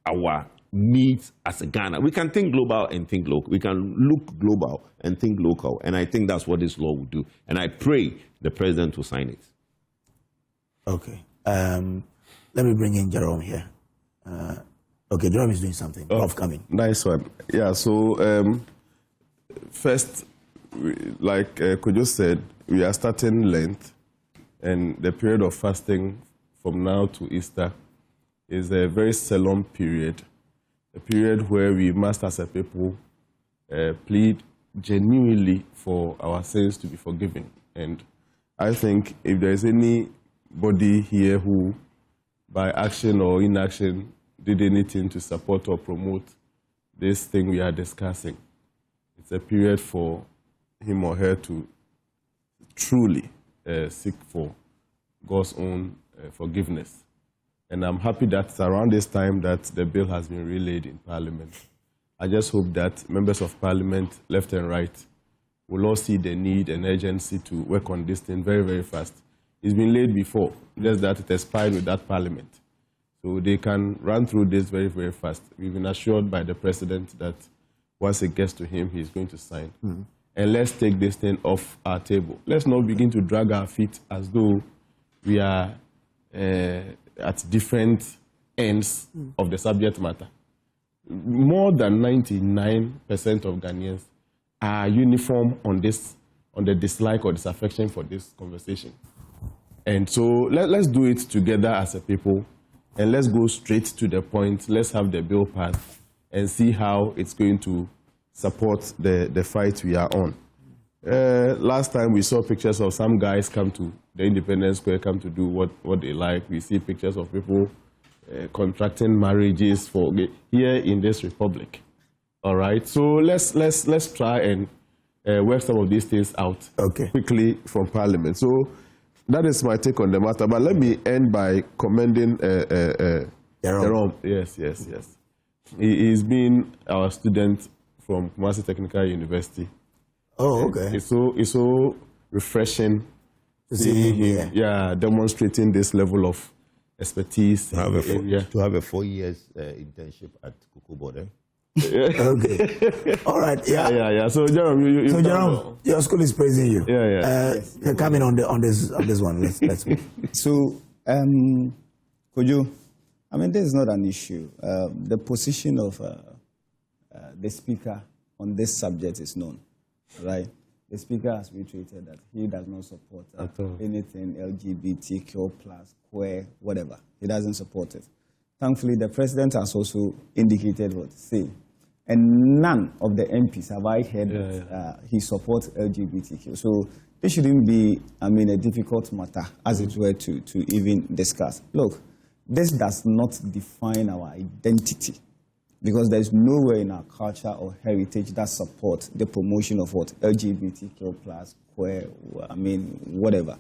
our needs as a Ghana. We can think global and think local. We can look global and think local. And I think that's what this law will do. And I pray the president will sign it. Okay. Let me bring in Jerome here. Okay, Jerome is doing something. Forthcoming. Nice one. Yeah, so first, like Kojo said, we are starting Lent, and the period of fasting from now to Easter is a very solemn period, a period where we must, as a people, plead genuinely for our sins to be forgiven. And I think if there is anybody here who, by action or inaction, did anything to support or promote this thing we are discussing, it's a period for him or her to truly seek for God's own forgiveness. And I'm happy that it's around this time that the bill has been relayed in Parliament. I just hope that members of Parliament, left and right, will all see the need and urgency to work on this thing very, very fast. It's been laid before, just that it expired with that Parliament. So they can run through this very, very fast. We've been assured by the President that once it gets to him, he's going to sign. And let's take this thing off our table. Let's not begin to drag our feet as though we are at different ends of the subject matter. More than 99% of Ghanaians are uniform on this, on the dislike or disaffection for this conversation. And so let's do it together as a people, and let's go straight to the point. Let's have the bill passed and see how it's going to support the fight we are on. Last time we saw pictures of some guys come to the Independence Square, come to do what they like. We see pictures of people contracting marriages for here in this republic. All right, so let's try and work some of these things out quickly from Parliament. So that is my take on the matter. But let me end by commending Jerome. Yes. He's been our student from Kumasi Technical University. Oh, okay. It's so refreshing to see him, demonstrating this level of expertise. To have a 4 years internship at Kukubo. Okay. All right. Yeah. So Jerome, Jerome, your school is praising you. Yes. Come in on this one. Let's move. So, could you? I mean, this is not an issue. The position of the speaker on this subject is known, right? The speaker has reiterated that he does not support anything LGBTQ plus, queer, whatever. He doesn't support it. Thankfully, the president has also indicated what to say. And none of the MPs have I heard that he supports LGBTQ. So this shouldn't be, a difficult matter, as it were, to even discuss. Look, this does not define our identity, because there's nowhere in our culture or heritage that supports the promotion of what? LGBTQ plus, queer, whatever.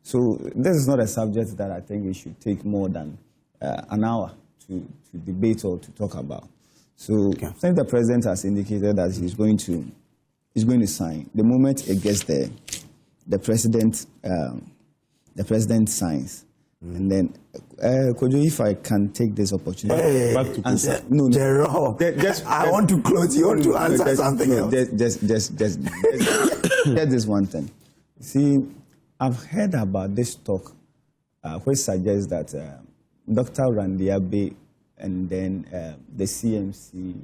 So this is not a subject that I think we should take more than an hour to debate or to talk about. So since the president has indicated that he's going to sign, the moment it gets there, the president signs. And then, Kojo, if I can take this opportunity, Jerome, I want to close. You want to answer something else? Just this one thing. See, I've heard about this talk, which suggests that Dr. Randiabe and then the CMC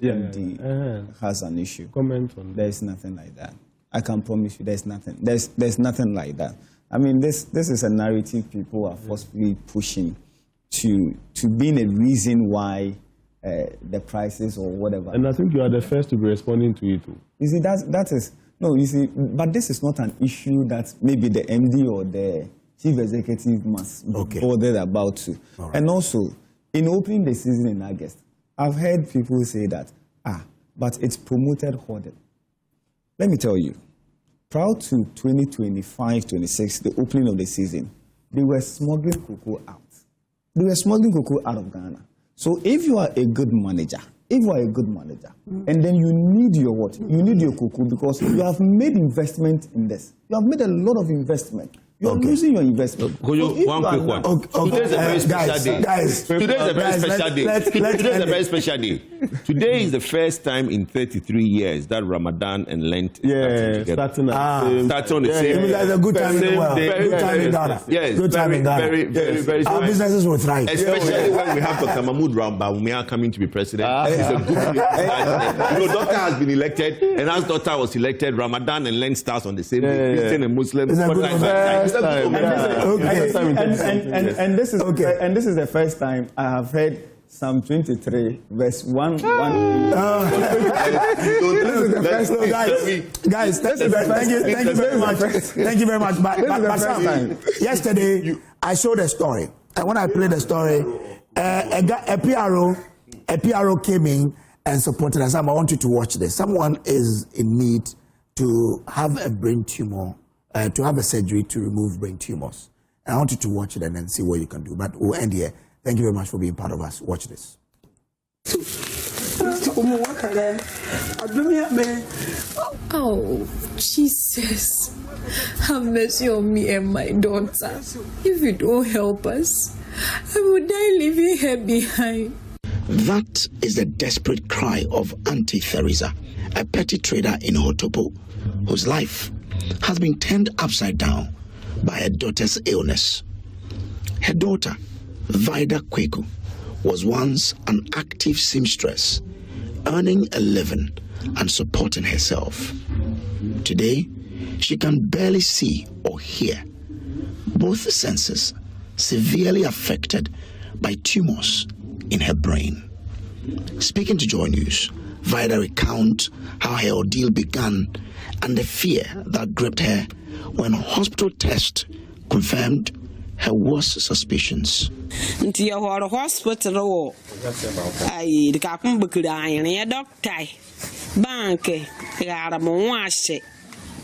MD has an issue. Comment on that. There's nothing like that. I can promise you, there's nothing. There's nothing like that. I mean, this is a narrative people are forcefully pushing to being a reason why the prices or whatever. And I think you are the first to be responding to it. You see, that is no. You see, but this is not an issue that maybe the MD or the chief executive must be bothered about too. Right. And also, in opening the season in August, I've heard people say that but it's promoted hoarding. Let me tell you. Prior to 2025-26, the opening of the season, they were smuggling cocoa out. They were smuggling cocoa out of Ghana. So if you are a good manager, and then you need your what? You need your cocoa because you have made investment in this. You have made a lot of investment. You are losing your investment. One quick one. Today's a very special day. Today's a very special day. Today's a very special day. Today is the first time in 33 years that Ramadan and Lent starting on the same day. That's a good time in the world. Good time in Ghana. Yes, good time in Ghana. Very our businesses will thrive. Especially when we have Dr. Mahmoud Bawumia coming to be president. It's a good thing. Doctor has been elected, and as doctor was elected, Ramadan and Lent starts on the same day. Christian and Muslim. And this is the first time I have heard Psalm 23, verse 1. This is the first time, guys. Thank you very much. Thank you very much. But yesterday, I showed a story, and when I played the story, a PRO came in and supported us. I want you to watch this. Someone is in need to have a brain tumor. To have a surgery to remove brain tumors. And I want you to watch it and then see what you can do. But we'll end here. Thank you very much for being part of us. Watch this. Oh, Jesus. Have mercy on me and my daughter. If you don't help us, I will die leaving her behind. That is the desperate cry of Auntie Theresa, a petty trader in Hotopo, whose life has been turned upside down by her daughter's illness. Her daughter, Vida Kweku, was once an active seamstress, earning a living and supporting herself. Today, she can barely see or hear, both senses severely affected by tumors in her brain. Speaking to Joy News, Vida recounts how her ordeal began and the fear that gripped her when hospital tests confirmed her worst suspicions. Hospital,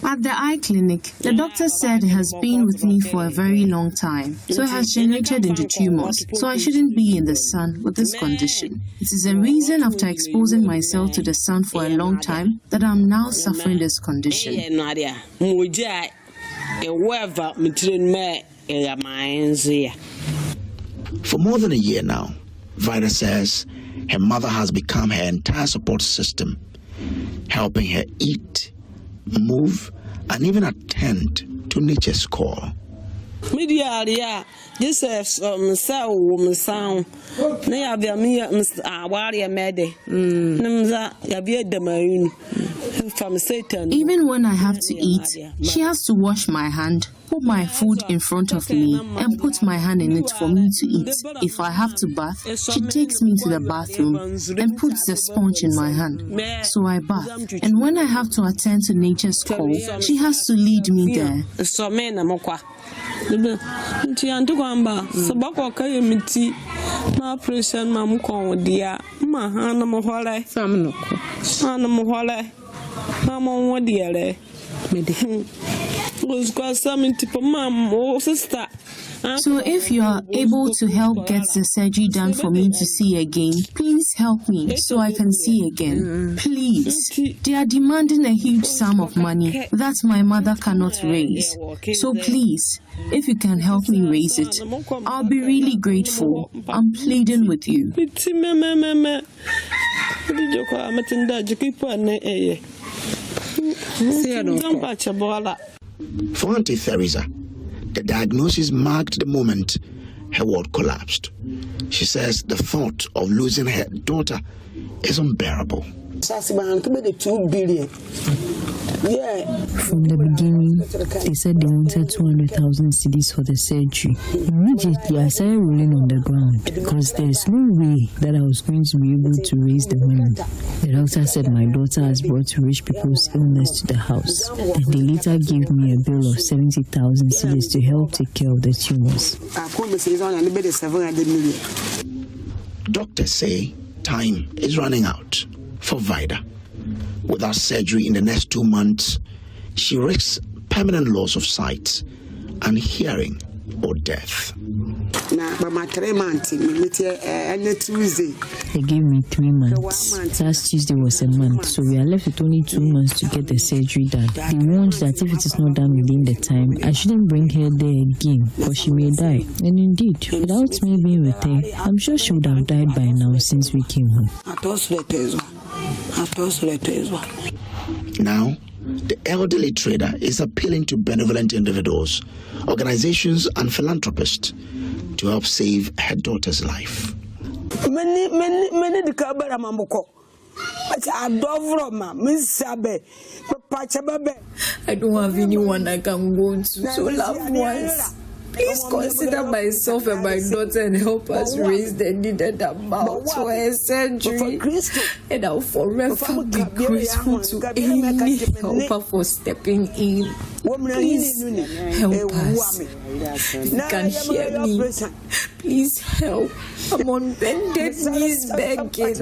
At the eye clinic, the doctor said it has been with me for a very long time, so it has generated into tumors, so I shouldn't be in the sun with this condition. It is a reason after exposing myself to the sun for a long time that I'm now suffering this condition. For more than a year now, Vida says her mother has become her entire support system, helping her eat, move, and even attend to nature's call. Even when I have to eat, she has to wash my hand, put my food in front of me, and put my hand in it for me to eat. If I have to bath, she takes me to the bathroom and puts the sponge in my hand. So I bath. And when I have to attend to nature's call, she has to lead me there. So if you are able to help get the surgery done for me to see again, please help me so I can see again. Please. They are demanding a huge sum of money that my mother cannot raise. So please, if you can help me raise it, I'll be really grateful. I'm pleading with you. For Auntie Theresa, the diagnosis marked the moment her world collapsed. She says the thought of losing her daughter is unbearable. $2 billion. From the beginning, they said they wanted 200,000 cedis for the surgery. Immediately, I started rolling on the ground because there's no way that I was going to be able to raise the money. The doctor said my daughter has brought rich people's illness to the house. And they later gave me a bill of 70,000 cedis to help take care of the tumors. Doctors say time is running out for Vida. Without surgery in the next 2 months, she risks permanent loss of sight and hearing or death. They gave me 3 months. Last Tuesday was a month, so we are left with only 2 months to get the surgery done. They warned that if it is not done within the time, I shouldn't bring her there again, because she may die. And indeed, without me being with her, I'm sure she would have died by now since we came home. Now, the elderly trader is appealing to benevolent individuals, organizations, and philanthropists to help save her daughter's life. I don't have anyone I can go to, so loved ones, please consider myself and my daughter and help us raise the needed amount for her surgery. And I'll forever be grateful to any helper for stepping in. Please help us. If you can hear me, please help. I'm on bended knees begging.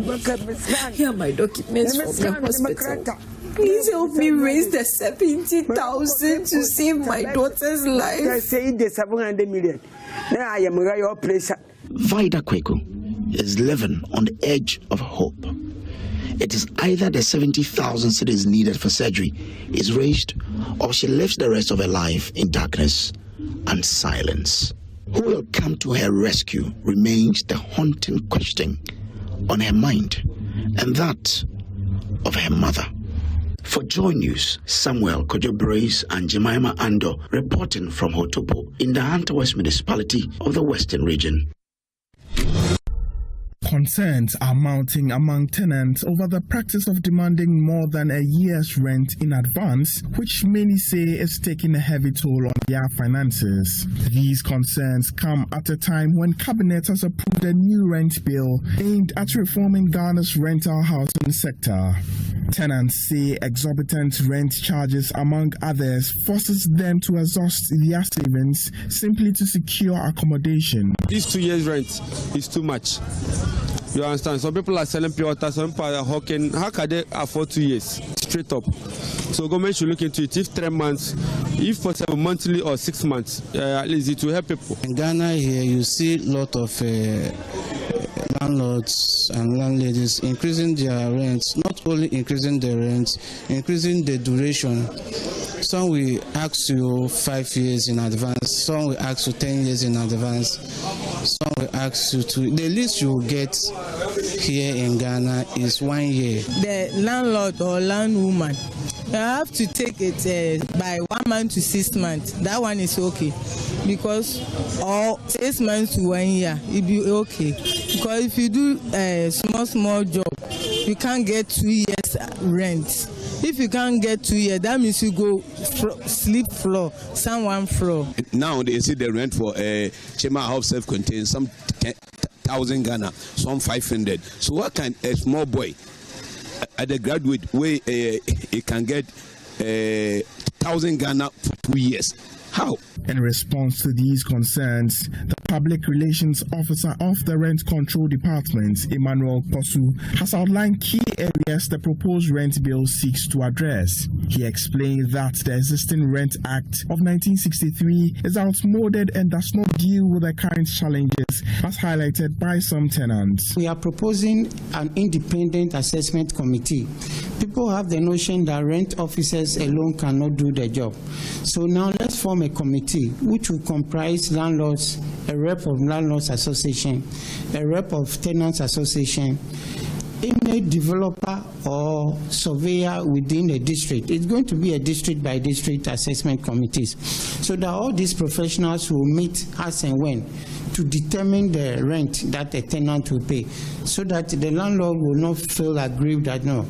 Here are my documents from the hospital. Please help me raise the 70,000 to save my daughter's life. I say the 700 million. Now I am your place. Vida Kweku is living on the edge of hope. It is either the 70,000 cedis needed for surgery is raised, or she lives the rest of her life in darkness and silence. Who will come to her rescue remains the haunting question on her mind, and that of her mother. For Joy News, Samuel Kojo Brace and Jemima Ando reporting from Hotopo in the Hunter West Municipality of the Western Region. Concerns are mounting among tenants over the practice of demanding more than a year's rent in advance, which many say is taking a heavy toll on their finances. These concerns come at a time when Cabinet has approved a new rent bill aimed at reforming Ghana's rental housing sector. Tenants say exorbitant rent charges, among others, forces them to exhaust their savings simply to secure accommodation. These 2 years' rent is too much. You understand? Some people are selling pure water, some people are hawking. How can they afford 2 years straight up? So government should look into it. If 3 months, if possible monthly or 6 months, at least it will help people. In Ghana here, you see a lot of landlords and landladies increasing their rents. Not only increasing the rents, increasing the duration. Some will ask you 5 years in advance, some will ask you 10 years in advance, some will ask you to. The least you will get here in Ghana is 1 year. The landlord or landwoman, you have to take it by 1 month to 6 months. That one is okay, because or 6 months to 1 year, it be okay. Because if you do a small job, you can't get 2 years rent. If you can't get 2 years, that means you go sleep floor, someone floor. Now they see the rent for a Chema house self-contained, some 10,000 Ghana, some 500. So what can a small boy at the graduate where he can get 1,000 Ghana for 2 years? How? In response to these concerns, the Public Relations Officer of the Rent Control Department, Emmanuel Posu, has outlined key areas the proposed rent bill seeks to address. He explained that the existing Rent Act of 1963 is outmoded and does not deal with the current challenges, as highlighted by some tenants. We are proposing an independent assessment committee. People have the notion that rent officers alone cannot do the job. So now let's form a committee which will comprise landlords, a rep of landlords association, a rep of tenants association, any developer or surveyor within a district. It's going to be a district by district assessment committees, so that all these professionals will meet as and when to determine the rent that a tenant will pay, so that the landlord will not feel aggrieved that no,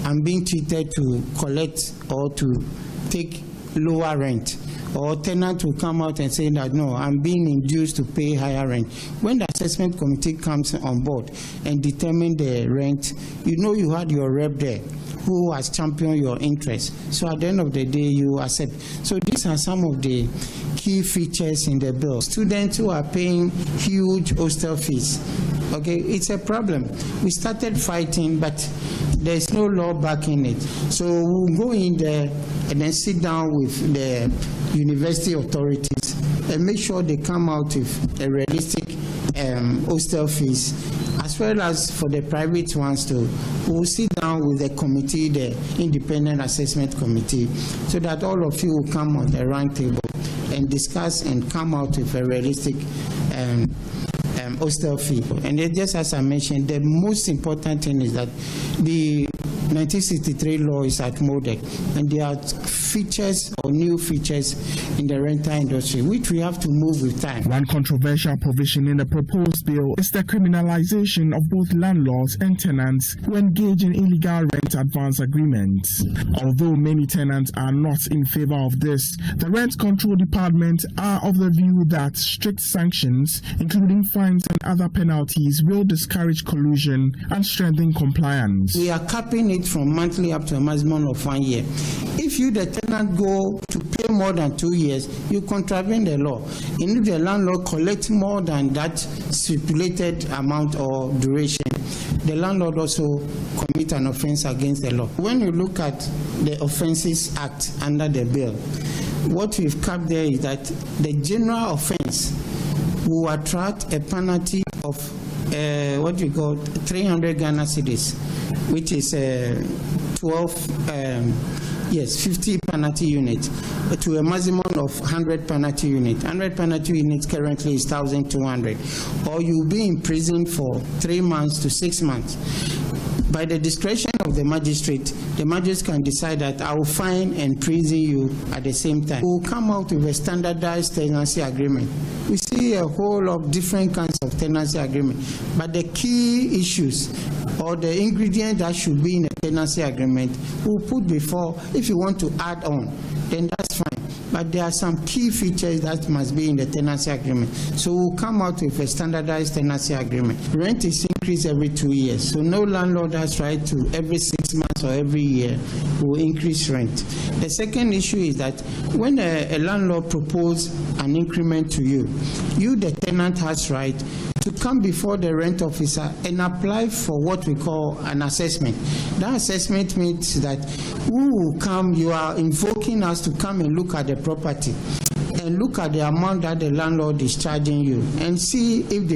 I'm being treated to collect or to take lower rent. Or tenant will come out and say that no, I'm being induced to pay higher rent. When the assessment committee comes on board and determine the rent, you know you had your rep there who has championed your interests. So at the end of the day, you accept. So these are some of the key features in the bill. Students who are paying huge hostel fees, okay, it's a problem. We started fighting, but there's no law backing it. So we'll go in there and then sit down with the university authorities and make sure they come out with a realistic hostel fees, as well as for the private ones too. We'll sit down with the committee, the independent assessment committee, so that all of you will come on the round table and discuss and come out with a realistic hostel fee. And just as I mentioned, the most important thing is that the 1963 law is outmoded, and there are features or new features in the rental industry which we have to move with time. One controversial provision in the proposed bill is the criminalization of both landlords and tenants who engage in illegal rent advance agreements. Although many tenants are not in favor of this, the Rent Control Department are of the view that strict sanctions, including fines and other penalties, will discourage collusion and strengthen compliance. We are capping it from monthly up to a maximum of 1 year. If you, the tenant, go to pay more than 2 years, you contravene the law. And if the landlord collects more than that stipulated amount or duration, the landlord also commit an offense against the law. When you look at the Offences Act under the bill, what we've kept there is that the general offense will attract a penalty of 300 Ghana cedis, which is 50 penalty units, to a maximum of 100 penalty units. 100 penalty units currently is 1,200. Or you'll be in prison for 3 months to 6 months. By the discretion of the magistrate can decide that I will fine and prison you at the same time. We will come out with a standardized tenancy agreement. We see a whole lot of different kinds of tenancy agreement, but the key issues or the ingredient that should be in a tenancy agreement, we'll put before. If you want to add on, then that's fine. But there are some key features that must be in the tenancy agreement. So we'll come out with a standardized tenancy agreement. Rent is increased every 2 years. So no landlord has right to every 6 months or every year will increase rent. The second issue is that when a landlord proposes an increment to you, the tenant has right to come before the rent officer and apply for what we call an assessment. That assessment means that who will come, you are invoking us to come and look at the property and look at the amount that the landlord is charging you and see if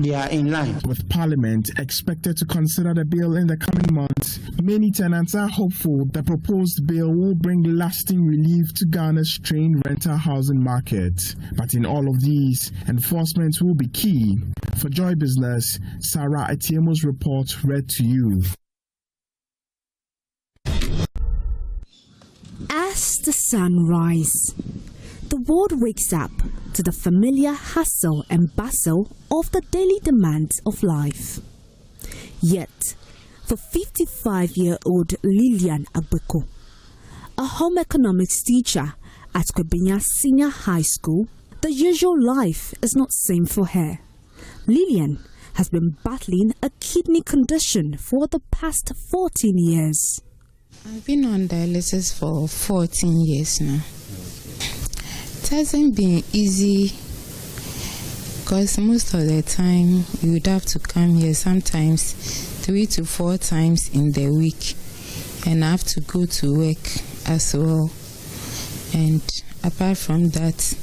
they are in line. With Parliament expected to consider the bill in the coming months, many tenants are hopeful the proposed bill will bring lasting relief to Ghana's strained rental housing market. But in all of these, enforcement will be key. For Joy Business, Sarah Etiemo's report read to you. As the sun rises, the world wakes up to the familiar hustle and bustle of the daily demands of life. Yet, for 55-year-old Lillian Agbeko, a home economics teacher at Kwebenya Senior High School, the usual life is not same for her. Lillian has been battling a kidney condition for the past 14 years. I've been on dialysis for 14 years now. It hasn't been easy because most of the time you would have to come here sometimes 3 to 4 times in the week, and I have to go to work as well. And apart from that,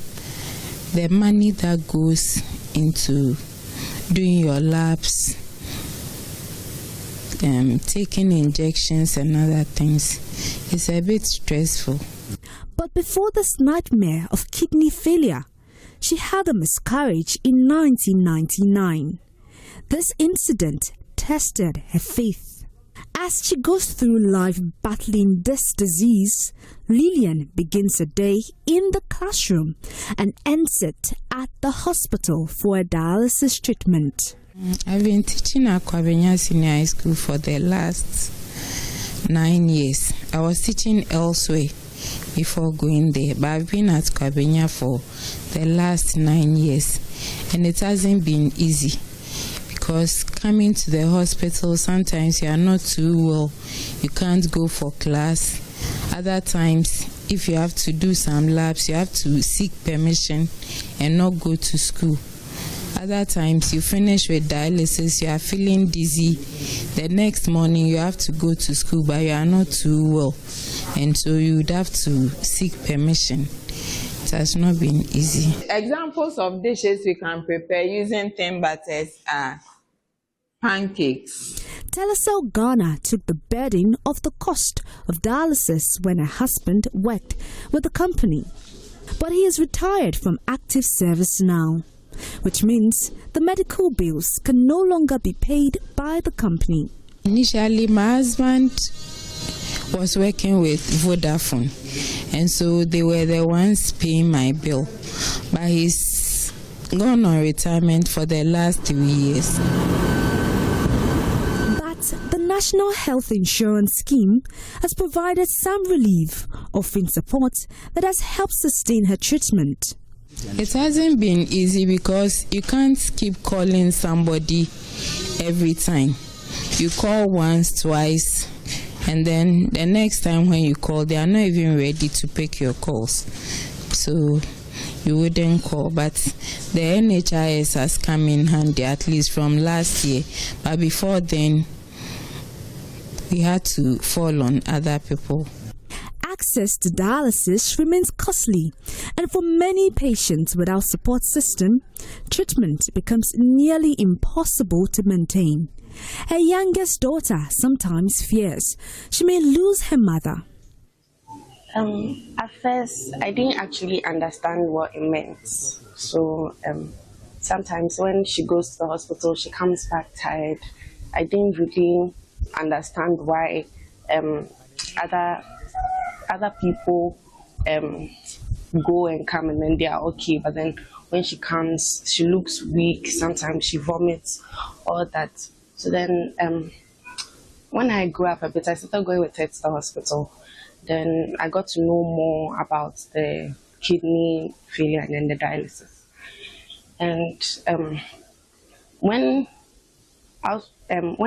the money that goes into doing your labs, taking injections and other things, is a bit stressful. But before this nightmare of kidney failure, she had a miscarriage in 1999. This incident tested her faith. As she goes through life battling this disease, Lillian begins her day in the classroom and ends it at the hospital for a dialysis treatment. I've been teaching at Kwebenya Senior High School for the last 9 years. I was teaching elsewhere before going there, but I've been at Kwebenya for the last 9 years, and it hasn't been easy because coming to the hospital, sometimes you are not too well, you can't go for class. Other times, if you have to do some labs, you have to seek permission and not go to school. Other times you finish with dialysis, you are feeling dizzy. The next morning you have to go to school, but you are not too well, and so you would have to seek permission. It has not been easy. Examples of dishes we can prepare using thin butters are pancakes. Telecel Ghana took the burden of the cost of dialysis when her husband worked with the company. But he is retired from active service now, which means the medical bills can no longer be paid by the company. Initially, my husband was working with Vodafone, and so they were the ones paying my bill. But he's gone on retirement for the last 3 years. But the National Health Insurance Scheme has provided some relief, offering support that has helped sustain her treatment. It hasn't been easy because you can't keep calling somebody every time. You call once, twice, and then the next time when you call, they are not even ready to pick your calls. So you wouldn't call. But the NHIS has come in handy, at least from last year. But before then, we had to fall on other people. Access to dialysis remains costly, and for many patients without support system, treatment becomes nearly impossible to maintain. Her youngest daughter sometimes fears she may lose her mother. At first, I didn't actually understand what it meant. So sometimes when she goes to the hospital, she comes back tired. I didn't really understand why other people go and come and then they are okay, but then when she comes, she looks weak. Sometimes she vomits, all that. So then when I grew up a bit, I started going with her to the hospital. Then I got to know more about the kidney failure and then the dialysis. And when I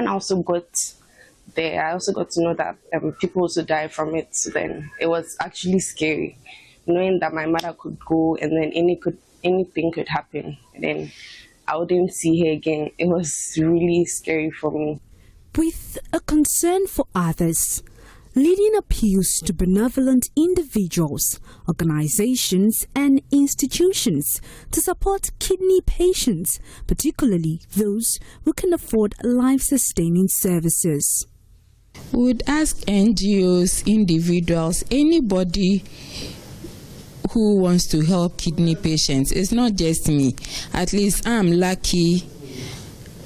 also got there, I also got to know that people also die from it. So then it was actually scary, knowing that my mother could go and then anything could happen. And then I wouldn't see her again. It was really scary for me. With a concern for others, leading appeals to benevolent individuals, organizations, and institutions to support kidney patients, particularly those who can afford life-sustaining services. We would ask NGOs, individuals, anybody who wants to help kidney patients. It's not just me. At least I'm lucky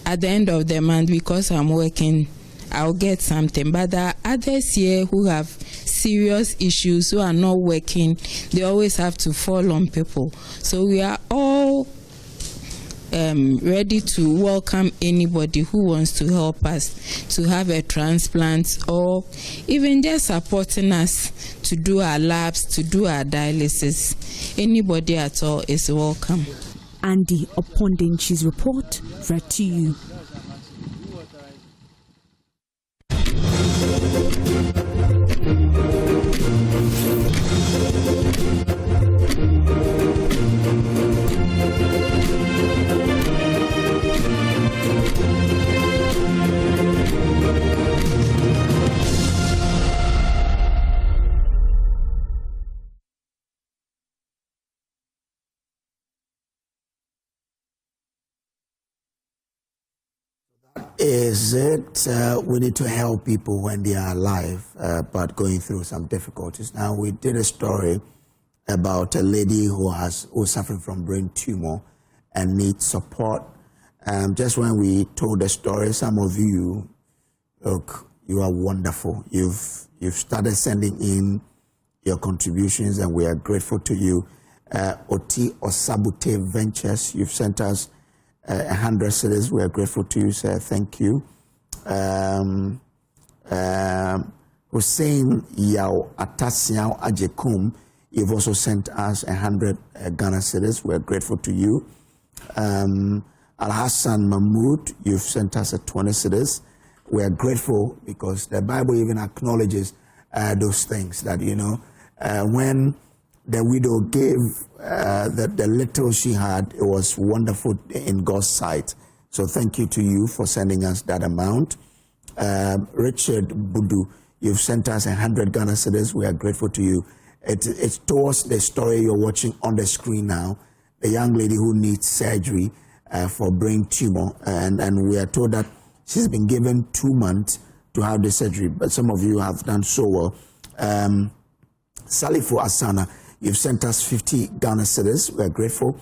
at the end of the month because I'm working, I'll get something. But there are others here who have serious issues, who are not working. They always have to fall on people. So we are all ready to welcome anybody who wants to help us to have a transplant, or even just supporting us to do our labs, to do our dialysis. Anybody at all is welcome. Andy Opondinchi's report read to you. Is it we need to help people when they are alive but going through some difficulties? Now, we did a story about a lady who's suffering from brain tumor and needs support. Just when we told the story, some of you, look, you are wonderful. You've started sending in your contributions, and we are grateful to you. Oti Osabute Ventures, you've sent us 100 cedis. We are grateful to you, sir. Thank you. Hussein Yao Atasiao Ajekum, you've also sent us 100 Ghana cedis. We are grateful to you. Al Hassan Mahmoud, you've sent us 20 cedis. We are grateful because the Bible even acknowledges those things that, you know, when the widow gave the little she had, it was wonderful in God's sight. So thank you to you for sending us that amount. Richard Budu, you've sent us 100 Ghana cedis. We are grateful to you. It's towards the story you're watching on the screen now, the young lady who needs surgery for brain tumor. And we are told that she's been given 2 months to have the surgery, but some of you have done so well. Salifu Asana, you've sent us 50 Ghana cedis. We're grateful.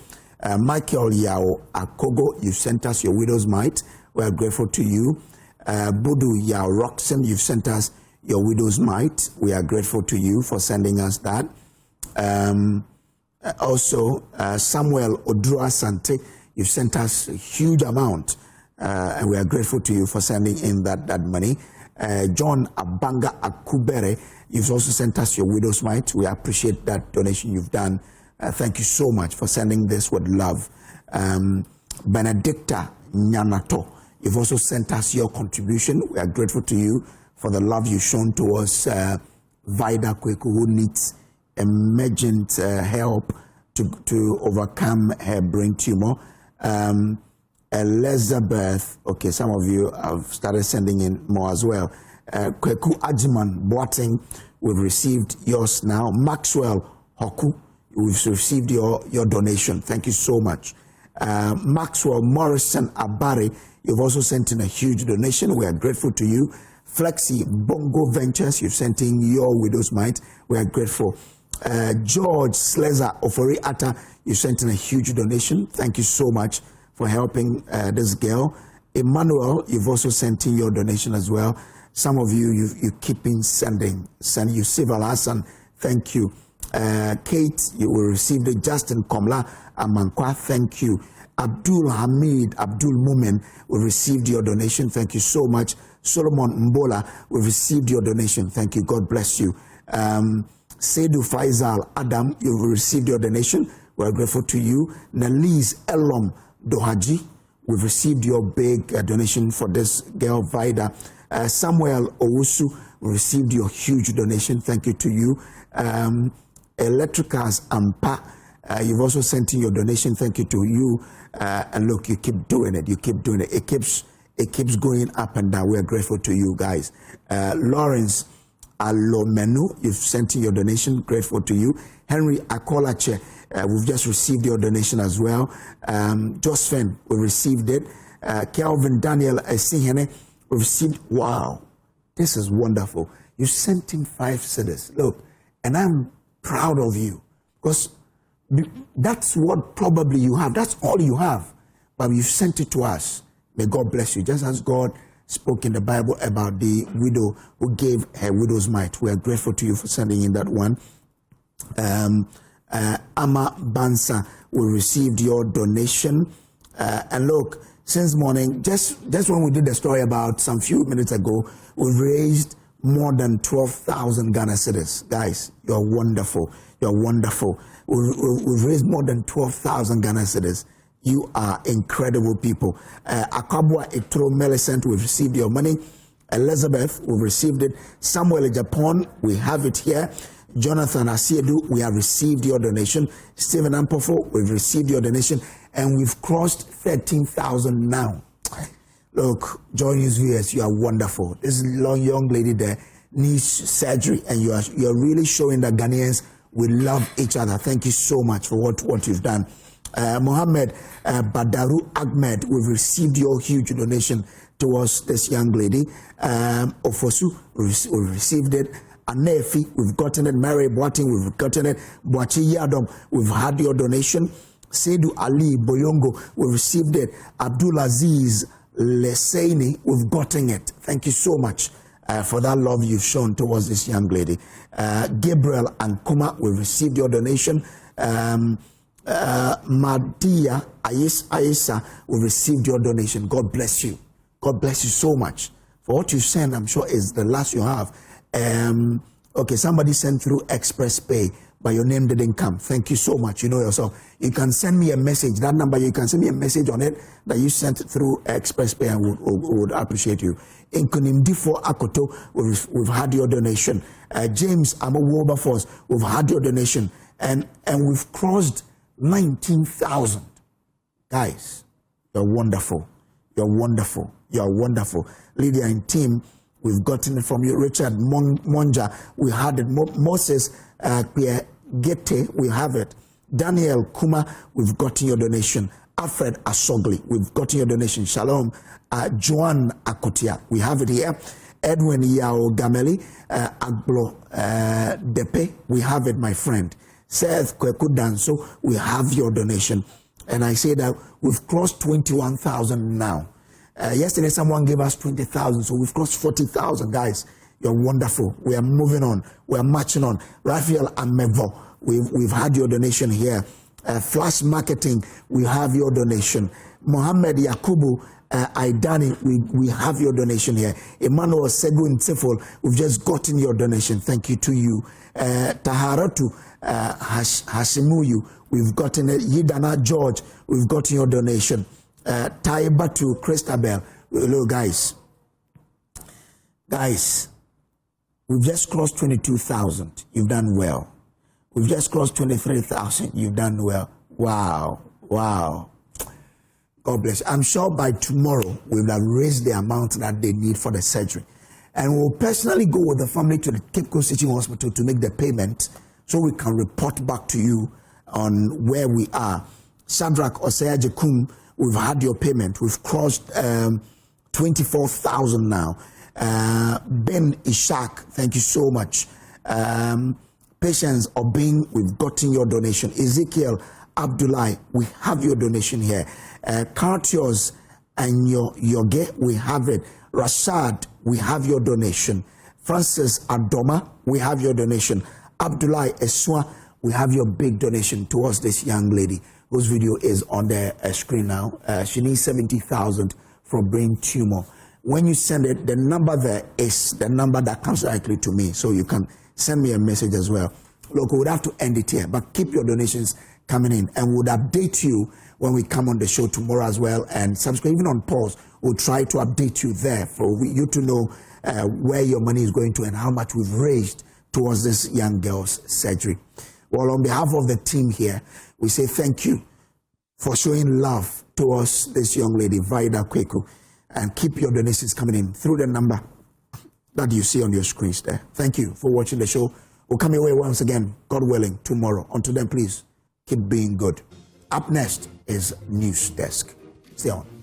Michael Yao Akogo, you've sent us your widow's mite. We're grateful to you. Budu Yao Roxon, you've sent us your widow's mite. We are grateful to you for sending us that. Also, Samuel Odrua Sante, you've sent us a huge amount. And we are grateful to you for sending in that money. John Abanga Akubere, you've also sent us your widow's mite. We appreciate that donation you've done. Thank you so much for sending this with love. Benedicta Nyanato, you've also sent us your contribution. We are grateful to you for the love you've shown towards Vida Kweku, who needs emergent help to overcome her brain tumor. Elizabeth, okay, some of you have started sending in more as well. Kweku Ajiman Boateng, we've received yours now. Maxwell Hoku, we've received your donation. Thank you so much. Maxwell Morrison Abari, you've also sent in a huge donation. We are grateful to you. Flexi Bongo Ventures, you've sent in your widow's mite. We are grateful. George Slezer Ofori Atta, you sent in a huge donation. Thank you so much for helping this girl. Emmanuel, you've also sent in your donation as well. Some of you keep in sending. Send you Sival Hassan, thank you. Kate, you will receive it. Justin Komla Amankwa, thank you. Abdul Hamid Abdul Mumin, we received your donation. Thank you so much. Solomon Mbola, we received your donation. Thank you. God bless you. Seydou Faisal Adam, you received your donation. We're grateful to you. Nalise Elom Dohaji, we've received your big donation for this girl, Vida. Samuel Owusu, we received your huge donation. Thank you to you. Electricals Ampa, you've also sent in your donation. Thank you to you. And look, you keep doing it. You keep doing it. It keeps going up and down. We are grateful to you guys. Lawrence Alomenu, you've sent in your donation. Grateful to you. Henry Akolache, we've just received your donation as well. Josephine, we received it. Kelvin Daniel Esihene, we received. Wow, this is wonderful. You sent in 5 cedis. Look, and I'm proud of you because that's what probably you have. That's all you have, but you've sent it to us. May God bless you. Just as God spoke in the Bible about the widow who gave her widow's mite. We are grateful to you for sending in that one. Ama Bansa, we received your donation. And look, since morning, just when we did the story about some few minutes ago, we've raised more than 12,000 Ghana cedis. Guys, you're wonderful. You're wonderful. We've raised more than 12,000 Ghana cedis. You are incredible people. Akabwa Etro Melicent, we've received your money. Elizabeth, we've received it. Samuel Japan, we have it here. Jonathan Asiedu, we have received your donation. Stephen Ampofo, we've received your donation. And we've crossed 13,000 now. Look, Joy News viewers, you are wonderful. This young lady there needs surgery, and you are really showing that Ghanaians will love each other. Thank you so much for what you've done. Mohammed Badaru Ahmed, we've received your huge donation towards this young lady. Ofosu, we've received it. Anefi, we've gotten it. Mary Boating, we've gotten it. Boachi Yadom, we've had your donation. Seydou Ali Boyongo, we've received it. Abdul Aziz Leseini, we've gotten it. Thank you so much for that love you've shown towards this young lady. Gabriel and Kuma, we've received your donation. Madia Aisa, we received your donation. God bless you. God bless you so much for what you sent. I'm sure is the last you have. Okay, somebody sent through Express Pay, but your name didn't come. Thank you so much. You know yourself. You can send me a message. That number, you can send me a message on it that you sent through Express Pay, and would appreciate you. In Kunimdifo Akoto, we've had your donation. James Amowoba Force, we've had your donation, and we've crossed 19,000. Guys, you're wonderful. You're wonderful. You're wonderful. Lydia and team, we've gotten it from you. Richard Monja, we had it. Moses Pierre Gete, we have it. Daniel Kuma, we've gotten your donation. Alfred Asogli, we've gotten your donation. Shalom. Joan Akotia, we have it here. Edwin Yao Gameli, Agbo Depe, we have it, my friend. Seth Kwekudanso, we have your donation. And I say that we've crossed 21,000 now. Yesterday, someone gave us 20,000, so we've crossed 40,000, guys. You're wonderful. We are moving on. We are marching on. Raphael Amevo, we've had your donation here. Flash Marketing, we have your donation. Mohammed Yakubu Aidani, we have your donation here. Emmanuel Segu Ntsefol, we've just gotten your donation. Thank you to you. Taharatu Hashimuyu, we've gotten it. Yidana George, we've gotten your donation. Taibatu Christabel, hello guys, we've just crossed 22,000. You've done well. We've just crossed 23,000. You've done well. Wow. Wow. God bless you. I'm sure by tomorrow we will have raised the amount that they need for the surgery. And we'll personally go with the family to the Cape Coast Teaching Hospital to make the payment so we can report back to you on where we are. Shadrach Osea Jekum, we've had your payment. We've crossed 24,000 now. Ben Ishak, thank you so much. Patience Obing, we've gotten your donation. Ezekiel Abdullah, we have your donation here. Cartios and Yoge, we have it. Rashad, we have your donation. Francis Adoma, we have your donation. Abdullah Eswa, we have your big donation towards this young lady whose video is on the screen now. She needs 70,000 for brain tumor. When you send it, the number there is the number that comes directly to me, so you can send me a message as well. Look, we would have to end it here, but keep your donations coming in, and we'll update you when we come on the show tomorrow as well. And subscribe, even on pause, we'll try to update you there for you to know where your money is going to and how much we've raised towards this young girl's surgery. Well, on behalf of the team here, we say thank you for showing love towards this young lady, Vida Kweku, and keep your donations coming in through the number that you see on your screens there. Thank you for watching the show. We'll come your way once again, God willing, tomorrow. Until then, please keep being good. Up next is News Desk. Stay on.